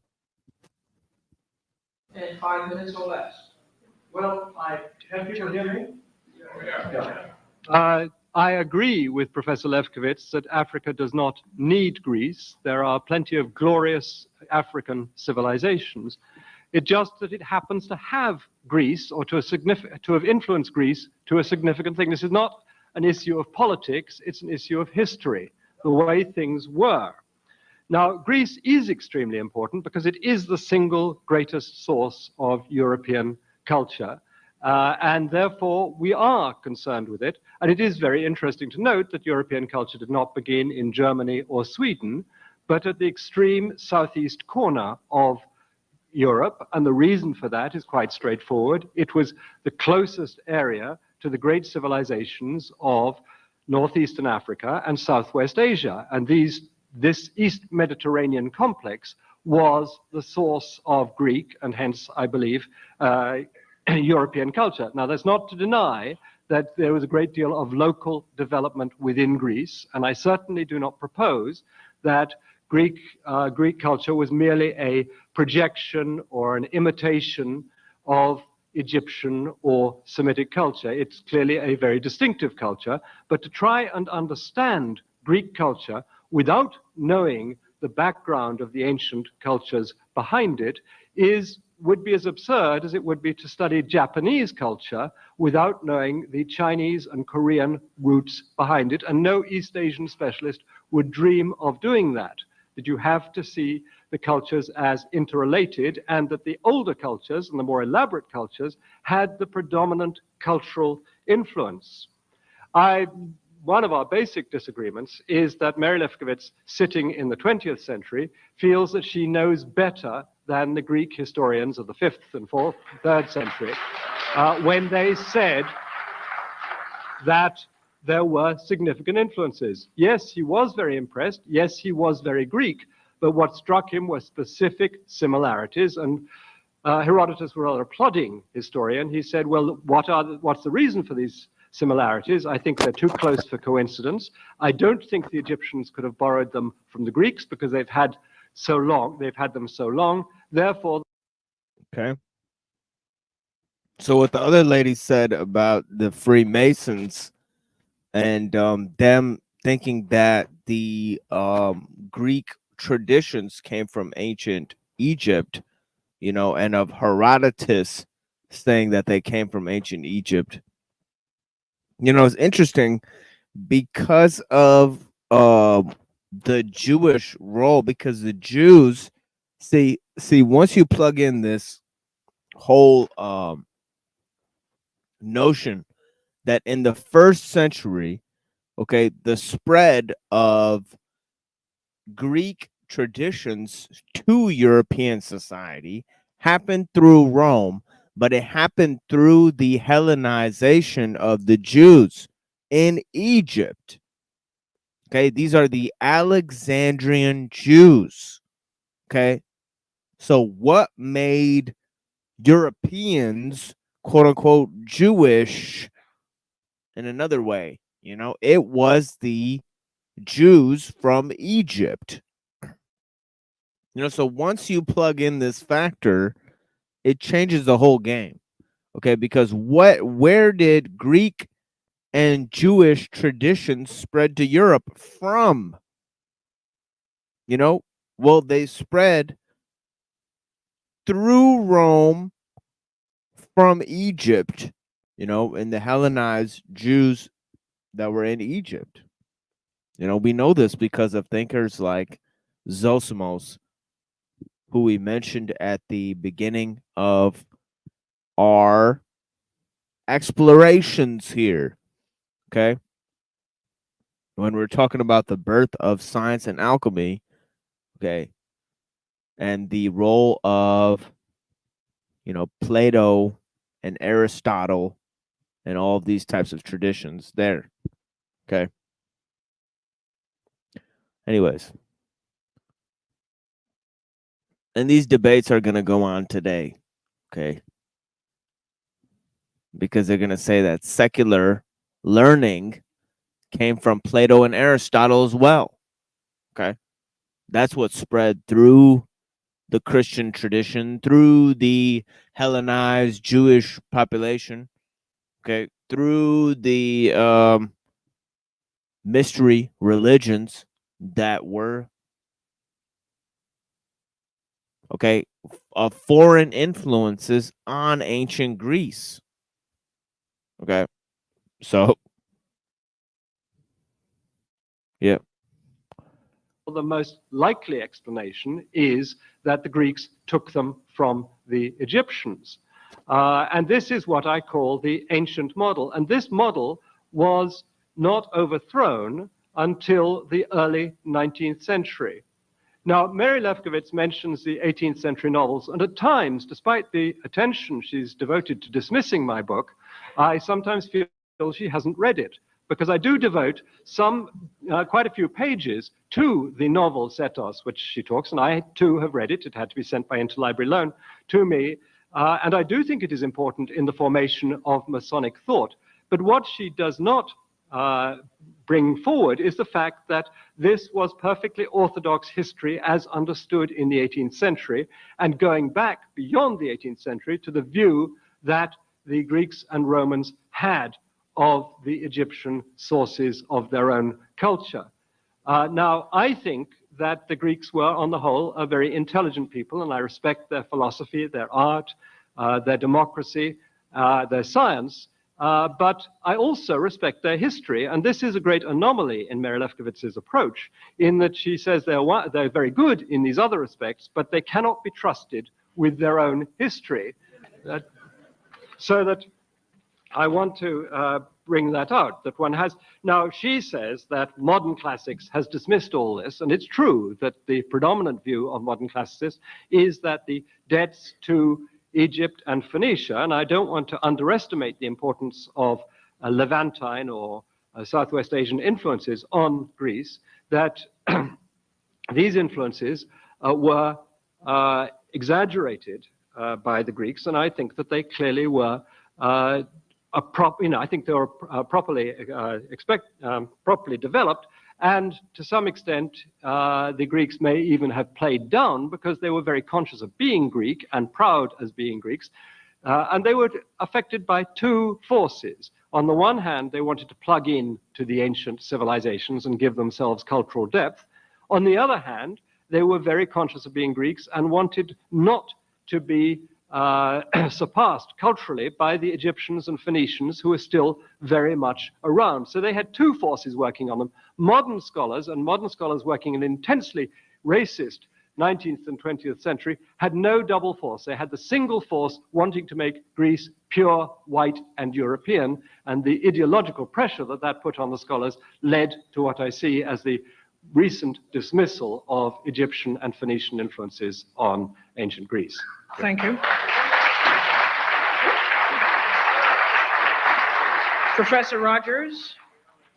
In 5 minutes or less. Well, can people hear me? Yeah. I agree with Professor Lefkowitz that Africa does not need Greece. There are plenty of glorious African civilizations. It's just that it happens to have Greece, or to have influenced Greece to a significant thing. This is not an issue of politics, it's an issue of history, the way things were. Now, Greece is extremely important because it is the single greatest source of European culture. And therefore, we are concerned with it. And it is very interesting to note that European culture did not begin in Germany or Sweden, but at the extreme southeast corner of Europe. And the reason for that is quite straightforward. It was the closest area to the great civilizations of northeastern Africa and southwest Asia. And this East Mediterranean complex was the source of Greek and hence, I believe, European culture. Now, that's not to deny that there was a great deal of local development within Greece, and I certainly do not propose that Greek culture was merely a projection or an imitation of Egyptian or Semitic culture. It's clearly a very distinctive culture, but to try and understand Greek culture without knowing the background of the ancient cultures behind it would be as absurd as it would be to study Japanese culture without knowing the Chinese and Korean roots behind it, and no East Asian specialist would dream of doing that. That you have to see the cultures as interrelated, and that the older cultures and the more elaborate cultures had the predominant cultural influence. One of our basic disagreements is that Mary Lefkowitz, sitting in the 20th century, feels that she knows better than the Greek historians of the 5th and 4th, 3rd century, when they said that there were significant influences. Yes, he was very impressed. Yes, he was very Greek. But what struck him were specific similarities. And Herodotus, a rather plodding historian, he said, well, what's the reason for these similarities? I think they're too close for coincidence. I don't think the Egyptians could have borrowed them from the Greeks because they've had them so long. Therefore, okay. So what the other lady said about the Freemasons and them thinking that the Greek traditions came from ancient Egypt, you know, and of Herodotus saying that they came from ancient Egypt. You know, it's interesting because of the Jewish role, because the Jews see once you plug in this whole notion that in the 1st century, okay, the spread of Greek traditions to European society happened through Rome, but it happened through the Hellenization of the Jews in Egypt. Okay, these are the Alexandrian Jews. Okay, so what made Europeans, quote unquote, Jewish in another way? You know, it was the Jews from Egypt. You know, so once you plug in this factor, it changes the whole game. Okay, because where did Greek and Jewish traditions spread to Europe from? You know, well, they spread through Rome from Egypt, you know, and the Hellenized Jews that were in Egypt. You know, we know this because of thinkers like Zosimos, who we mentioned at the beginning of our explorations here. Okay. When we're talking about the birth of science and alchemy, okay, and the role of, you know, Plato and Aristotle and all of these types of traditions there. Okay. Anyways. And these debates are going to go on today. Okay. Because they're going to say that secular learning came from Plato and Aristotle as well. Okay. That's what spread through the Christian tradition, through the Hellenized Jewish population, okay, through the mystery religions that were, okay, of foreign influences on ancient Greece. Okay. So, yeah. the most likely explanation is that the Greeks took them from the Egyptians. And this is what I call the ancient model. And this model was not overthrown until the early 19th century. Now, Mary Lefkowitz mentions the 18th century novels, and at times, despite the attention she's devoted to dismissing my book, I sometimes feel she hasn't read it, because I do devote quite a few pages to the novel Setos, which she talks, and I too have read it. It had to be sent by interlibrary loan to me, and I do think it is important in the formation of Masonic thought. But what she does not bring forward is the fact that this was perfectly orthodox history as understood in the 18th century, and going back beyond the 18th century to the view that the Greeks and Romans had of the Egyptian sources of their own culture. Now, I think that the Greeks were, on the whole, a very intelligent people, and I respect their philosophy, their art, their democracy, their science, but I also respect their history, and this is a great anomaly in Mary Lefkowitz's approach, in that she says they're very good in these other respects, but they cannot be trusted with their own history. So that I want to bring that out, that one has... Now, she says that modern classics has dismissed all this, and it's true that the predominant view of modern classicists is that the debts to Egypt and Phoenicia, and I don't want to underestimate the importance of Levantine or Southwest Asian influences on Greece, that these influences were exaggerated by the Greeks, and I think that they clearly were I think they were properly developed, and to some extent the Greeks may even have played down because they were very conscious of being Greek and proud as being Greeks, and they were affected by two forces. On the one hand, they wanted to plug in to the ancient civilizations and give themselves cultural depth. On the other hand, they were very conscious of being Greeks and wanted not to be surpassed culturally by the Egyptians and Phoenicians, who are still very much around. So they had two forces working on them. Modern scholars working in an intensely racist 19th and 20th century had no double force. They had the single force wanting to make Greece pure, white, and European, and the ideological pressure that that put on the scholars led to what I see as the recent dismissal of Egyptian and Phoenician influences on ancient Greece. Thank you. Professor Rogers,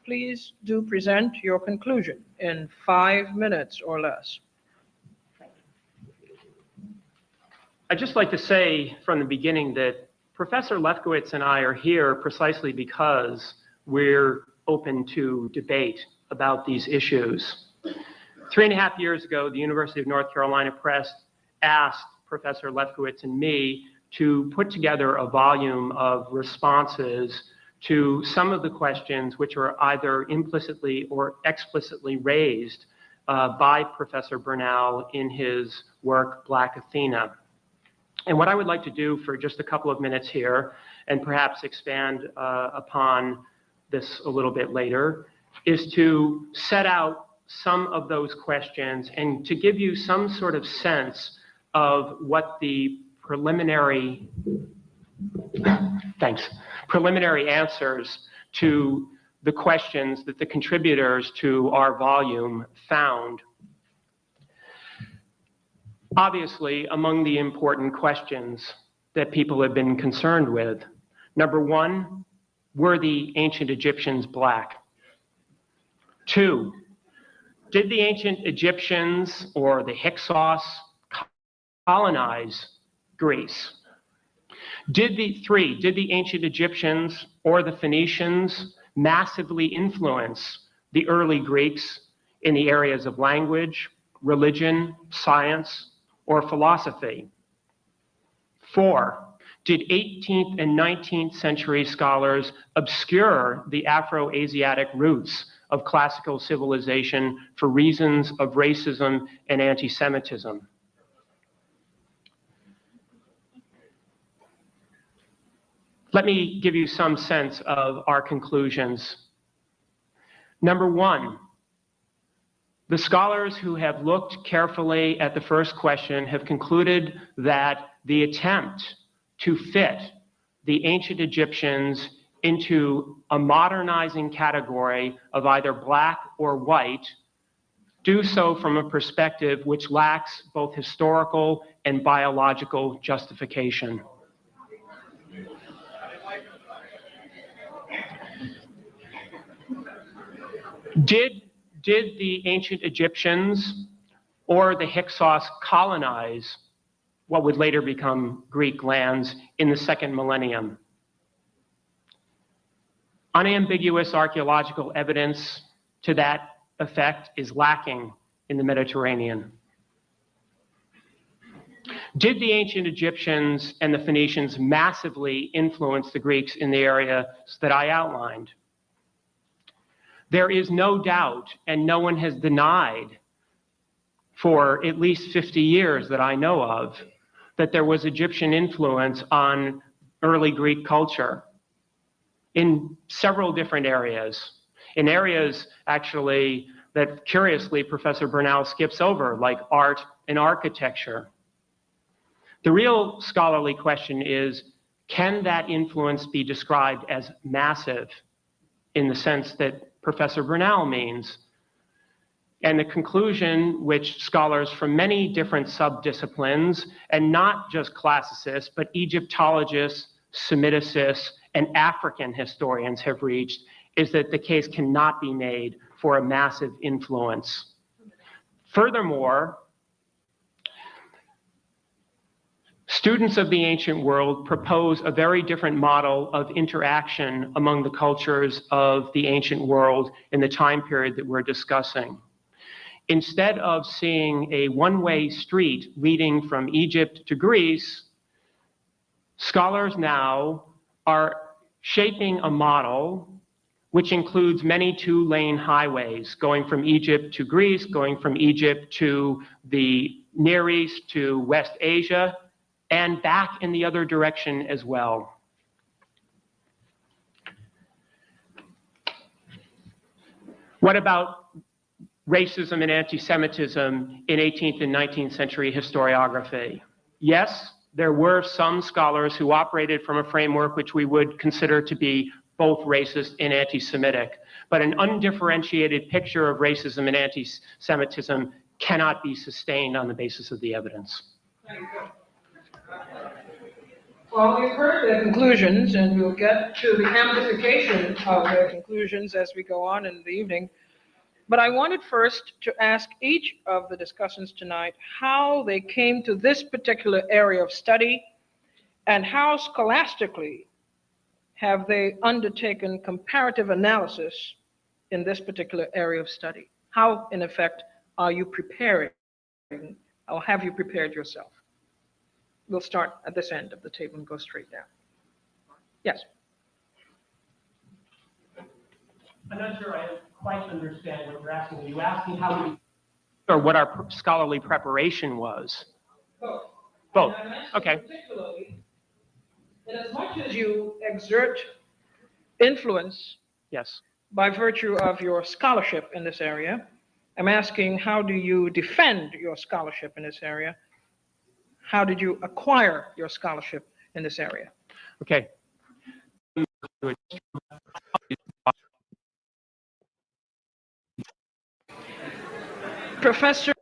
please do present your conclusion in 5 minutes or less. I'd just like to say from the beginning that Professor Lefkowitz and I are here precisely because we're open to debate about these issues. 3.5 years ago, the University of North Carolina Press asked Professor Lefkowitz and me to put together a volume of responses to some of the questions which are either implicitly or explicitly raised by Professor Bernal in his work, Black Athena. And what I would like to do for just a couple of minutes here, and perhaps expand upon this a little bit later, is to set out some of those questions and to give you some sort of sense of what the preliminary answers to the questions that the contributors to our volume found. Obviously, among the important questions that people have been concerned with, number one, were the ancient Egyptians black? 2, did the ancient Egyptians or the Hyksos colonize Greece? 3, did the ancient Egyptians or the Phoenicians massively influence the early Greeks in the areas of language, religion, science, or philosophy? 4, did 18th and 19th century scholars obscure the Afro-Asiatic roots of classical civilization for reasons of racism and anti-Semitism? Let me give you some sense of our conclusions. Number one, the scholars who have looked carefully at the first question have concluded that the attempt to fit the ancient Egyptians into a modernizing category of either black or white, do so from a perspective which lacks both historical and biological justification. Did the ancient Egyptians or the Hyksos colonize what would later become Greek lands in the second millennium? Unambiguous archaeological evidence to that effect is lacking in the Mediterranean. Did the ancient Egyptians and the Phoenicians massively influence the Greeks in the areas that I outlined? There is no doubt, and no one has denied for at least 50 years that I know of, that there was Egyptian influence on early Greek culture in several different areas. In areas, actually, that curiously Professor Bernal skips over, like art and architecture. The real scholarly question is, can that influence be described as massive in the sense that Professor Bernal means? And the conclusion, which scholars from many different subdisciplines, and not just classicists, but Egyptologists, Semiticists, and African historians have reached, is that the case cannot be made for a massive influence. Furthermore, students of the ancient world propose a very different model of interaction among the cultures of the ancient world in the time period that we're discussing. Instead of seeing a one-way street leading from Egypt to Greece, scholars now are shaping a model which includes many two-lane highways going from Egypt to Greece, going from Egypt to the Near East to West Asia, and back in the other direction as well. What about racism and anti-Semitism in 18th and 19th century historiography? Yes, there were some scholars who operated from a framework which we would consider to be both racist and anti-Semitic, but an undifferentiated picture of racism and anti-Semitism cannot be sustained on the basis of the evidence. Well, we've heard their conclusions, and we'll get to the amplification of their conclusions as we go on in the evening. But I wanted first to ask each of the discussants tonight how they came to this particular area of study, and how scholastically have they undertaken comparative analysis in this particular area of study. How, in effect, are you preparing, or have you prepared yourself? We'll start at this end of the table and go straight down. Yes. I'm not sure I quite understand what you're asking. Are you asking how we, or what our scholarly preparation was? Both. Both. Okay. Particularly, in as much as you exert influence, yes, by virtue of your scholarship in this area, I'm asking, how do you defend your scholarship in this area? How did you acquire your scholarship in this area? Okay. Professor,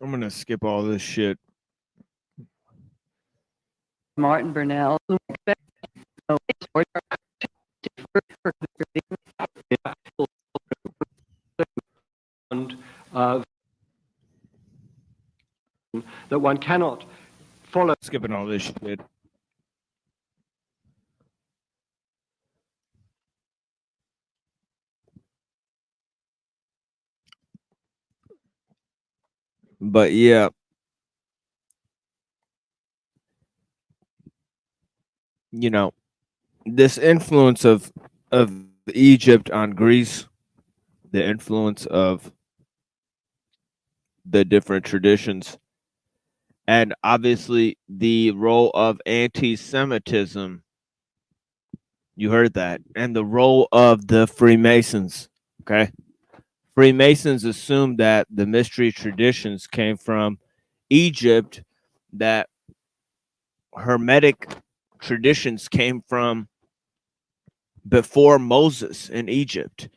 I'm gonna skip all this shit. Martin Bernal, that one cannot follow. Skipping all this shit. But yeah, you know, this influence of Egypt on Greece, the influence of the different traditions, and obviously the role of anti-Semitism. You heard that. And the role of the Freemasons. Okay. Freemasons assumed that the mystery traditions came from Egypt, that Hermetic traditions came from before Moses in Egypt.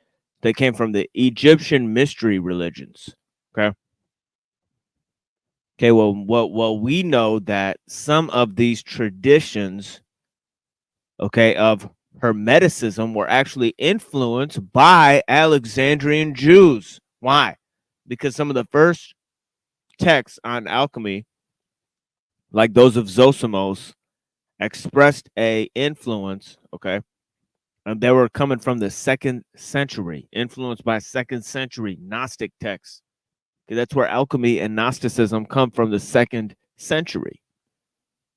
They came from the Egyptian mystery religions. Okay. Okay, well, we know that some of these traditions, okay, of Hermeticism were actually influenced by Alexandrian Jews. Why? Because some of the first texts on alchemy, like those of Zosimos, expressed a influence, okay, and they were coming from the 2nd century, influenced by 2nd century Gnostic texts. Okay, that's where alchemy and Gnosticism come from, the 2nd century.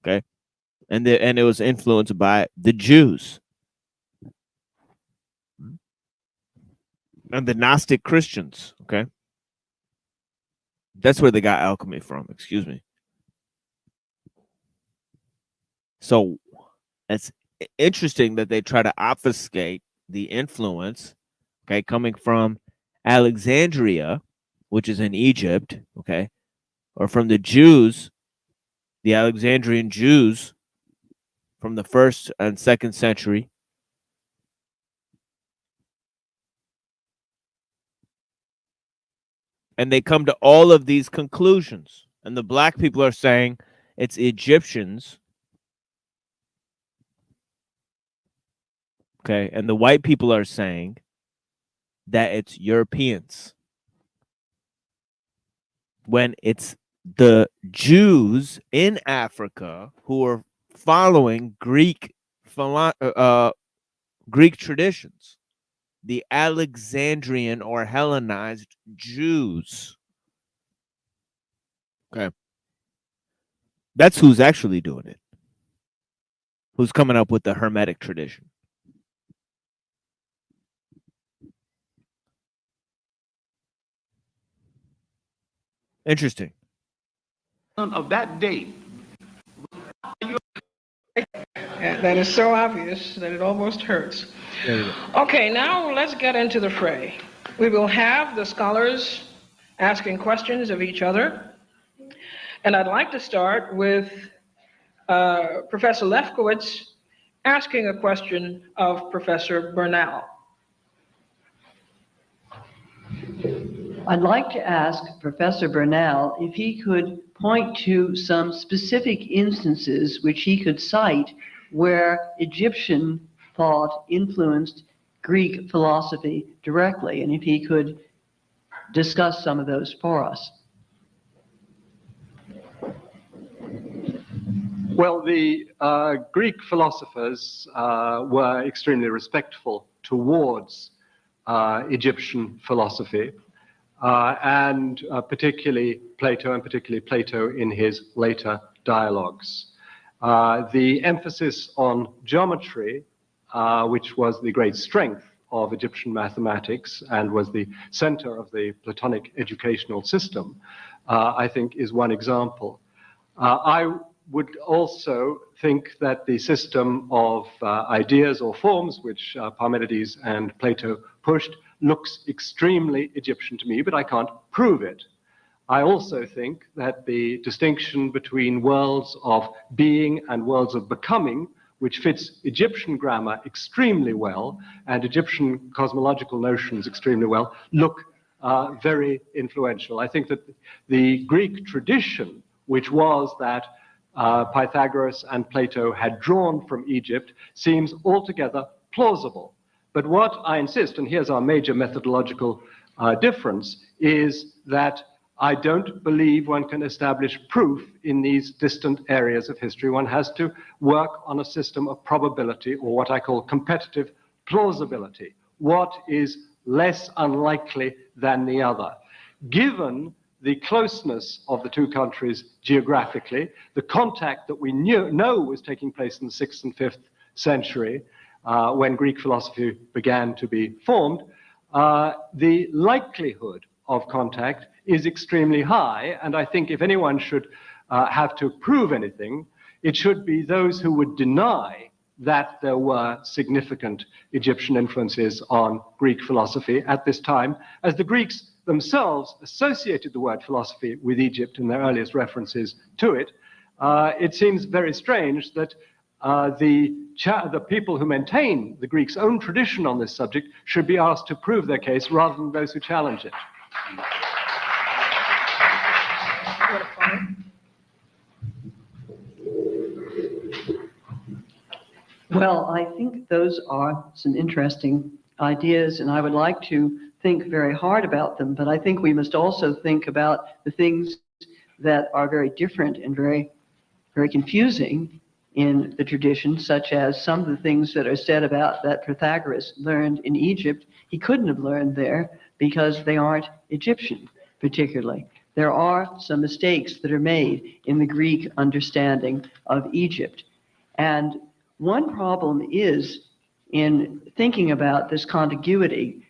Okay, and it was influenced by the Jews and the Gnostic Christians. Okay, that's where they got alchemy from. Excuse me. So it's interesting that they try to obfuscate the influence, okay, coming from Alexandria, which is in Egypt, okay, or from the Jews, the Alexandrian Jews from the 1st and 2nd century. And they come to all of these conclusions. And the black people are saying it's Egyptians. Okay. And the white people are saying that it's Europeans, when it's the Jews in Africa who are following Greek traditions, the Alexandrian or Hellenized Jews. Okay. That's who's actually doing it. Who's coming up with the Hermetic tradition. Interesting. Of that day. That is so obvious that it almost hurts. Okay, now let's get into the fray. We will have the scholars asking questions of each other. And I'd like to start with Professor Lefkowitz asking a question of Professor Bernal. I'd like to ask Professor Bernal if he could point to some specific instances which he could cite where Egyptian thought influenced Greek philosophy directly, and if he could discuss some of those for us. Well, the Greek philosophers were extremely respectful towards Egyptian philosophy, and particularly Plato, and particularly Plato in his later dialogues. The emphasis on geometry, which was the great strength of Egyptian mathematics and was the center of the Platonic educational system, I think is one example. I would also think that the system of ideas or forms which Parmenides and Plato pushed looks extremely Egyptian to me, but I can't prove it. I also think that the distinction between worlds of being and worlds of becoming, which fits Egyptian grammar extremely well and Egyptian cosmological notions extremely well, look very influential. I think that the Greek tradition, which was that Pythagoras and Plato had drawn from Egypt, seems altogether plausible. But what I insist, and here's our major methodological difference, is that I don't believe one can establish proof in these distant areas of history. One has to work on a system of probability, or what I call competitive plausibility. What is less unlikely than the other? Given the closeness of the two countries geographically, the contact that we know was taking place in the 6th and 5th century, when Greek philosophy began to be formed, the likelihood of contact is extremely high, and I think if anyone should have to prove anything, it should be those who would deny that there were significant Egyptian influences on Greek philosophy at this time, as the Greeks themselves associated the word philosophy with Egypt in their earliest references to it. It seems very strange that the people who maintain the Greeks' own tradition on this subject should be asked to prove their case rather than those who challenge it. Well, I think those are some interesting ideas, and I would like to think very hard about them, but I think we must also think about the things that are very different and very, very confusing in the tradition, such as some of the things that are said about that Pythagoras learned in Egypt. He couldn't have learned there because they aren't Egyptian, particularly. There are some mistakes that are made in the Greek understanding of Egypt. And one problem is in thinking about this contiguity.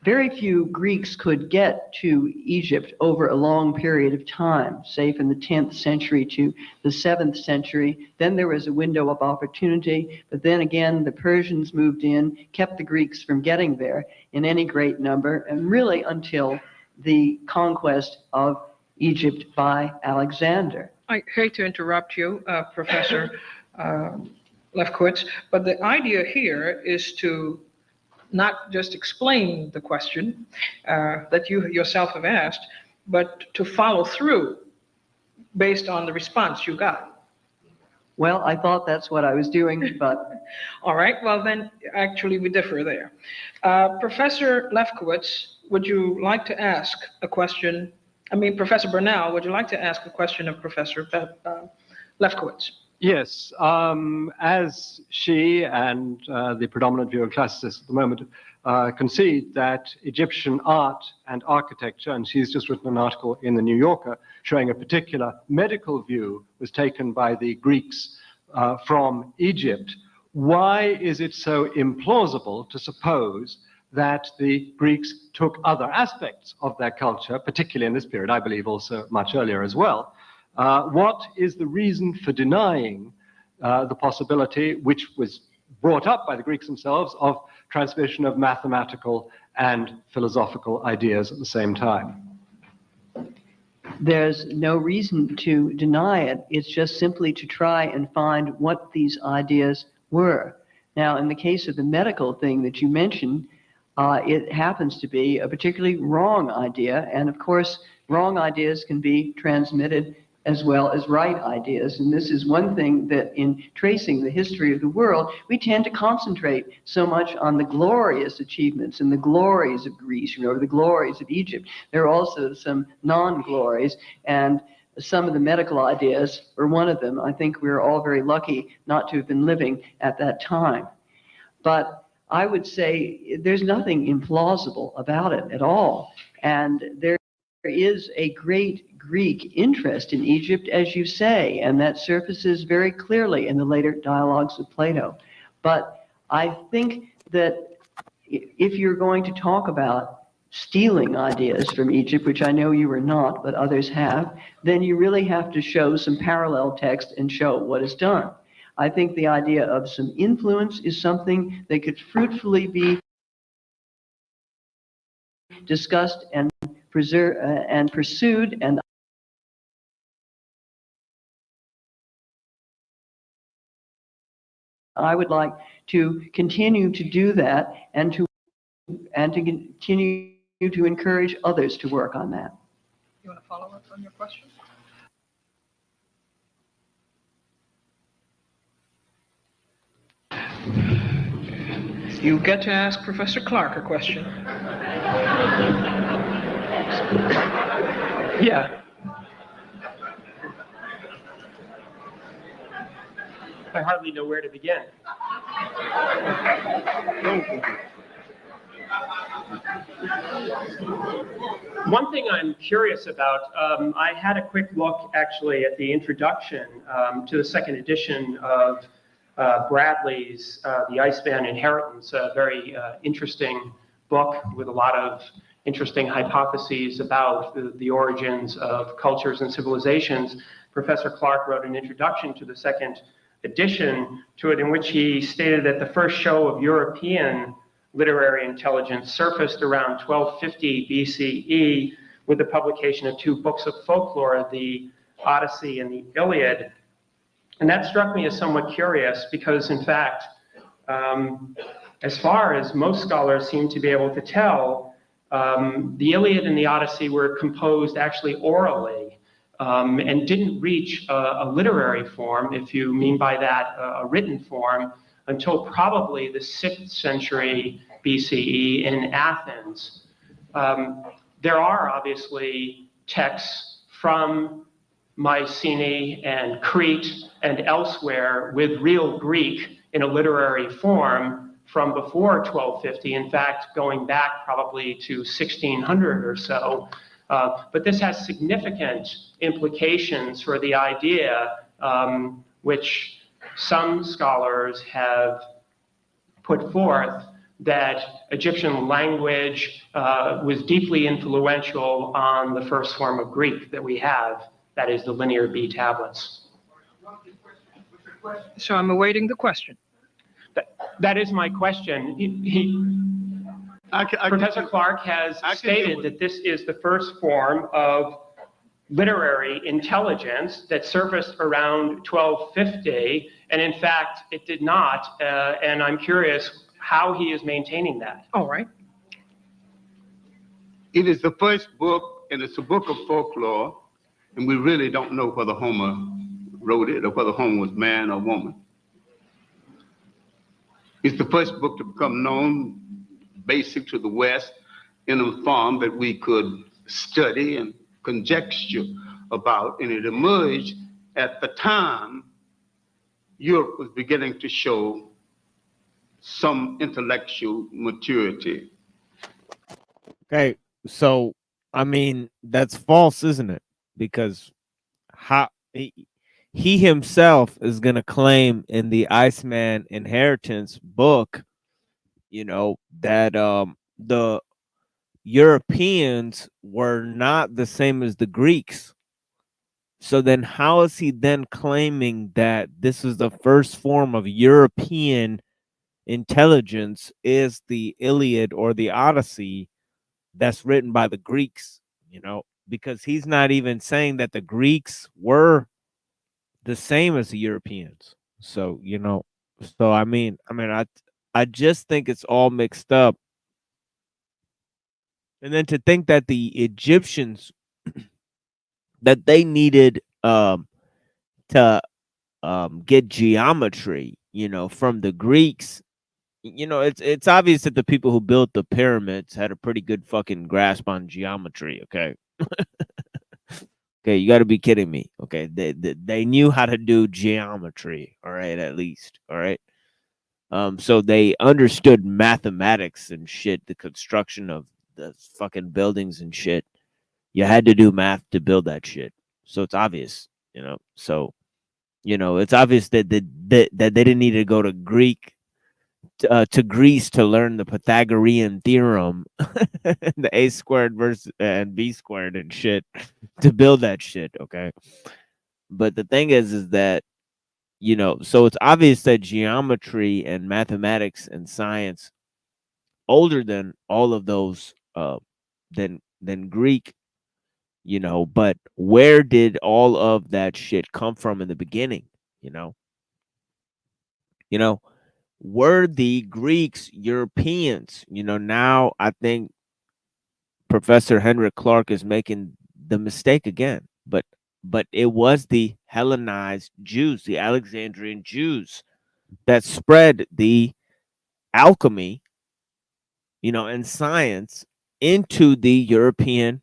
Very few Greeks could get to Egypt over a long period of time, say from the 10th century to the 7th century. Then there was a window of opportunity, but then again the Persians moved in, kept the Greeks from getting there in any great number, and really until the conquest of Egypt by Alexander. I hate to interrupt you, Professor Lefkowitz, but the idea here is to not just explain the question that you yourself have asked, but to follow through based on the response you got. Well, I thought that's what I was doing, but... All right, well then, actually we differ there. Professor Lefkowitz, would you like to ask a question? Professor Bernal, would you like to ask a question of Professor Lefkowitz? Yes, as she and the predominant view of classicists at the moment concede that Egyptian art and architecture, and she's just written an article in the New Yorker showing a particular medical view was taken by the Greeks from Egypt. Why is it so implausible to suppose that the Greeks took other aspects of their culture, particularly in this period, I believe also much earlier as well? What is the reason for denying the possibility, which was brought up by the Greeks themselves, of transmission of mathematical and philosophical ideas at the same time? There's no reason to deny it. It's just simply to try and find what these ideas were. Now, in the case of the medical thing that you mentioned, it happens to be a particularly wrong idea. And of course, wrong ideas can be transmitted as well as right ideas. And this is one thing that in tracing the history of the world, we tend to concentrate so much on the glorious achievements and the glories of Greece, or the glories of Egypt. There are also some non-glories, and some of the medical ideas are one of them. I think we're all very lucky not to have been living at that time. But I would say there's nothing implausible about it at all. And there is a great Greek interest in Egypt, as you say, and that surfaces very clearly in the later dialogues of Plato. But I think that if you're going to talk about stealing ideas from Egypt, which I know you are not, but others have, then you really have to show some parallel text and show what is done. I think the idea of some influence is something that could fruitfully be discussed and pursued, and I would like to continue to do that and to continue to encourage others to work on that. You want to follow up on your question? You get to ask Professor Clark a question. Yeah. I hardly know where to begin. One thing I'm curious about, I had a quick look actually at the introduction to the second edition of Bradley's The Iceman Inheritance, a very interesting book with a lot of interesting hypotheses about the origins of cultures and civilizations. Professor Clark wrote an introduction to the second edition to it, in which he stated that the first show of European literary intelligence surfaced around 1250 BCE with the publication of two books of folklore, the Odyssey and the Iliad. And that struck me as somewhat curious because, in fact, as far as most scholars seem to be able to tell, the Iliad and the Odyssey were composed actually orally and didn't reach a literary form, if you mean by that a written form, until probably the 6th century BCE in Athens. There are obviously texts from Mycenae and Crete and elsewhere with real Greek in a literary form from before 1250, in fact, going back probably to 1600 or so. But this has significant implications for the idea which some scholars have put forth that Egyptian language was deeply influential on the first form of Greek that we have, that is the Linear B tablets. So I'm awaiting the question. That is my question. Professor Clark has stated that this is the first form of literary intelligence that surfaced around 1250, and in fact, it did not. And I'm curious how he is maintaining that. All right. It is the first book, and it's a book of folklore, and we really don't know whether Homer wrote it or whether Homer was man or woman. It's the first book to become known, basic to the West, in a form that we could study and conjecture about, and it emerged at the time Europe was beginning to show some intellectual maturity. Okay, so I mean that's false, isn't it? Because how he himself is going to claim in the Iceman Inheritance book, you know, that the Europeans were not the same as the Greeks. So then how is he then claiming that this is the first form of European intelligence is the Iliad or the Odyssey that's written by the Greeks, you know, because he's not even saying that the Greeks were the same as the Europeans. So, you know, so I mean, I just think it's all mixed up. And then to think that the Egyptians that they needed to get geometry, you know, from the Greeks, you know, it's obvious that the people who built the pyramids had a pretty good fucking grasp on geometry, okay? Okay, you got to be kidding me. Okay, they knew how to do geometry, all right, at least, all right. So they understood mathematics and shit, the construction of the fucking buildings and shit. You had to do math to build that shit. So it's obvious, you know. So, you know, it's obvious that they didn't need to go to to Greece to learn the Pythagorean theorem, the a squared versus and b squared and shit to build that shit. Okay, but the thing is that, you know, so it's obvious that geometry and mathematics and science older than all of those than Greek, you know. But where did all of that shit come from in the beginning? You know. Were the Greeks Europeans? You know, now I think Professor Henrik Clark is making the mistake again. But it was the Hellenized Jews, the Alexandrian Jews, that spread the alchemy, you know, and science into the European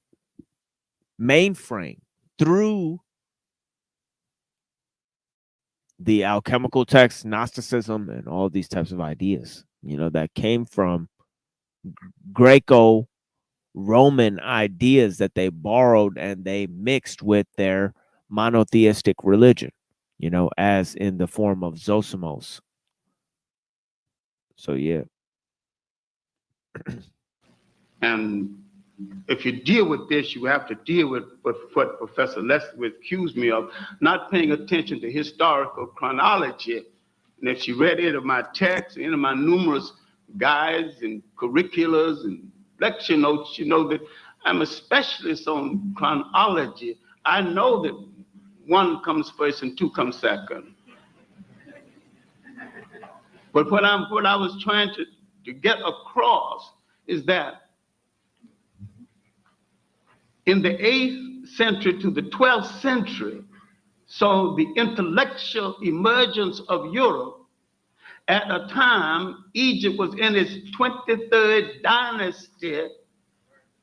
mainframe through the alchemical text, Gnosticism, and all these types of ideas, you know, that came from Greco-Roman ideas that they borrowed and they mixed with their monotheistic religion, you know, as in the form of Zosimos. So, yeah. And if you deal with this, you have to deal with what Professor Lestwitz accused me of, not paying attention to historical chronology. And if she read any of my texts, any of my numerous guides and curriculars and lecture notes, you know that I'm a specialist on chronology. I know that one comes first and two comes second. But what I was trying to get across is that in the 8th century to the 12th century, so the intellectual emergence of Europe, at a time Egypt was in its 23rd dynasty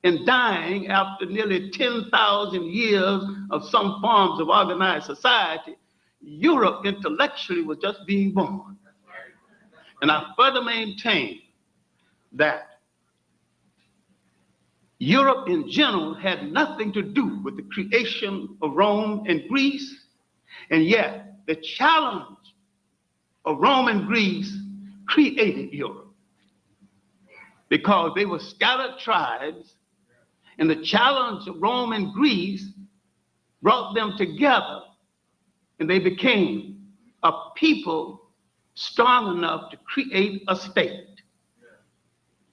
and dying after nearly 10,000 years of some forms of organized society. Europe intellectually was just being born. And I further maintain that Europe in general had nothing to do with the creation of Rome and Greece, and yet the challenge of Rome and Greece created Europe because they were scattered tribes, and the challenge of Rome and Greece brought them together, and they became a people strong enough to create a state.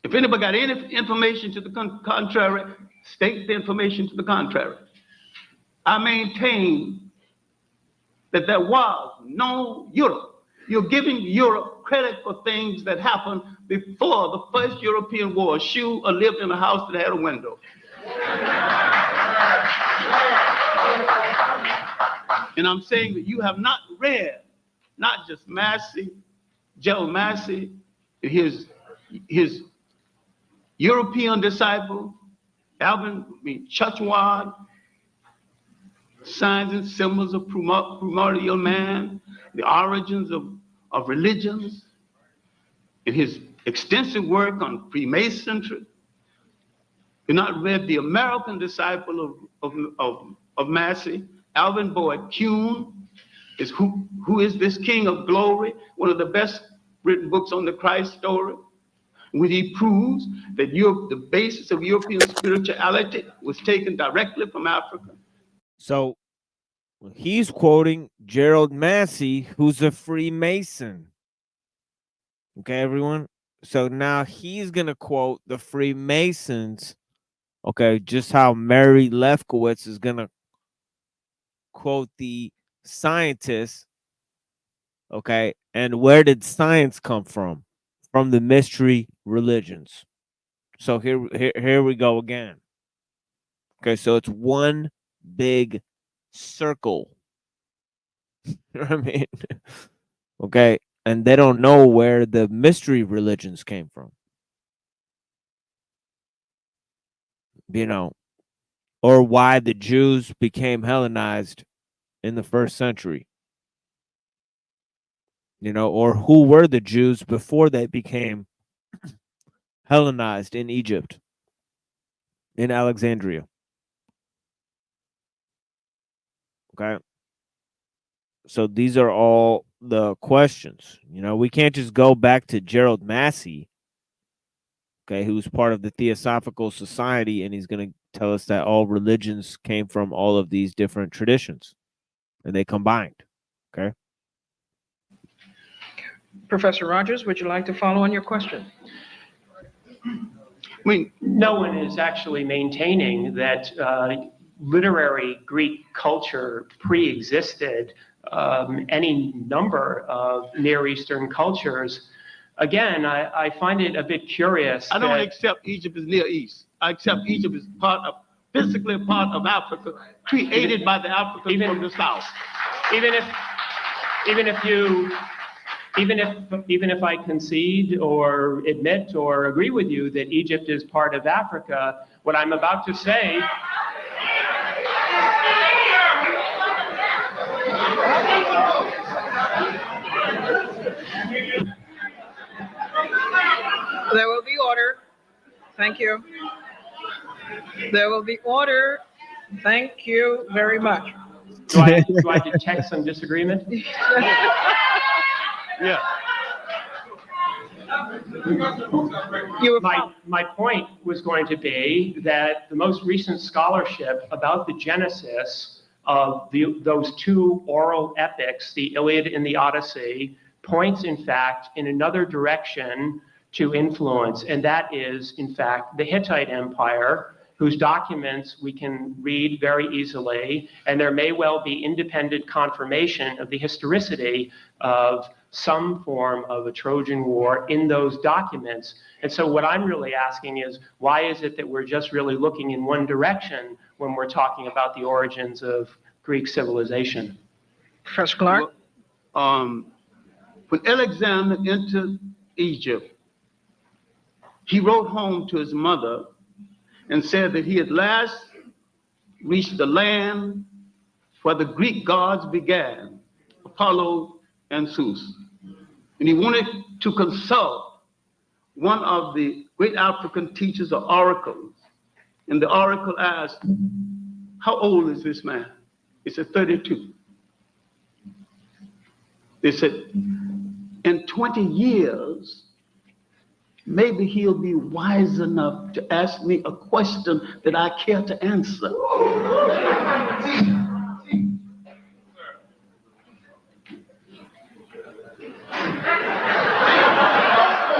If anybody got any information to the contrary, state the information to the contrary. I maintain that there was no Europe. You're giving Europe credit for things that happened before the first European war. A shoe or lived in a house that had a window. And I'm saying that you have not read, not just Massey, Gerald Massey, his European disciple, Churchward, Signs and Symbols of Primordial Man, the Origins of Religions, and his extensive work on Freemasonry. You've not read the American disciple of Massey, Alvin Boyd Kuhn, is Who is This King of Glory? One of the best written books on the Christ story, when he proves that the basis of European spirituality was taken directly from Africa. So he's quoting Gerald Massey, who's a Freemason. Okay, everyone? So now he's going to quote the Freemasons. Okay, just how Mary Lefkowitz is going to quote the scientists. Okay, and where did science come from? From the mystery religions. So here we go again. Okay, so it's one big circle. You know what I mean? Okay, and they don't know where the mystery religions came from. You know, or why the Jews became Hellenized in the 1st century. You know, or who were the Jews before they became Hellenized in Egypt, in Alexandria. Okay. So these are all the questions. You know, we can't just go back to Gerald Massey, okay, who's part of the Theosophical Society, and he's going to tell us that all religions came from all of these different traditions, and they combined. Okay. Professor Rogers, would you like to follow on your question? No one is actually maintaining that literary Greek culture pre-existed any number of Near Eastern cultures. Again, I find it a bit curious. I don't accept Egypt as Near East. I accept Egypt as physically a part of Africa, created by the Africans from the South. Even if I concede or admit or agree with you that Egypt is part of Africa, what I'm about to say There will be order. Thank you. There will be order. Thank you very much. Do I detect some disagreement? Yeah. My point was going to be that the most recent scholarship about the genesis of those two oral epics, the Iliad and the Odyssey, points, in fact, in another direction to influence, and that is, in fact, the Hittite Empire, whose documents we can read very easily, and there may well be independent confirmation of the historicity of some form of a Trojan War in those documents. And so what I'm really asking is, why is it that we're just really looking in one direction when we're talking about the origins of Greek civilization? Professor Clark? When Alexander entered Egypt, he wrote home to his mother and said that he at last reached the land where the Greek gods began, Apollo and Zeus. And he wanted to consult one of the great African teachers of oracles. And the oracle asked, how old is this man? He said, 32. They said, in 20 years, maybe he'll be wise enough to ask me a question that I care to answer.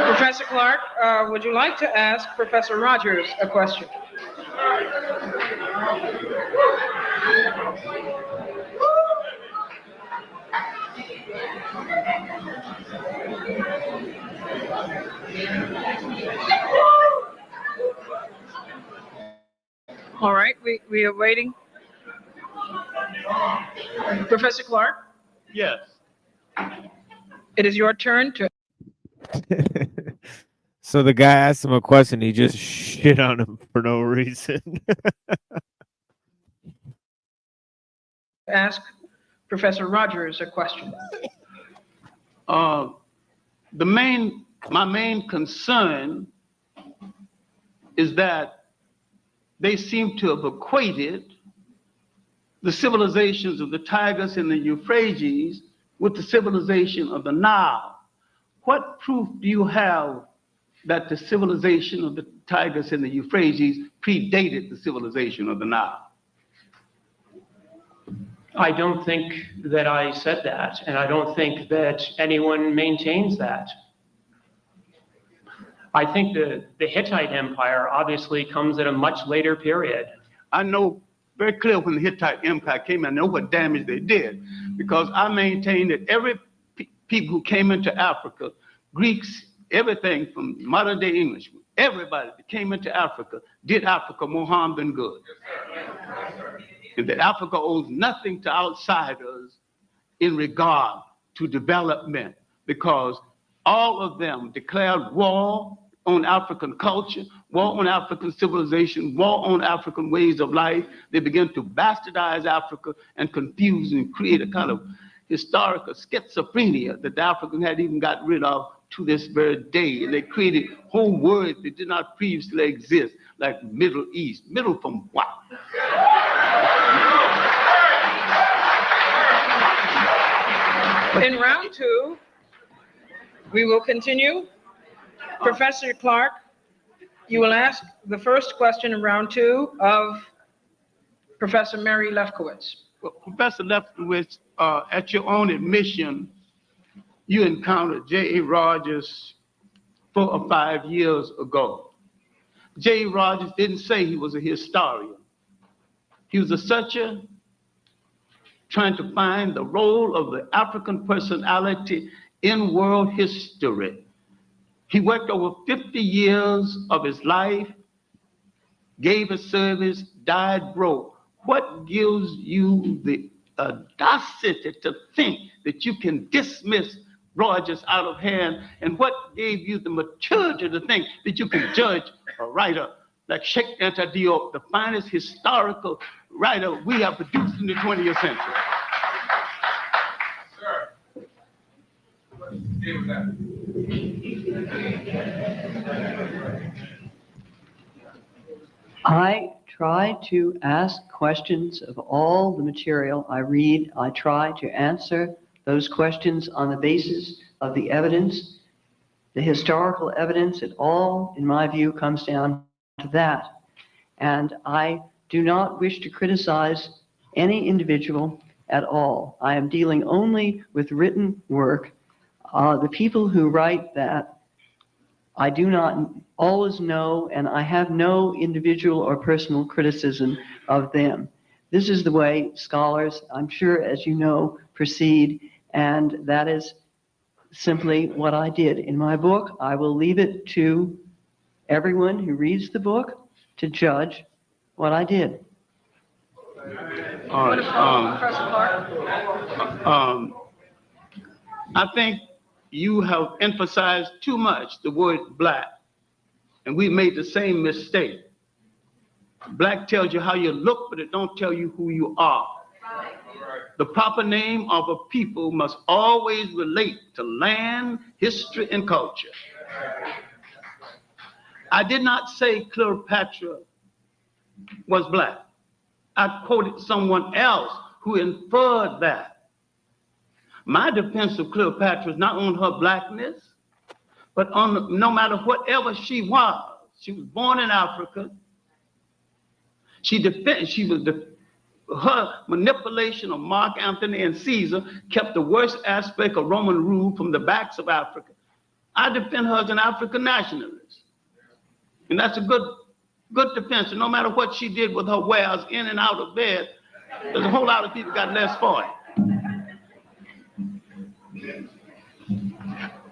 Professor Clark, would you like to ask Professor Rogers a question? All right, we are waiting. Professor Clark? Yes. It is your turn to So the guy asked him a question. He just shit on him for no reason. ask Professor Rogers a question. My main concern is that they seem to have equated the civilizations of the Tigris and the Euphrates with the civilization of the Nile. What proof do you have that the civilization of the Tigris and the Euphrates predated the civilization of the Nile? I don't think that I said that, and I don't think that anyone maintains that. I think the Hittite Empire obviously comes at a much later period. I know very clear when the Hittite Empire came, I know what damage they did, because I maintain that every people who came into Africa, Greeks, everything from modern day English, everybody that came into Africa did Africa more harm than good. And that Africa owes nothing to outsiders in regard to development, because all of them declared war on African culture, war on African civilization, war on African ways of life. They began to bastardize Africa and confuse and create a kind of historical schizophrenia that the Africans had even got rid of to this very day. And they created whole words that did not previously exist, like Middle East. Middle from what? In round two, we will continue. Professor Clark, you will ask the first question in round two of Professor Mary Lefkowitz. Well, Professor Lefkowitz, at your own admission, you encountered J.A. Rogers 4 or 5 years ago. J.A. Rogers didn't say he was a historian. He was a searcher trying to find the role of the African personality in world history. He worked over 50 years of his life, gave his service, died broke. What gives you the audacity to think that you can dismiss Rogers out of hand? And what gave you the maturity to think that you can judge a writer like Sheikh Anta Diop, the finest historical writer we have produced in the 20th century? Sir, let's deal with that. I try to ask questions of all the material I read. I try to answer those questions on the basis of the evidence, the historical evidence. It all, in my view, comes down to that. And I do not wish to criticize any individual at all. I am dealing only with written work. The people who write that, I do not always know, and I have no individual or personal criticism of them. This is the way scholars, I'm sure, as you know, proceed, and that is simply what I did. In my book, I will leave it to everyone who reads the book to judge what I did. All right. Professor Clark? I think you have emphasized too much the word black, and we made the same mistake. Black tells you how you look, but it don't tell you who you are. The proper name of a people must always relate to land, history, and culture. I did not say Cleopatra was black. I quoted someone else who inferred that. My defense of Cleopatra is not on her blackness, but on no matter whatever she was born in Africa. Her manipulation of Mark Antony and Caesar kept the worst aspect of Roman rule from the backs of Africa. I defend her as an African nationalist. And that's a good defense. And no matter what she did with her wares in and out of bed, there's a whole lot of people got less for it.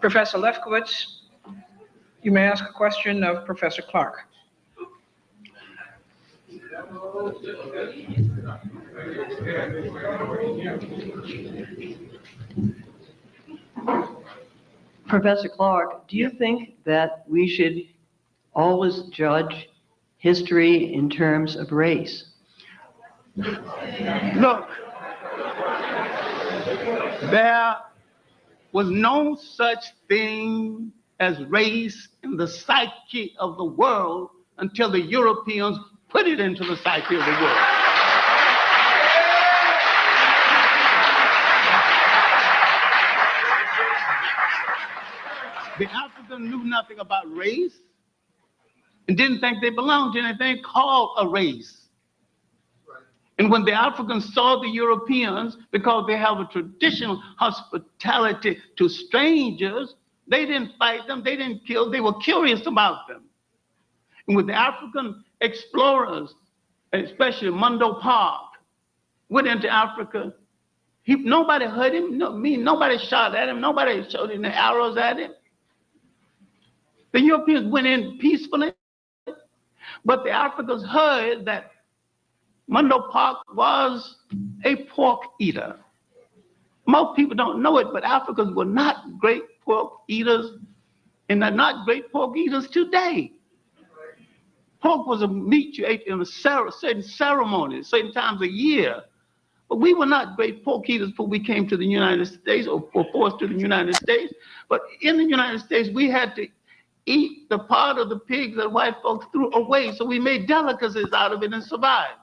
Professor Lefkowitz, you may ask a question of Professor Clark. Professor Clark, do you think that we should always judge history in terms of race? Look, there was no such thing as race in the psyche of the world until the Europeans put it into the psyche of the world. The Africans knew nothing about race and didn't think they belonged to anything called a race. And when the Africans saw the Europeans, because they have a traditional hospitality to strangers, they didn't fight them, they didn't kill, they were curious about them. And with the African explorers, especially Mungo Park, went into Africa, nobody hurt him, nobody shot at him, nobody shot any arrows at him. The Europeans went in peacefully, but the Africans heard that Mungo Park was a pork eater. Most people don't know it, but Africans were not great pork eaters, and they're not great pork eaters today. Pork was a meat you ate in certain ceremonies, certain times a year. But we were not great pork eaters before we came to the United States or forced to the United States. But in the United States, we had to eat the part of the pig that white folks threw away. So we made delicacies out of it and survived.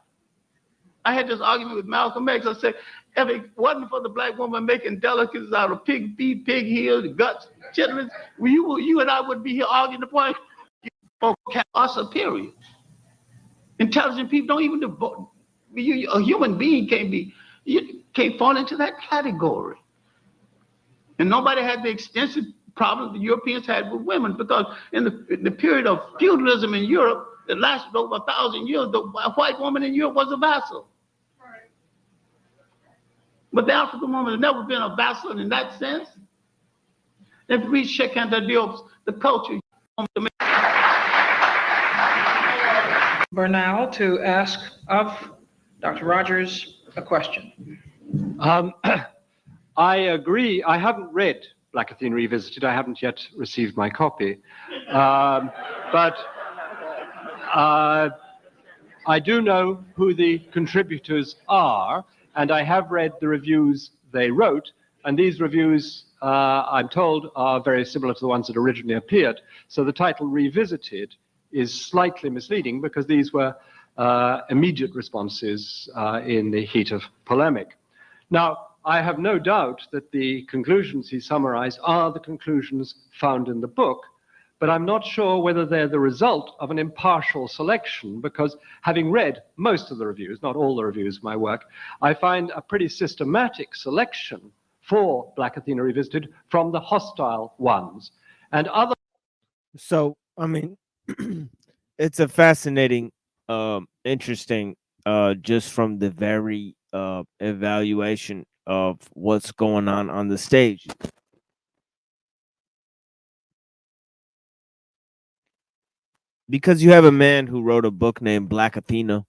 I had this argument with Malcolm X. I said, if it wasn't for the black woman making delicacies out of pig feet, pig heels, guts, chitlins, you and I would be here arguing the point. Folks are superior. Intelligent people don't even a human being can't fall into that category. And nobody had the extensive problem the Europeans had with women, because in the period of feudalism in Europe that lasted over 1,000 years, the white woman in Europe was a vassal. But the African woman has never been a vassal in that sense. If we check out the culture. Bernal to ask of Dr. Rogers a question. I agree. I haven't read Black Athena Revisited. I haven't yet received my copy. But I do know who the contributors are, and I have read the reviews they wrote, and these reviews, I'm told, are very similar to the ones that originally appeared. So the title Revisited is slightly misleading, because these were immediate responses in the heat of polemic. Now, I have no doubt that the conclusions he summarized are the conclusions found in the book, but I'm not sure whether they're the result of an impartial selection, because having read most of the reviews, not all the reviews of my work, I find a pretty systematic selection for Black Athena Revisited from the hostile ones. And other. So, I mean, it's a fascinating, interesting, just from the very evaluation of what's going on the stage. because you have a man who wrote a book named Black Athena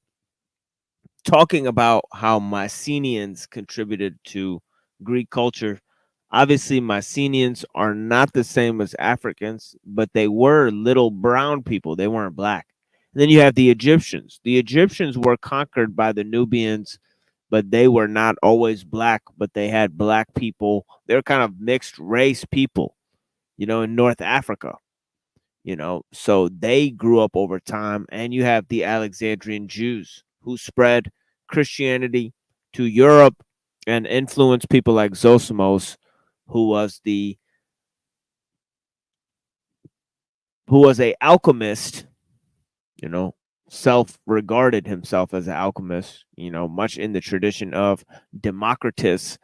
talking about how Mycenaeans contributed to Greek culture. Obviously, Mycenaeans are not the same as Africans, but they were little brown people. They weren't black. And then you have the Egyptians. The Egyptians were conquered by the Nubians, but they were not always black, but they had black people. They're kind of mixed race people, you know, in North Africa, you know. So they grew up over time. And you have the Alexandrian Jews who spread Christianity to Europe and influenced people like Zosimos, who was a alchemist, you know, self-regarded himself as an alchemist, you know, much in the tradition of Democritus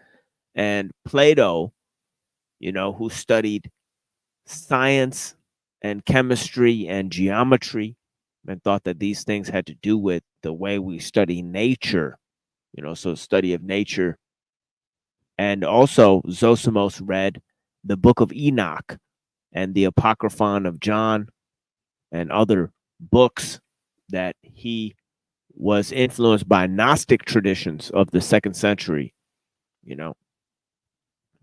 and Plato, you know, who studied science and chemistry and geometry and thought that these things had to do with the way we study nature, you know, so study of nature. And also Zosimos read the Book of Enoch and the Apocryphon of John and other books that he was influenced by Gnostic traditions of the 2nd century, you know.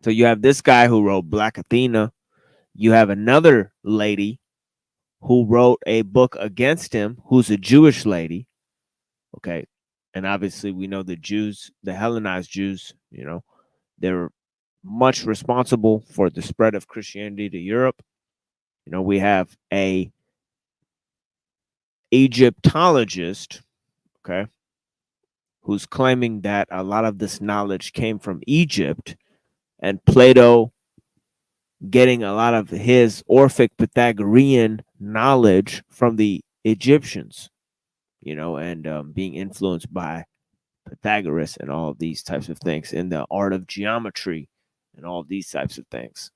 So you have this guy who wrote Black Athena. You have another lady who wrote a book against him, who's a Jewish lady. Okay. And obviously we know the Jews, the Hellenized Jews, you know, they're much responsible for the spread of Christianity to Europe. You know, we have a Egyptologist, okay, who's claiming that a lot of this knowledge came from Egypt, and Plato getting a lot of his Orphic Pythagorean knowledge from the Egyptians, you know, and being influenced by Pythagoras and all of these types of things in the art of geometry and all of these types of things.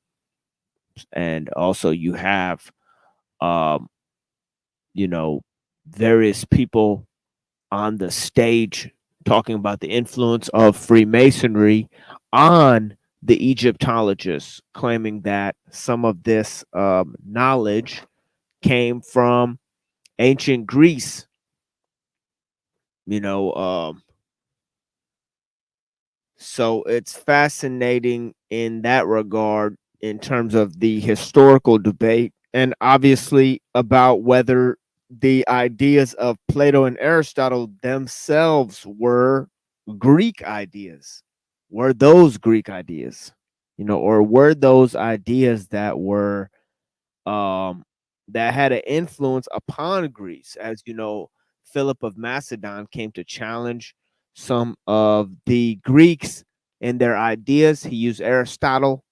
And also you have, you know, various people on the stage talking about the influence of Freemasonry on the Egyptologists, claiming that some of this knowledge came from ancient Greece, you know. So it's fascinating in that regard in terms of the historical debate, and obviously about whether the ideas of Plato and Aristotle themselves were Greek ideas. Were those Greek ideas, you know, or were those ideas that were that had an influence upon Greece? As you know, Philip of Macedon came to challenge some of the Greeks in their ideas. He used Aristotle,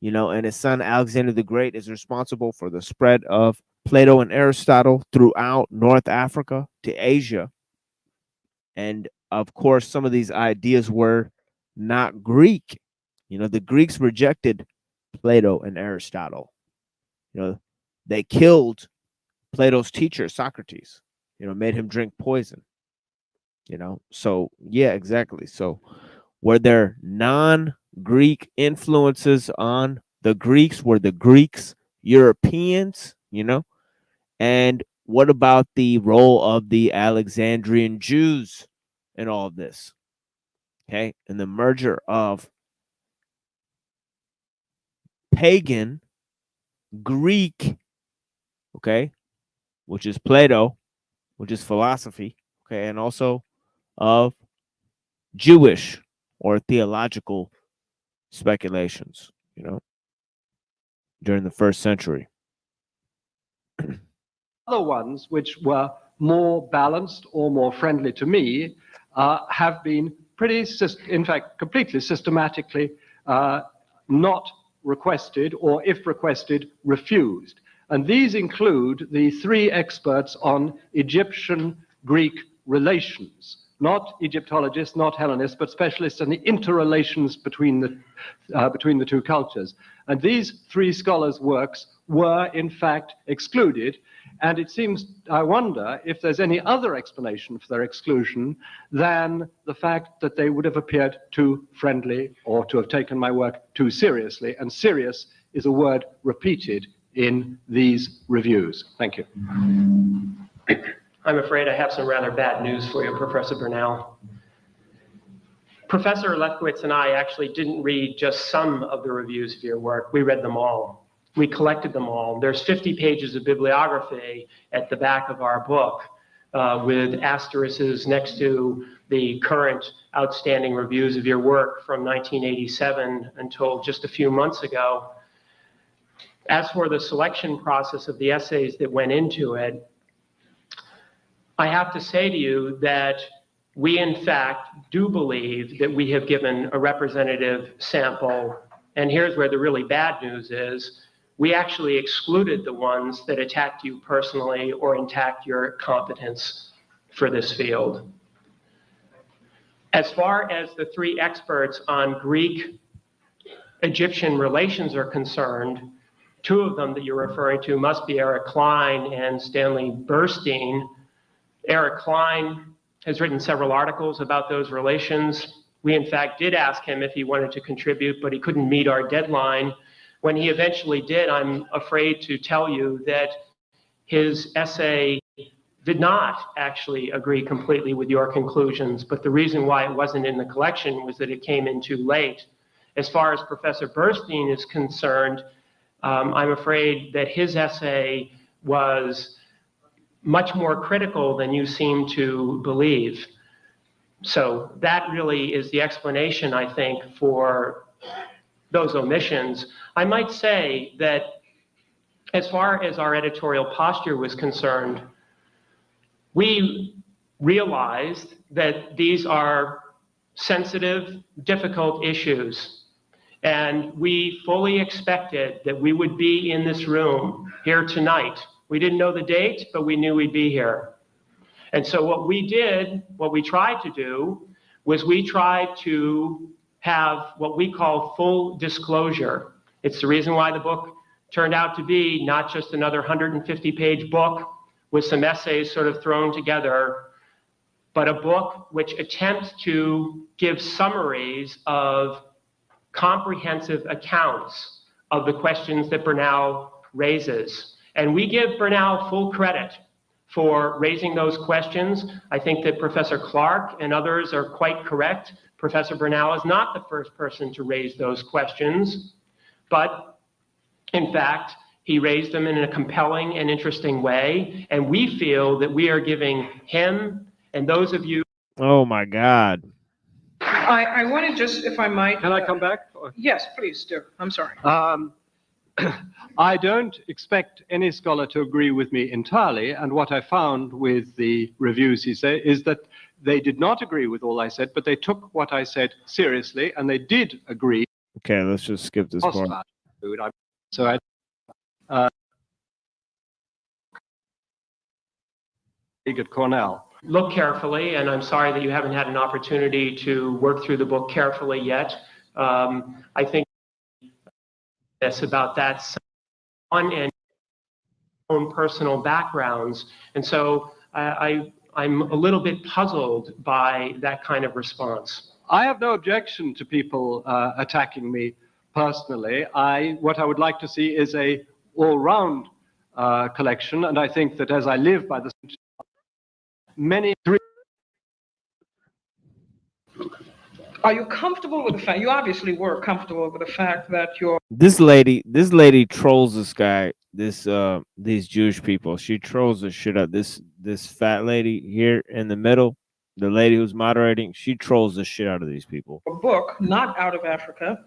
you know, and his son Alexander the Great is responsible for the spread of Plato and Aristotle throughout North Africa to Asia. And of course, some of these ideas were not Greek. You know, the Greeks rejected Plato and Aristotle. You know, they killed Plato's teacher, Socrates, you know, made him drink poison, you know. So, yeah, exactly. So, were there non-Greek influences on the Greeks? Were the Greeks Europeans, you know? And what about the role of the Alexandrian Jews in all of this? Okay, and the merger of pagan Greek, okay, which is Plato, which is philosophy, okay, and also of Jewish or theological speculations, you know, during the 1st century. Other ones which were more balanced or more friendly to me have been pretty, in fact, completely systematically not requested, or if requested, refused. And these include the 3 experts on Egyptian-Greek relations, not Egyptologists, not Hellenists, but specialists in the interrelations between the 2 cultures. And these 3 scholars' works were, in fact, excluded. And it seems, I wonder if there's any other explanation for their exclusion than the fact that they would have appeared too friendly or to have taken my work too seriously. And serious is a word repeated in these reviews? Thank you. I'm afraid I have some rather bad news for you, Professor Bernal. Professor Lefkowitz and I actually didn't read just some of the reviews of your work. We read them all. We collected them all. There's 50 pages of bibliography at the back of our book with asterisks next to the current outstanding reviews of your work from 1987 until just a few months ago. As for the selection process of the essays that went into it, I have to say to you that we, in fact, do believe that we have given a representative sample. And here's where the really bad news is. We actually excluded the ones that attacked you personally or attacked your competence for this field. As far as the three experts on Greek-Egyptian relations are concerned, two of them that you're referring to must be Eric Klein and Stanley Burstein. Eric Klein has written several articles about those relations. We, in fact, did ask him if he wanted to contribute, but he couldn't meet our deadline. When he eventually did, I'm afraid to tell you that his essay did not actually agree completely with your conclusions, but the reason why it wasn't in the collection was that it came in too late. As far as Professor Burstein is concerned, I'm afraid that his essay was much more critical than you seem to believe. So that really is the explanation, I think, for those omissions. I might say that as far as our editorial posture was concerned, we realized that these are sensitive, difficult issues. And we fully expected that we would be in this room here tonight. We didn't know the date, but we knew we'd be here. And so what we did, what we tried to do, was we tried to have what we call full disclosure. It's the reason why the book turned out to be not just another 150-page book with some essays sort of thrown together, but a book which attempts to give summaries of comprehensive accounts of the questions that Bernal raises. And we give Bernal full credit for raising those questions. I think that Professor Clark and others are quite correct. Professor Bernal is not the first person to raise those questions, but in fact, he raised them in a compelling and interesting way. And we feel that we are giving him and those of you. Oh my God. I want to just, if I might. Can I come back? Yes, please do. I'm sorry. I don't expect any scholar to agree with me entirely, and what I found with the reviews he said is that they did not agree with all I said, but they took what I said seriously, and they did agree. Okay, let's just skip this part. So I at Cornell. Look carefully, and I'm sorry that you haven't had an opportunity to work through the book carefully yet. I think this about that on and own personal backgrounds, and so I'm a little bit puzzled by that kind of response. I have no objection to people attacking me personally. What I would like to see is a all-round collection, and I think that as I live by the many. Are you comfortable with the fact? You obviously were comfortable with the fact that you're. This lady trolls this guy. These Jewish people. She trolls the shit out. This fat lady here in the middle, the lady who's moderating. She trolls the shit out of these people. A book, not out of Africa,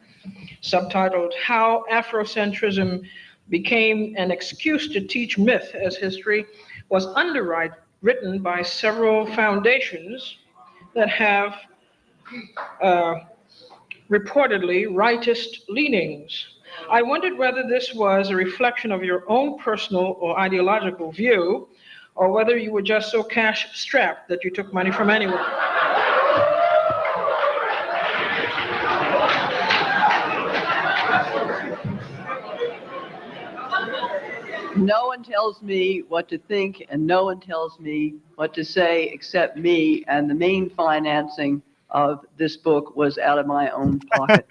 subtitled "How Afrocentrism Became an Excuse to Teach Myth as History," was written by several foundations that have reportedly rightist leanings. I wondered whether this was a reflection of your own personal or ideological view, or whether you were just so cash-strapped that you took money from anyone. No one tells me what to think, and no one tells me what to say except me, and the main financing of this book was out of my own pocket.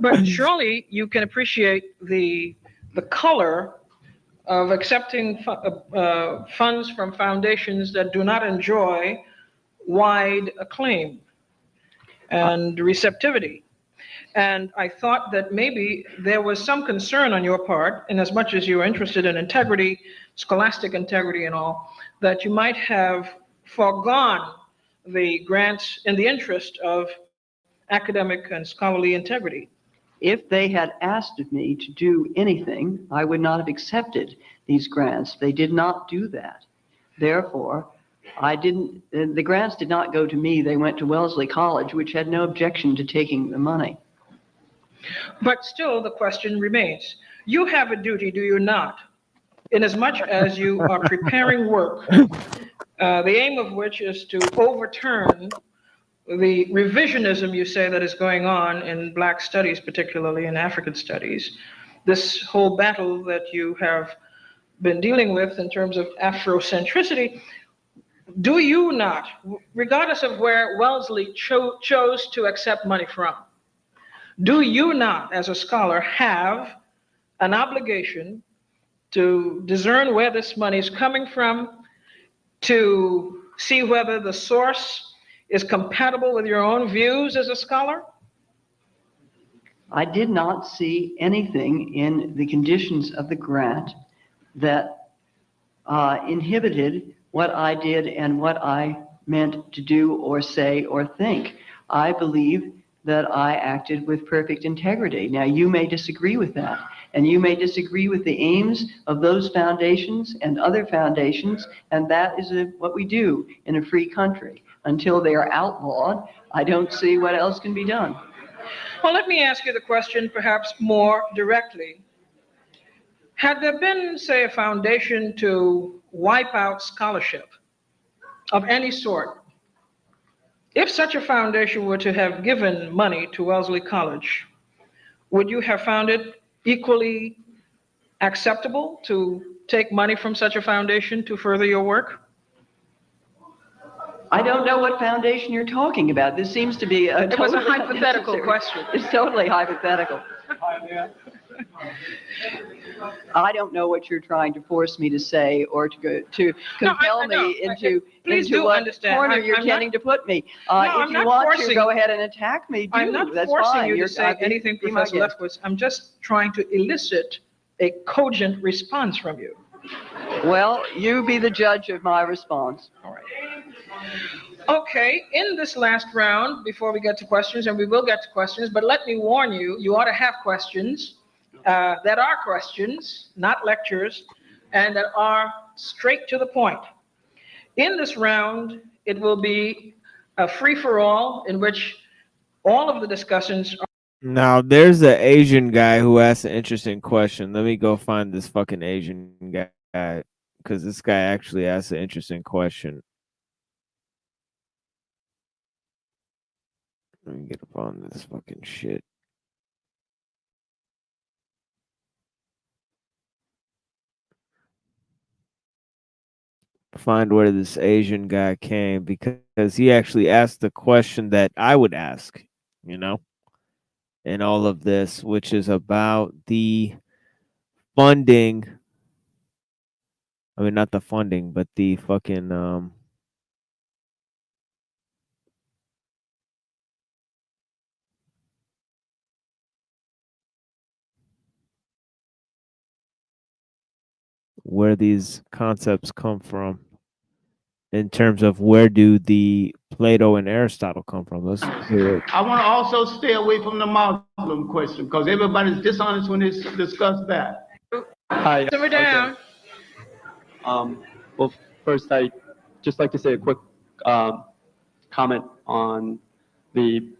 But surely you can appreciate the color of accepting funds from foundations that do not enjoy wide acclaim and receptivity. And I thought that maybe there was some concern on your part, in as much as you were interested in integrity, scholastic integrity and all, that you might have foregone the grants in the interest of academic and scholarly integrity. If they had asked of me to do anything, I would not have accepted these grants. They did not do that. Therefore, the grants did not go to me. They went to Wellesley College, which had no objection to taking the money. But still, the question remains. You have a duty, do you not? In as much as you are preparing work, the aim of which is to overturn the revisionism, you say, that is going on in Black studies, particularly in African studies, this whole battle that you have been dealing with in terms of Afrocentricity, do you not, regardless of where Wellesley chose to accept money from, do you not, as a scholar, have an obligation to discern where this money is coming from, to see whether the source is compatible with your own views as a scholar? I did not see anything in the conditions of the grant that inhibited what I did and what I meant to do or say or think. I believe that I acted with perfect integrity. Now, you may disagree with that, and you may disagree with the aims of those foundations and other foundations, and that is what we do in a free country. Until they are outlawed, I don't see what else can be done. Well, let me ask you the question perhaps more directly. Had there been, say, a foundation to wipe out scholarship of any sort, if such a foundation were to have given money to Wellesley College, would you have found it equally acceptable to take money from such a foundation to further your work? I don't know what foundation you're talking about. This seems to be a It was a hypothetical question. It's totally hypothetical. I don't know what you're trying to force me to say or to compel me into what understand. corner you're tending to put me. If you want to, go ahead and attack me. I'm not That's forcing fine. you to say anything, Professor Lefkowitz. I'm just trying to elicit a cogent response from you. Well, you be the judge of my response. All right. Okay, in this last round, before we get to questions, and we will get to questions, but let me warn you, you ought to have questions that are questions, not lectures, and that are straight to the point. In this round, it will be a free-for-all in which all of the discussions are... Now, there's an Asian guy who asked an interesting question. Let me go find this fucking Asian guy, because this guy actually asked an interesting question. Let me get up on this fucking shit. Find where this Asian guy came, because he actually asked the question that I would ask, you know, in all of this, which is about the funding. I mean, not the funding, but the fucking where these concepts come from in terms of where do the Plato and Aristotle come from. Let's hear it. I want to also stay away from the Muslim question because everybody's dishonest when they discuss that. Hi. Simmer down. Well, first, I just like to say a quick comment on the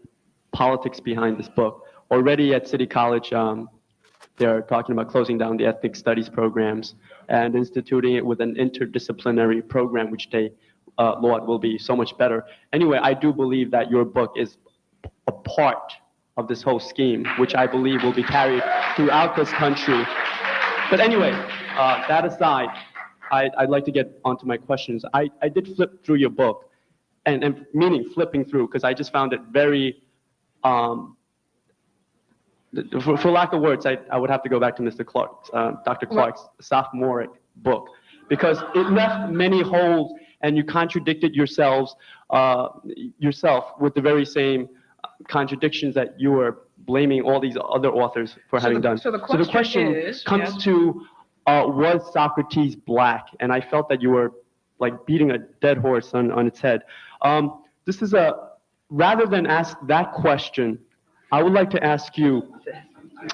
politics behind this book. Already at City College, they're talking about closing down the ethnic studies programs and instituting it with an interdisciplinary program, which they laud will be so much better. Anyway, I do believe that your book is a part of this whole scheme, which I believe will be carried throughout this country. But anyway, that aside, I'd like to get onto my questions. I did flip through your book, and meaning flipping through, because I just found it very for lack of words, I would have to go back to Mr. Clark's, Dr. Clark's sophomoric book, because it left many holes, and you contradicted yourself with the very same contradictions that you were blaming all these other authors for having done. So the question comes to, was Socrates black? And I felt that you were like beating a dead horse on its head. This is rather than ask that question, I would like to ask you,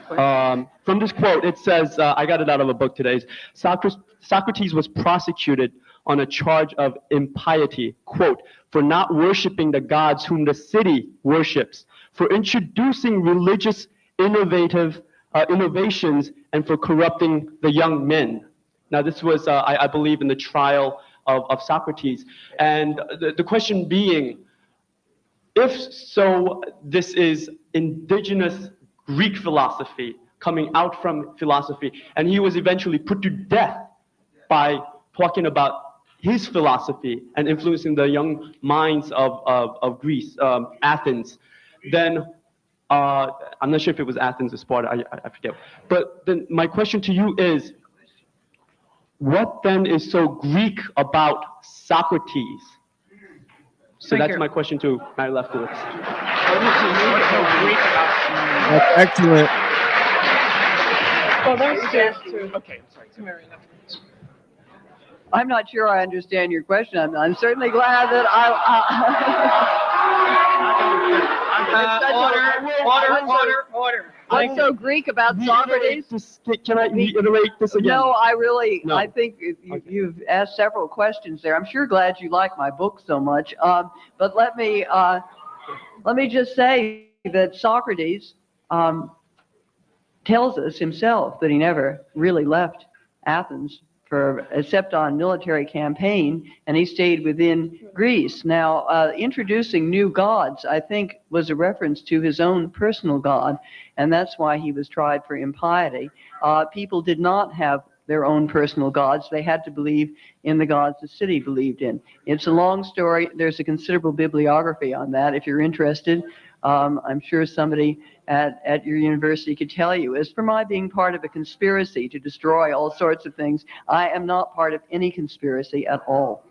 from this quote, it says, I got it out of a book today, Socrates was prosecuted on a charge of impiety, quote, for not worshiping the gods whom the city worships, for introducing religious innovations, and for corrupting the young men. Now, this was, I believe, in the trial of Socrates. And the question being, if so, this is indigenous Greek philosophy coming out from philosophy, and he was eventually put to death by talking about his philosophy and influencing the young minds of Greece, Athens, then I'm not sure if it was Athens or Sparta, I forget. But then my question to you is, what then is so Greek about Socrates? So that's my question to Mary Lefkowitz. That's excellent. Well, that's to, okay, sorry, to Mary Lefkowitz. I'm not sure I understand your question. I'm certainly glad that Order. What's so Greek about Socrates? Can I reiterate this again? No, I think you've asked several questions there. I'm sure glad you like my book so much. But let me just say that Socrates tells us himself that he never really left Athens except on military campaign, and he stayed within Greece. Now, introducing new gods, I think, was a reference to his own personal god, and that's why he was tried for impiety. People did not have their own personal gods. They had to believe in the gods the city believed in. It's a long story. There's a considerable bibliography on that if you're interested. I'm sure somebody at your university could tell you. As for my being part of a conspiracy to destroy all sorts of things, I am not part of any conspiracy at all.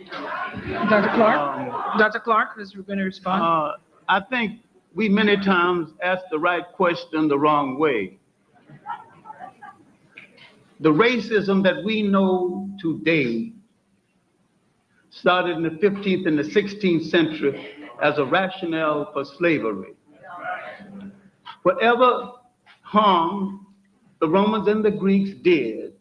Dr. Clark? Dr. Clark, is going to respond? I think we many times ask the right question the wrong way. The racism that we know today started in the 15th and the 16th century as a rationale for slavery. Whatever harm the Romans and the Greeks did,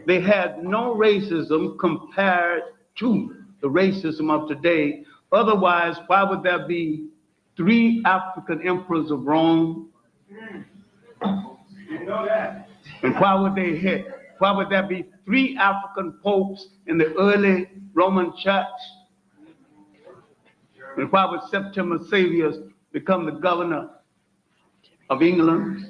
they had no racism compared to the racism of today. Otherwise, why would there be 3 African emperors of Rome? You know that. And why would there be 3 African popes in the early Roman church? And why would Septimus Severus become the governor of England?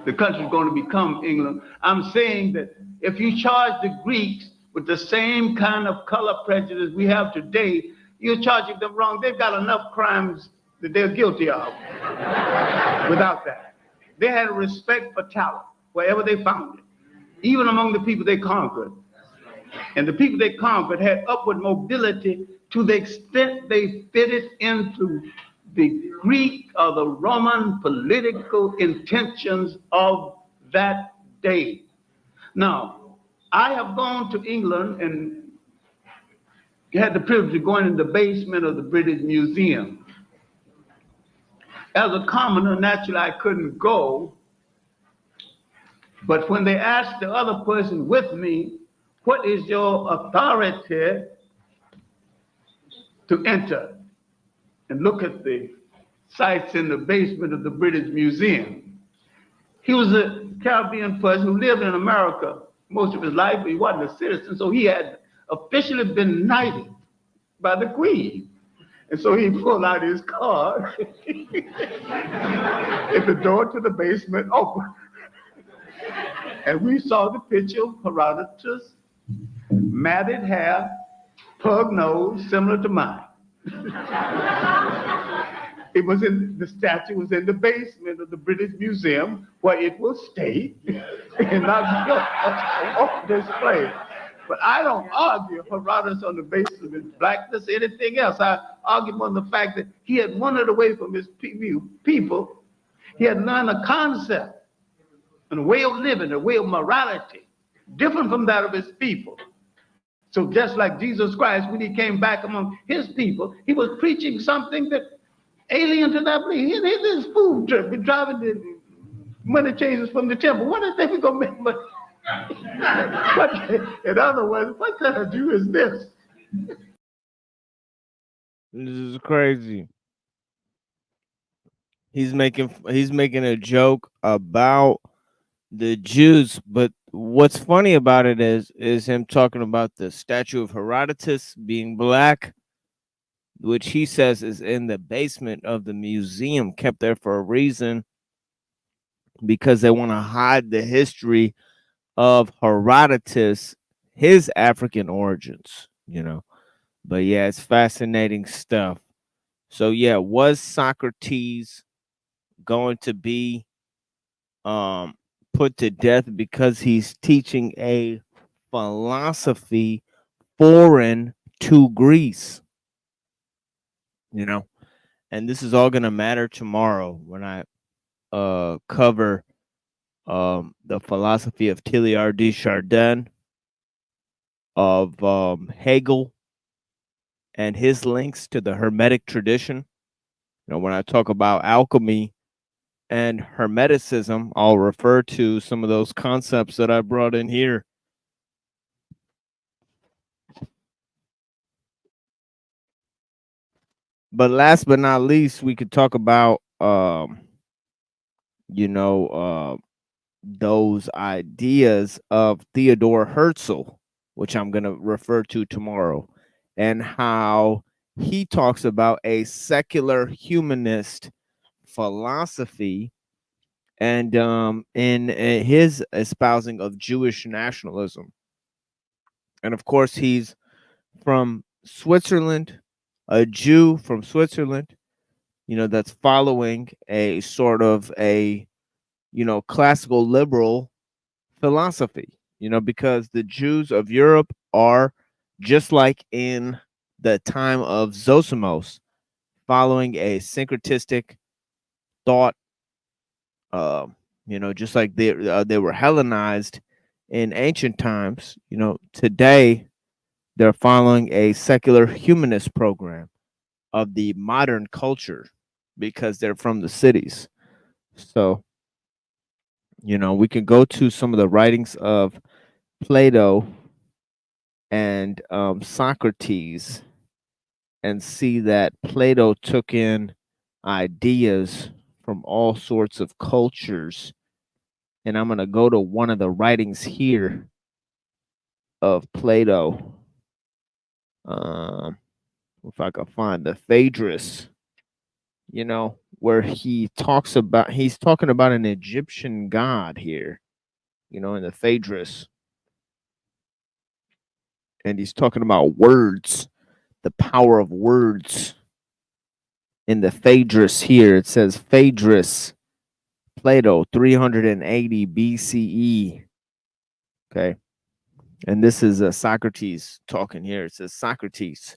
The country's going to become England. I'm saying that if you charge the Greeks with the same kind of color prejudice we have today, you're charging them wrong. They've got enough crimes that they're guilty of without that. They had a respect for talent wherever they found it, even among the people they conquered. And the people they conquered had upward mobility to the extent they fitted into the Greek or the Roman political intentions of that day. Now, I have gone to England and had the privilege of going in the basement of the British Museum. As a commoner, naturally, I couldn't go. But when they asked the other person with me, what is your authority to enter and look at the sites in the basement of the British Museum? He was a Caribbean person who lived in America most of his life, but he wasn't a citizen, so he had officially been knighted by the Queen. And so he pulled out his card and the door to the basement opened. And we saw the picture of Herodotus, matted hair, pug nose, similar to mine. The statue was in the basement of the British Museum, where it will stay and not go off display. But I don't argue Herodotus on the basis of his blackness, anything else. I argue on the fact that he had wandered away from his people. He had learned a concept and a way of living, a way of morality, different from that of his people. So just like Jesus Christ, when he came back among his people, he was preaching something that alien to that belief. His food trip, be driving the money changers from the temple. What is they going to make money? In other words, what kind of Jew is this? This is crazy. He's making a joke about the Jews, but what's funny about it is him talking about the statue of Herodotus being black, which he says is in the basement of the museum, kept there for a reason, because they want to hide the history of Herodotus, his African origins, you know. But yeah, it's fascinating stuff. So yeah, was Socrates going to be put to death because he's teaching a philosophy foreign to Greece? You know, and this is all going to matter tomorrow when I cover the philosophy of Teilhard de Chardin, of Hegel, and his links to the Hermetic tradition. You know, when I talk about alchemy and Hermeticism, I'll refer to some of those concepts that I brought in here. But last but not least, we could talk about, those ideas of Theodore Herzl, which I'm going to refer to tomorrow, and how he talks about a secular humanist philosophy, and in his espousing of Jewish nationalism. And of course, he's from Switzerland, a Jew from Switzerland, that's following a sort of a, classical liberal philosophy, because the Jews of Europe are just like in the time of Zosimos, following a syncretistic thought, just like they were Hellenized in ancient times. Today they're following a secular humanist program of the modern culture because they're from the cities. So, we can go to some of the writings of Plato and Socrates and see that Plato took in ideas from all sorts of cultures. And I'm going to go to one of the writings here of Plato. If I can find the Phaedrus, where he's talking about an Egyptian god here, in the Phaedrus. And he's talking about words, the power of words. In the Phaedrus here, it says Phaedrus, Plato, 380 BCE. Okay. And this is Socrates talking here. It says Socrates.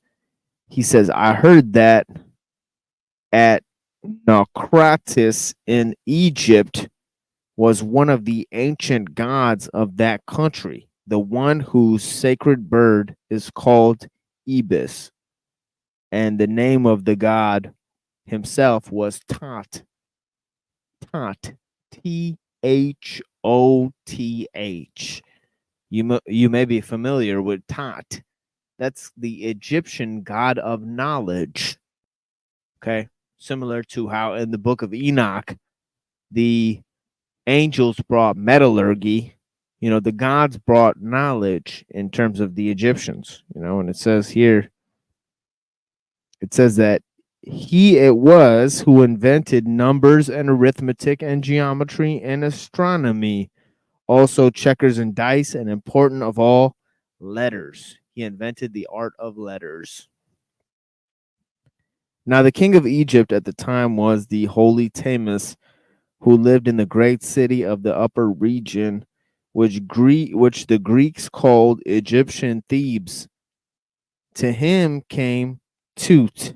He says, I heard that at Naucratis in Egypt was one of the ancient gods of that country, the one whose sacred bird is called Ibis. And the name of the god himself was Tot. Tot. T-H-O-T-H. You may be familiar with Tot. That's the Egyptian god of knowledge. Okay. Similar to how in the book of Enoch, the angels brought metallurgy. The gods brought knowledge in terms of the Egyptians, and it says here, it says that he it was who invented numbers and arithmetic and geometry and astronomy, also checkers and dice, and important of all, letters. He invented the art of letters. Now the king of Egypt at the time was the holy Tamus, who lived in the great city of the upper region, which the Greeks called Egyptian Thebes. To him came Tot,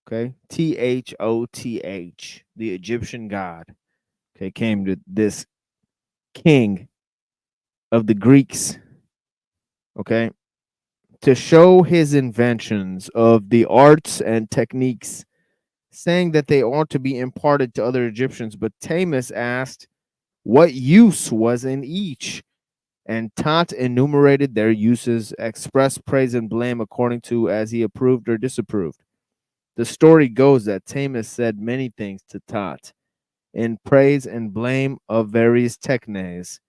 okay, Thoth, the Egyptian god. Okay, came to this king of the Greeks, okay, to show his inventions of the arts and techniques, saying that they ought to be imparted to other Egyptians. But Tamus asked what use was in each, and Tot enumerated their uses, expressed praise and blame according to as he approved or disapproved. The story goes that Tamus said many things to Tot in praise and blame of various technes,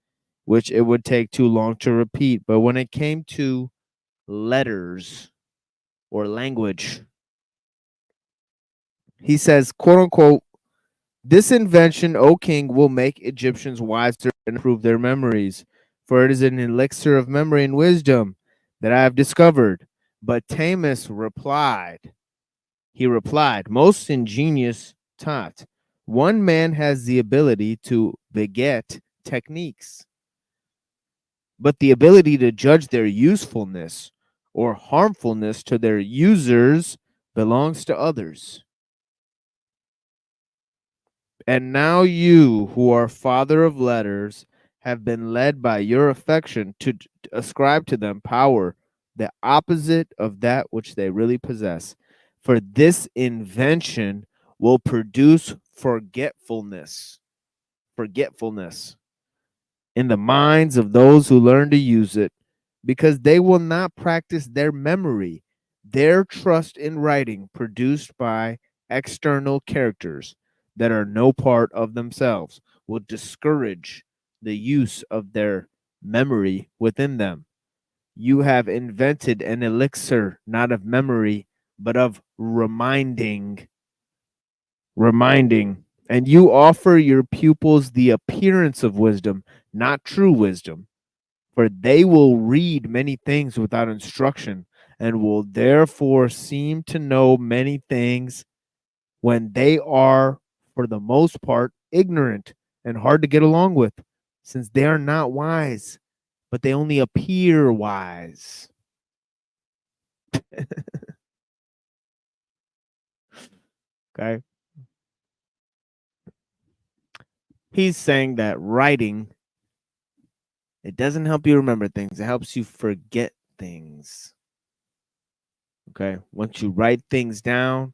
which it would take too long to repeat. But when it came to letters or language, he says, quote unquote, this invention, O king, will make Egyptians wiser and improve their memories, for it is an elixir of memory and wisdom that I have discovered. But Tamus replied, most ingenious Tot, one man has the ability to beget techniques, but the ability to judge their usefulness or harmfulness to their users belongs to others. And now you, who are father of letters, have been led by your affection to ascribe to them power, the opposite of that which they really possess. For this invention will produce forgetfulness in the minds of those who learn to use it, because they will not practice their memory, their trust in writing produced by external characters that are no part of themselves, will discourage the use of their memory within them. You have invented an elixir not of memory, but of reminding, and you offer your pupils the appearance of wisdom, not true wisdom. For they will read many things without instruction, and will therefore seem to know many things when they are, for the most part, ignorant and hard to get along with, since they are not wise, but they only appear wise. Okay. He's saying that writing, it doesn't help you remember things. It helps you forget things. Okay. Once you write things down,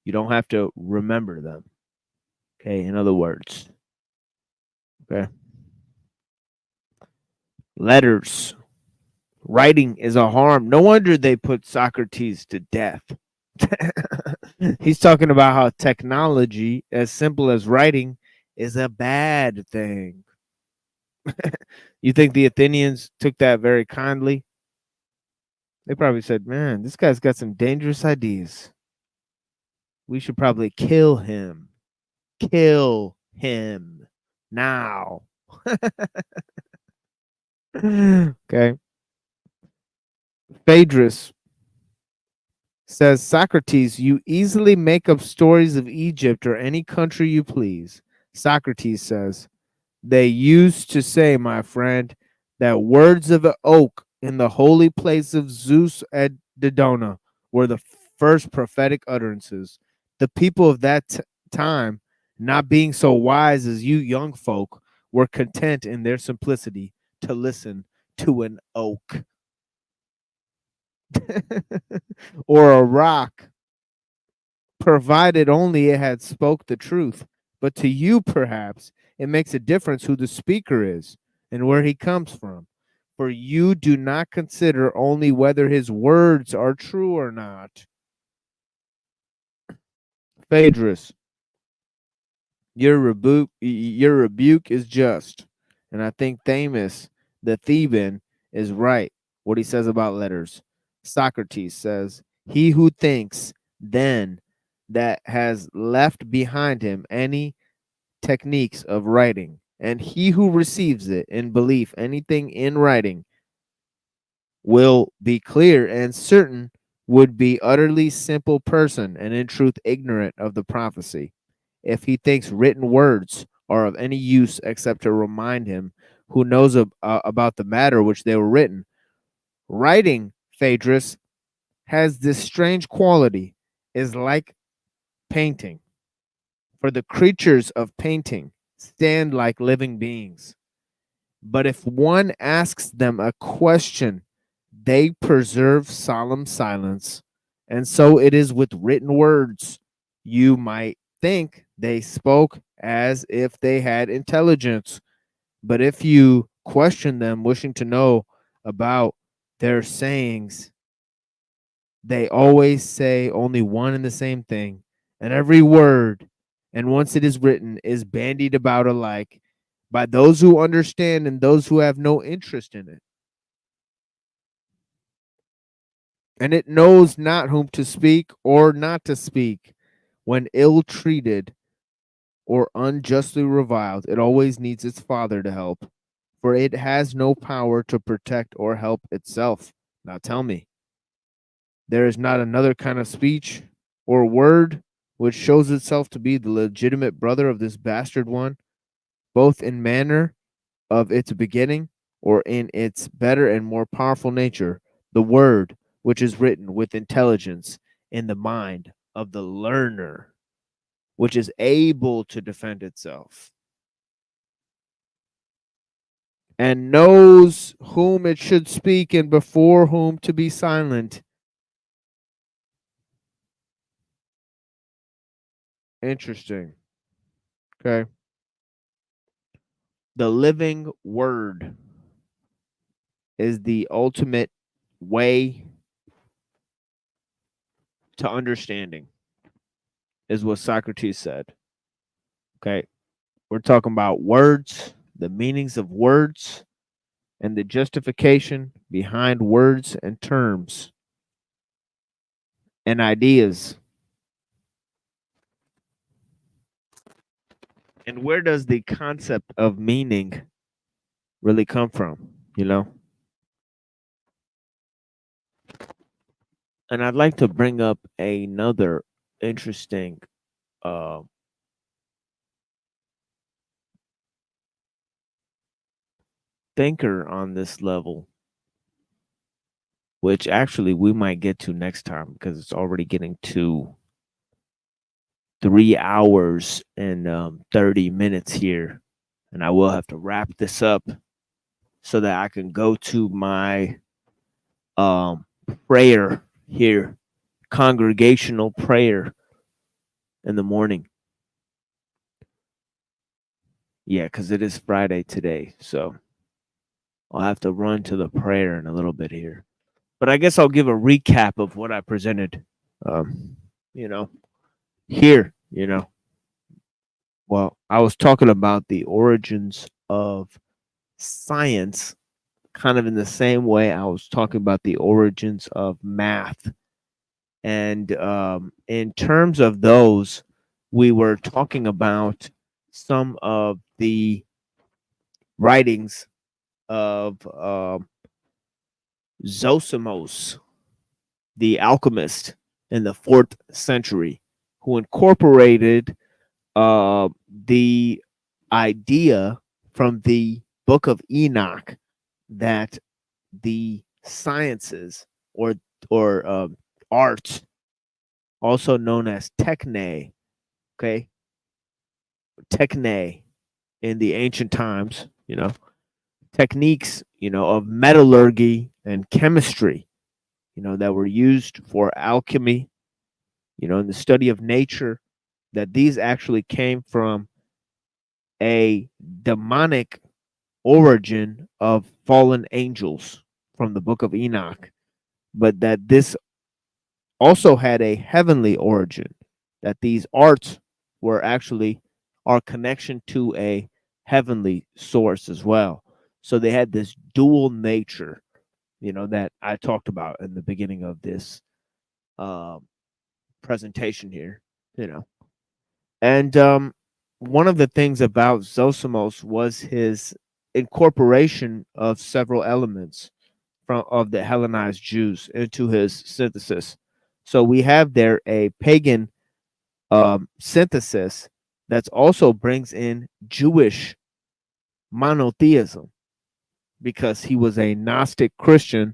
you don't have to remember them. Okay. In other words, okay. Letters. Writing is a harm. No wonder they put Socrates to death. He's talking about how technology, as simple as writing, is a bad thing. You think the Athenians took that very kindly? They probably said, man, this guy's got some dangerous ideas. We should probably kill him. Kill him now. Okay. Phaedrus says, Socrates, you easily make up stories of Egypt or any country you please. Socrates says, they used to say, my friend, that words of an oak in the holy place of Zeus at Dodona were the first prophetic utterances. The people of that time, not being so wise as you young folk, were content in their simplicity to listen to an oak. Or a rock, provided only it had spoke the truth. But to you, perhaps, it makes a difference who the speaker is and where he comes from. For you do not consider only whether his words are true or not. Phaedrus, your rebuke is just. And I think Thamus, the Theban, is right, what he says about letters. Socrates says, he who thinks then that has left behind him any techniques of writing, and he who receives it in belief anything in writing will be clear and certain would be utterly simple person and in truth ignorant of the prophecy, if he thinks written words are of any use except to remind him who knows about the matter which they were written. Writing, Phaedrus, has this strange quality, is like painting. For the creatures of painting stand like living beings. But if one asks them a question, they preserve solemn silence. And so it is with written words. You might think they spoke as if they had intelligence. But if you question them, wishing to know about their sayings, they always say only one and the same thing, and every word, and once it is written, is bandied about alike by those who understand and those who have no interest in it. And it knows not whom to speak or not to speak. When ill treated or unjustly reviled, it always needs its father to help, for it has no power to protect or help itself. Now tell me, there is not another kind of speech or word which shows itself to be the legitimate brother of this bastard one, both in manner of its beginning or in its better and more powerful nature, the word which is written with intelligence in the mind of the learner, which is able to defend itself and knows whom it should speak and before whom to be silent. Interesting. Okay. The living word is the ultimate way to understanding, is what Socrates said. Okay. We're talking about words, the meanings of words, and the justification behind words and terms and ideas. And where does the concept of meaning really come from, you know? And I'd like to bring up another interesting thinker on this level, which actually we might get to next time because it's already getting to 3 hours and 30 minutes here. And I will have to wrap this up so that I can go to my prayer here, congregational prayer in the morning. Yeah, because it is Friday today. So I'll have to run to the prayer in a little bit here. But I guess I'll give a recap of what I presented, here, Well, I was talking about the origins of science, kind of in the same way I was talking about the origins of math. And in terms of those, we were talking about some of the writings of Zosimos, the alchemist in the 4th century, who incorporated the idea from the Book of Enoch that the sciences or arts, also known as techne, okay, techne in the ancient times, techniques, of metallurgy and chemistry, that were used for alchemy, in the study of nature, that these actually came from a demonic origin of fallen angels from the Book of Enoch, but that this also had a heavenly origin, that these arts were actually our connection to a heavenly source as well. So they had this dual nature, that I talked about in the beginning of this presentation here, And one of the things about Zosimos was his incorporation of several elements of the Hellenized Jews into his synthesis. So we have there a pagan synthesis that also brings in Jewish monotheism because he was a Gnostic Christian.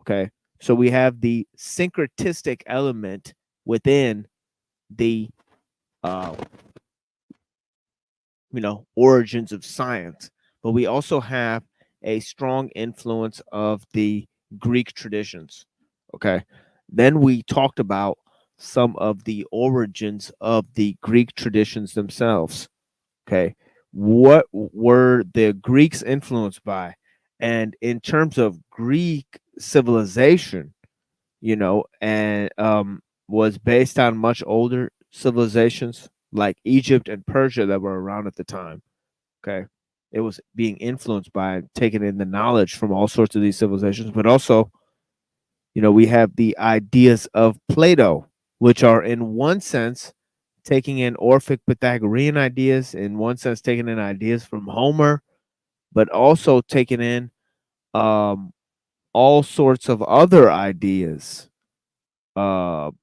Okay, so we have the syncretistic element within the origins of science, but we also have a strong influence of the Greek traditions. Okay, then we talked about some of the origins of the Greek traditions themselves. Okay, what were the Greeks influenced by? And in terms of Greek civilization, and was based on much older civilizations like Egypt and Persia that were around at the time. Okay, it was being influenced by taking in the knowledge from all sorts of these civilizations, but also, we have the ideas of Plato, which are in one sense taking in Orphic Pythagorean ideas, in one sense taking in ideas from Homer, but also taking in all sorts of other ideas, from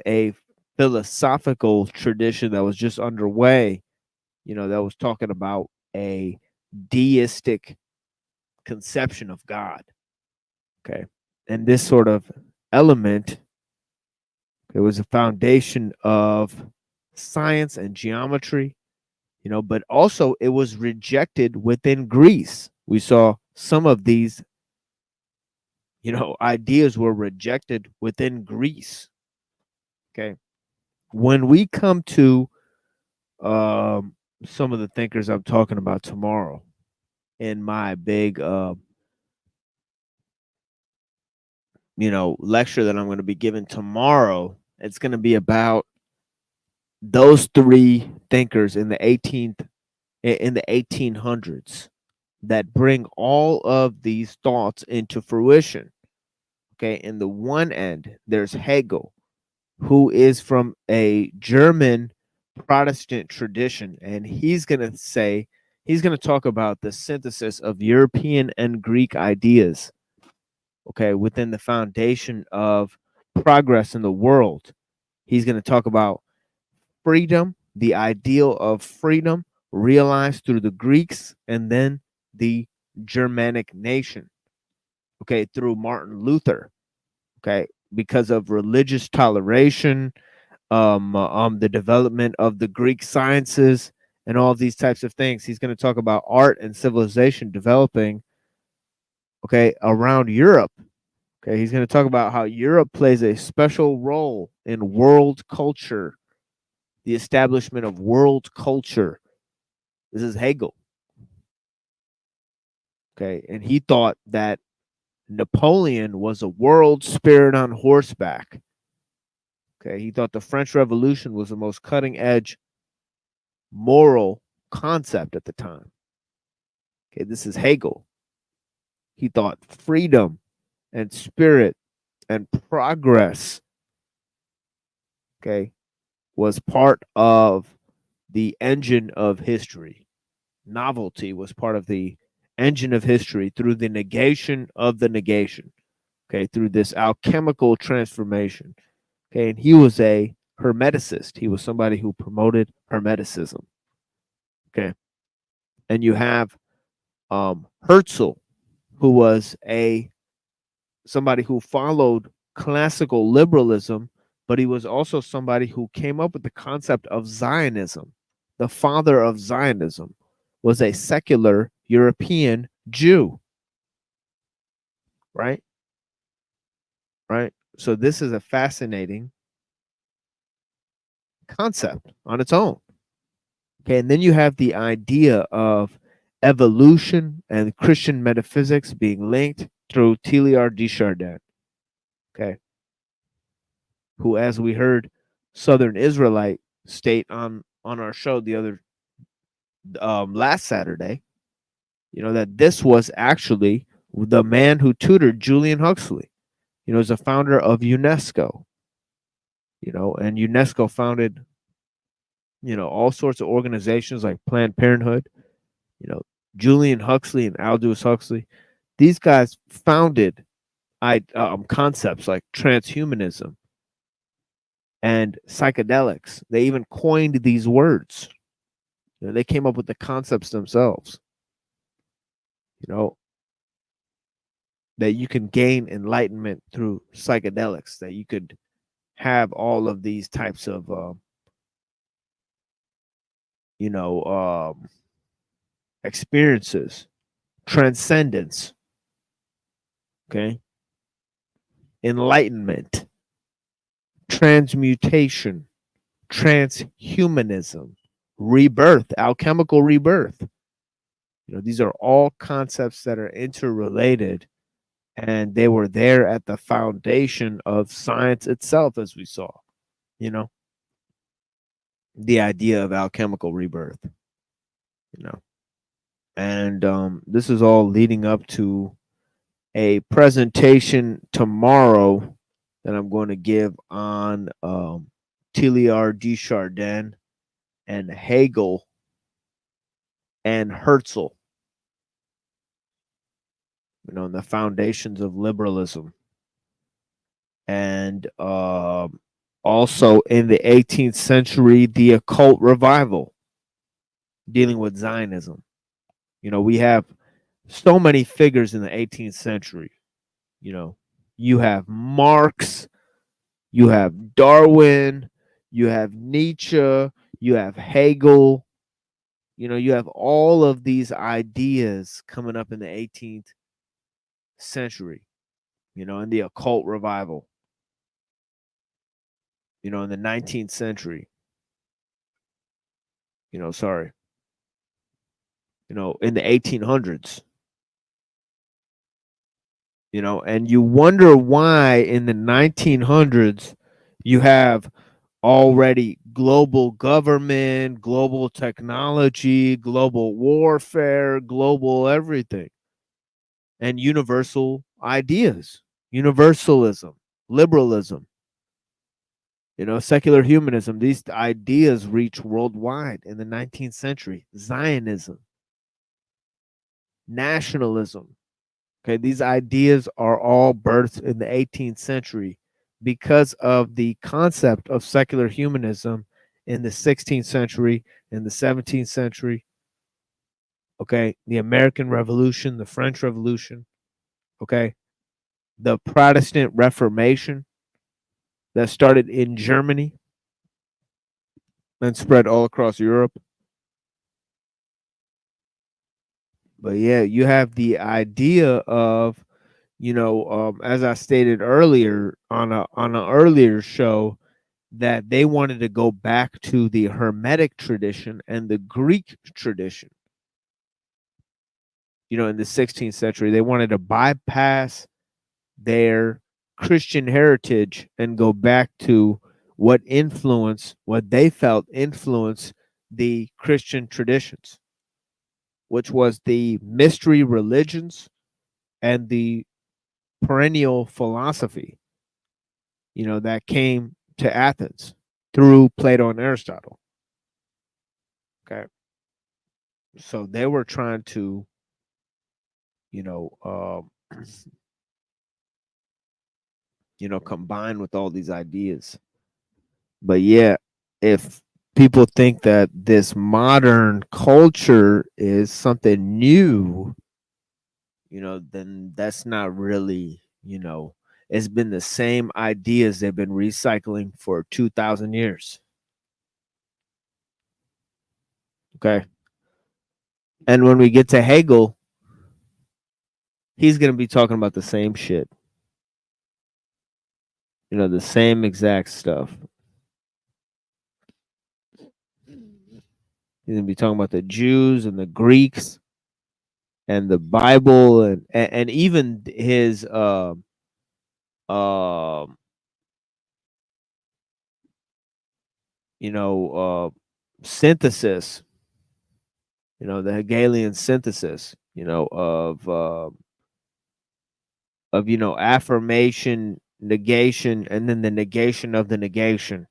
a philosophical tradition that was just underway, that was talking about a deistic conception of God. Okay, and this sort of element, it was a foundation of science and geometry, but also it was rejected within Greece. We saw some of these, ideas were rejected within Greece. Okay. When we come to some of the thinkers I'm talking about tomorrow in my big, lecture that I'm going to be giving tomorrow, it's going to be about those three thinkers in the 1800s that bring all of these thoughts into fruition. Okay, in the one end, there's Hegel, who is from a German Protestant tradition, and he's going to talk about the synthesis of European and Greek ideas, okay, within the foundation of progress in the world. He's going to talk about freedom, the ideal of freedom realized through the Greeks and then the Germanic nation, okay, through Martin Luther, okay, because of religious toleration, the development of the Greek sciences and all these types of things. He's going to talk about art and civilization developing, okay, around Europe. Okay, he's going to talk about how Europe plays a special role in world culture, the establishment of world culture. This is Hegel. Okay, and he thought that Napoleon was a world spirit on horseback. Okay, he thought the French Revolution was the most cutting edge moral concept at the time. Okay, this is Hegel. He thought freedom and spirit and progress, okay, was part of the engine of history. Novelty was part of the engine of history through the negation of the negation, okay, through this alchemical transformation. Okay, and he was a Hermeticist. He was somebody who promoted Hermeticism. Okay, and you have Herzl, who was somebody who followed classical liberalism, but he was also somebody who came up with the concept of Zionism. The father of Zionism was a secular European Jew. Right? Right? So this is a fascinating concept on its own. Okay, and then you have the idea of evolution and Christian metaphysics being linked through Teilhard de Chardin. Okay, who, as we heard Southern Israelite state on our show the other last Saturday, that this was actually the man who tutored Julian Huxley. As a founder of UNESCO. And UNESCO founded all sorts of organizations like Planned Parenthood. Julian Huxley and Aldous Huxley, these guys founded concepts like transhumanism and psychedelics. They even coined these words. You know, they came up with the concepts themselves. You know, that you can gain enlightenment through psychedelics, that you could have all of these types of experiences, transcendence, okay, enlightenment, transmutation, transhumanism, rebirth, alchemical rebirth. You know, these are all concepts that are interrelated, and they were there at the foundation of science itself, as we saw. You know, the idea of alchemical rebirth. You know, and this is all leading up to a presentation tomorrow that I'm going to give on Teilhard de Chardin and Hegel and Herzl. You know, the foundations of liberalism. And also in the 18th century, the occult revival, dealing with Zionism. You know, we have so many figures in the 18th century. You know, you have Marx, you have Darwin, you have Nietzsche, you have Hegel. You know, you have all of these ideas coming up in the 18th century, you know, in the occult revival, you know, in the 19th century, you know, in the 1800s, you know, and you wonder why in the 1900s you have already global government, global technology, global warfare, global everything, and universal ideas, universalism, liberalism, you know, secular humanism. These ideas reach worldwide in the 19th century. Zionism, nationalism. Okay, these ideas are all birthed in the 18th century because of the concept of secular humanism in the 16th century, in the 17th century. Okay, the American Revolution, the French Revolution. Okay, the Protestant Reformation that started in Germany and spread all across Europe. But yeah, you have the idea of, you know, as I stated earlier on an earlier show, that they wanted to go back to the Hermetic tradition and the Greek tradition. You know, in the 16th century, they wanted to bypass their Christian heritage and go back to what they felt influenced the Christian traditions, which was the mystery religions and the perennial philosophy, you know, that came to Athens through Plato and Aristotle. Okay. So they were trying to, you know, combine with all these ideas. But yeah, if people think that this modern culture is something new, you know, then that's not really, you know, it's been the same ideas they've been recycling for 2,000 years. Okay. And when we get to Hegel, he's going to be talking about the same shit. You know, the same exact stuff. He's going to be talking about the Jews and the Greeks and the Bible and even his synthesis, you know, the Hegelian synthesis, you know, of you know, affirmation, negation, and then the negation of the negation.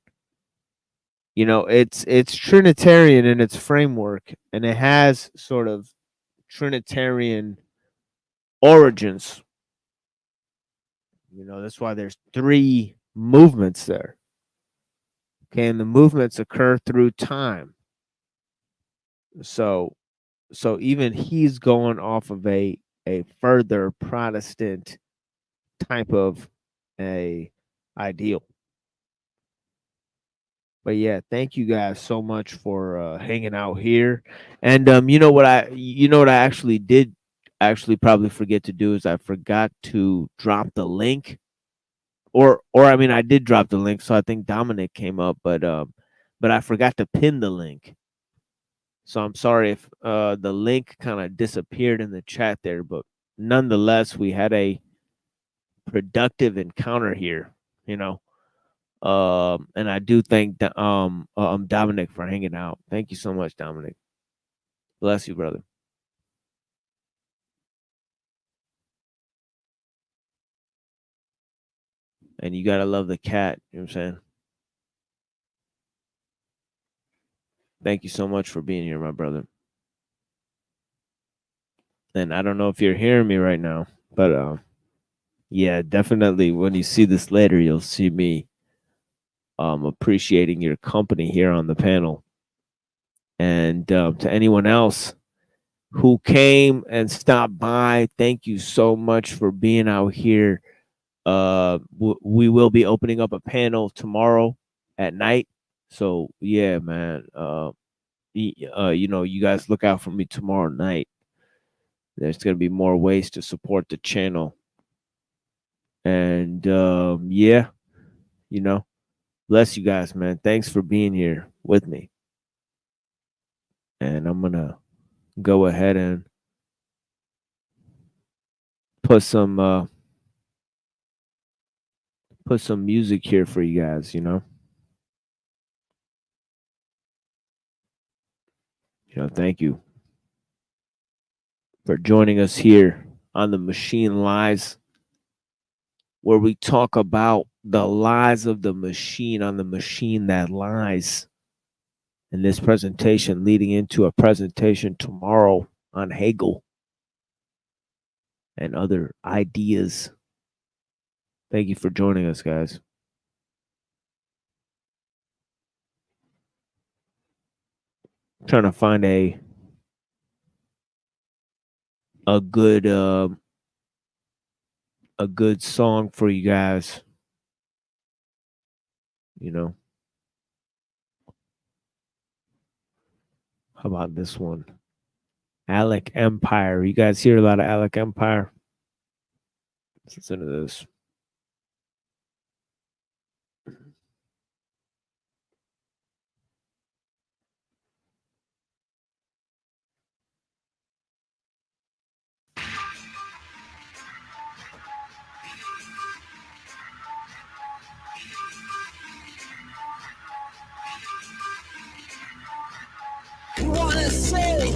You know, it's Trinitarian in its framework, and it has sort of Trinitarian origins. That's why there's 3 movements there. Okay, and the movements occur through time. So even he's going off of a further Protestant type of a ideal. But yeah, thank you guys so much for hanging out here. And you know what I actually did probably forget to do is I forgot to drop the link. Or I mean I did drop the link, so I think Dominic came up, but I forgot to pin the link. So I'm sorry if the link kind of disappeared in the chat there, but nonetheless, we had a productive encounter here, and I do thank Dominic for hanging out. Thank you so much, Dominic. Bless you, brother. And you gotta love the cat, you know what I'm saying? Thank you so much for being here, my brother. And I don't know if you're hearing me right now, but yeah, definitely when you see this later, you'll see me appreciating your company here on the panel. And to anyone else who came and stopped by, thank you so much for being out here. We will be opening up a panel tomorrow at night. So yeah, man, you guys look out for me tomorrow night. There's going to be more ways to support the channel. And yeah, bless you guys, man. Thanks for being here with me. And I'm going to go ahead and put some music here for you guys, thank you for joining us here on the Machine Lies, where we talk about the lies of the machine on the machine that lies. In this presentation, leading into a presentation tomorrow on Hegel and other ideas. Thank you for joining us, guys. I'm trying to find a good song for you guys. How about this one? Alec Empire. You guys hear a lot of Alec Empire? Let's listen to this. You wanna see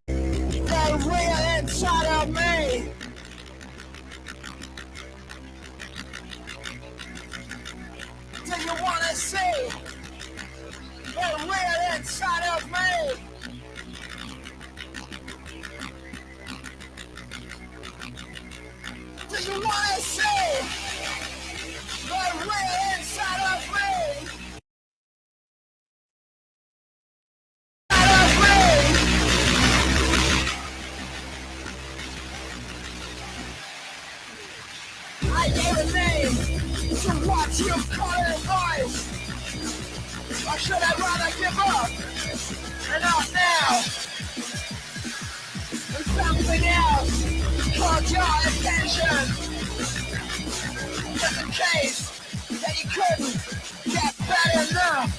the real inside of me? Do you wanna see the real inside of me? Do you wanna see the real inside of me? I gave a name to what you call it a voice. Or should I rather give up and not now? And something else caught your attention. Just in case that you couldn't get better enough.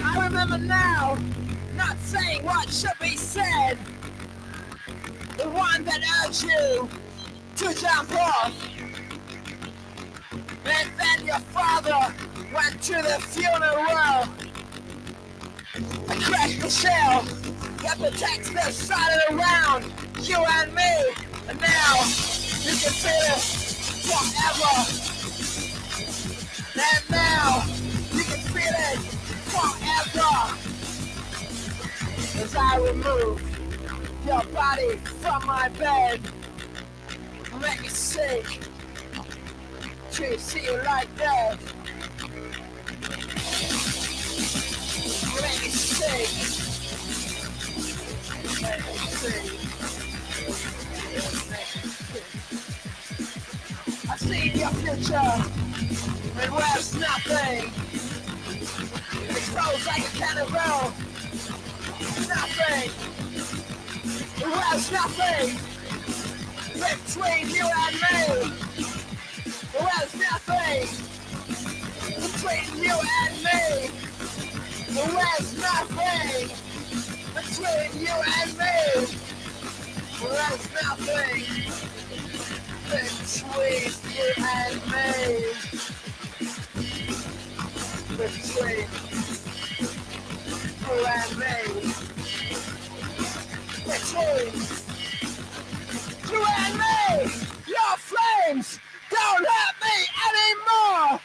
I remember now, not saying what should be said. The one that urged you to jump off And then your father went to the funeral. I crashed the shell that protects the solid around you and me. And now you can feel it forever. And now you can feel it forever. As I remove your body from my bed, let me sink to see you like that. Let me sink. Let me sink. I see your future, it was nothing. Exposed like a cannibal. Nothing. It was nothing between you and me. It was nothing between you and me. It was nothing between you and me. It was nothing between you and me. Between you and me. Between you and me. Your flames don't hurt me anymore.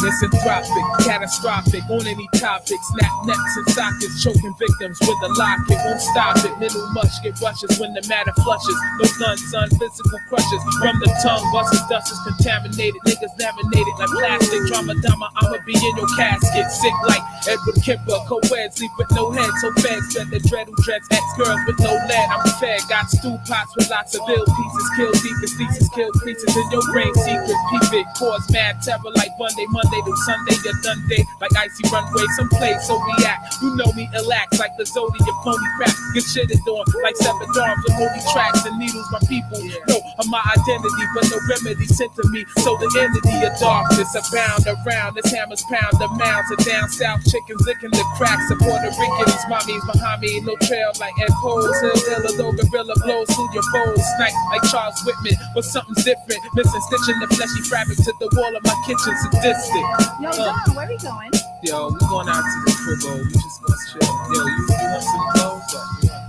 misanthropic, catastrophic on any topic. Snap necks and sockets, choking victims with a locket. Won't stop it. Mental mush get rushes when the matter flushes. No guns, son, physical crushes from the tongue. Buses, dust is contaminated. Niggas laminated like plastic. Drama, I'ma be in your casket. Sick like Edward Kemper. Co-ed, sleep with no head. So feds dread the dread who dreads ex-girls with no lead. I'm fed. Got stew pots with lots of ill pieces. Kill deepest thesis, kill creases in your brain secret. Peep it, cause mad terror like Monday to Sunday. You're done day like icy runway. Some place so react. You know me, relax like the Zodiac phony crap. Get shitted on like seven arms with holy tracks and needles. My people know of my identity, but no remedy sent to me. So the entity of darkness abound around. This hammers pound the mounds of down south chickens licking the cracks of Puerto Ricans. Mommies behind me, no trail like Ed Poles. Hill, though gorilla blows through your foes. Snipe like Charles Whitman, but something's different. Missing stitching the fleshy fabric to the wall of my kitchen. Sadistic. Yo, Don, where we going? Yo, we going out to the cribbo. We just gonna chill. Yo, you want some clothes?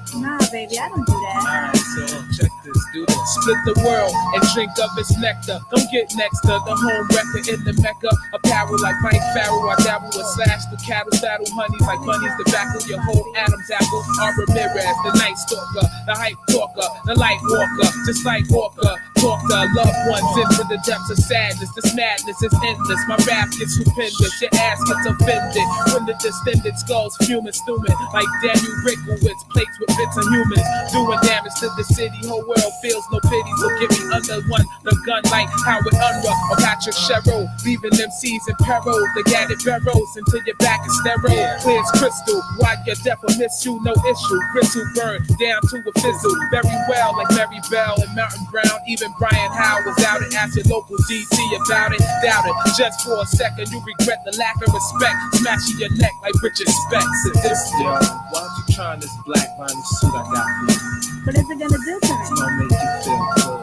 Nah, baby, I don't do that. Alright, so check this, do this. Split the world and drink of its nectar. Don't get next to the home wrecker in the Mecca. Apparel like Mike Farrell. I dabble with slash the cattle, saddle honeys like bunnies. The back of your whole Adam's apple. Arbor Ramirez, the night stalker, the hype talker, the light walker. Just like Walker, talk to loved ones into the depths of sadness. This madness is endless. My rap gets stupendous. Your ass gets offended when the distended skulls fuming, stewing like Daniel Rickowitz. Plates with bits of humans doing damage to the city. Whole world feels no pity, so give me under one the gun like Howard Unruh or Patrick Sherrill, leaving them seas in peril. The gathered barrels until your back is sterile. Clear as crystal, why your death will miss you, no issue. Gristle burn down to a fizzle. Very well like Mary Bell and Mountain Brown. Even Brian Howe was out and asked your local DT about it. Doubt it, just for a second you regret the lack of respect. Smashing your neck like Richard Speck. Sadistic. Yo, why don't you try this black vinyl suit I got for you? What is it gonna do to me? It's gonna make you feel good.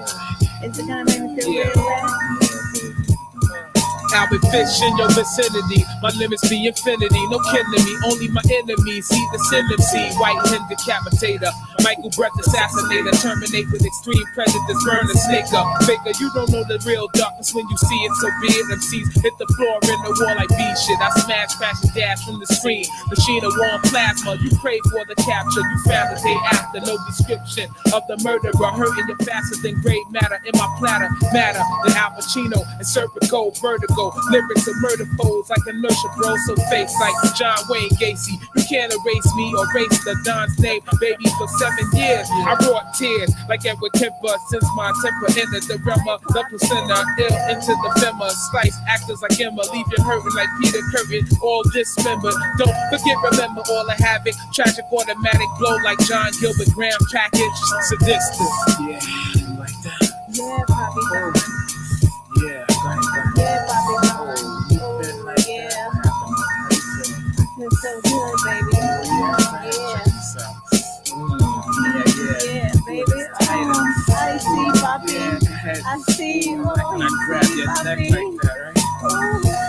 Is it gonna make me feel real bad? Albert Fish in your vicinity. My limits be infinity. No kidding me. Only my enemies see the sympathy. White hen decapitator. Michael Breath assassinator. Terminate with extreme predators. Burn a snake up. Faker, you don't know the real darkness when you see it. So be it. MCs hit the floor in the wall like beat shit. I smash, crash, and dash from the screen. Machine of warm plasma. You pray for the capture. You found the day after. No description of the murderer. Hurting you faster than gray matter in my platter. Matter than Al Pacino and Serpico. Vertigo. Lyrics of murder foes like inertia, bro. So face like John Wayne Gacy. You can't erase me or erase the Don's name, baby. For 7 years, I brought tears like Edward Kemper. Since my temper entered the realm of the placenta, ill into the femur. Slice actors like Emma, leave you hurting like Peter Curtin. All dismembered. Don't forget, remember all the havoc. Tragic automatic blow like John Gilbert Graham. Package sadistic. Yeah, you like that? Yeah, Poppy. Yeah, go ahead. Yeah, Poppy. Oh, yeah. It's so good, baby. Yeah. Yeah, baby. I see, Poppy. I see you. Can I grab your neck like that, right? Oh.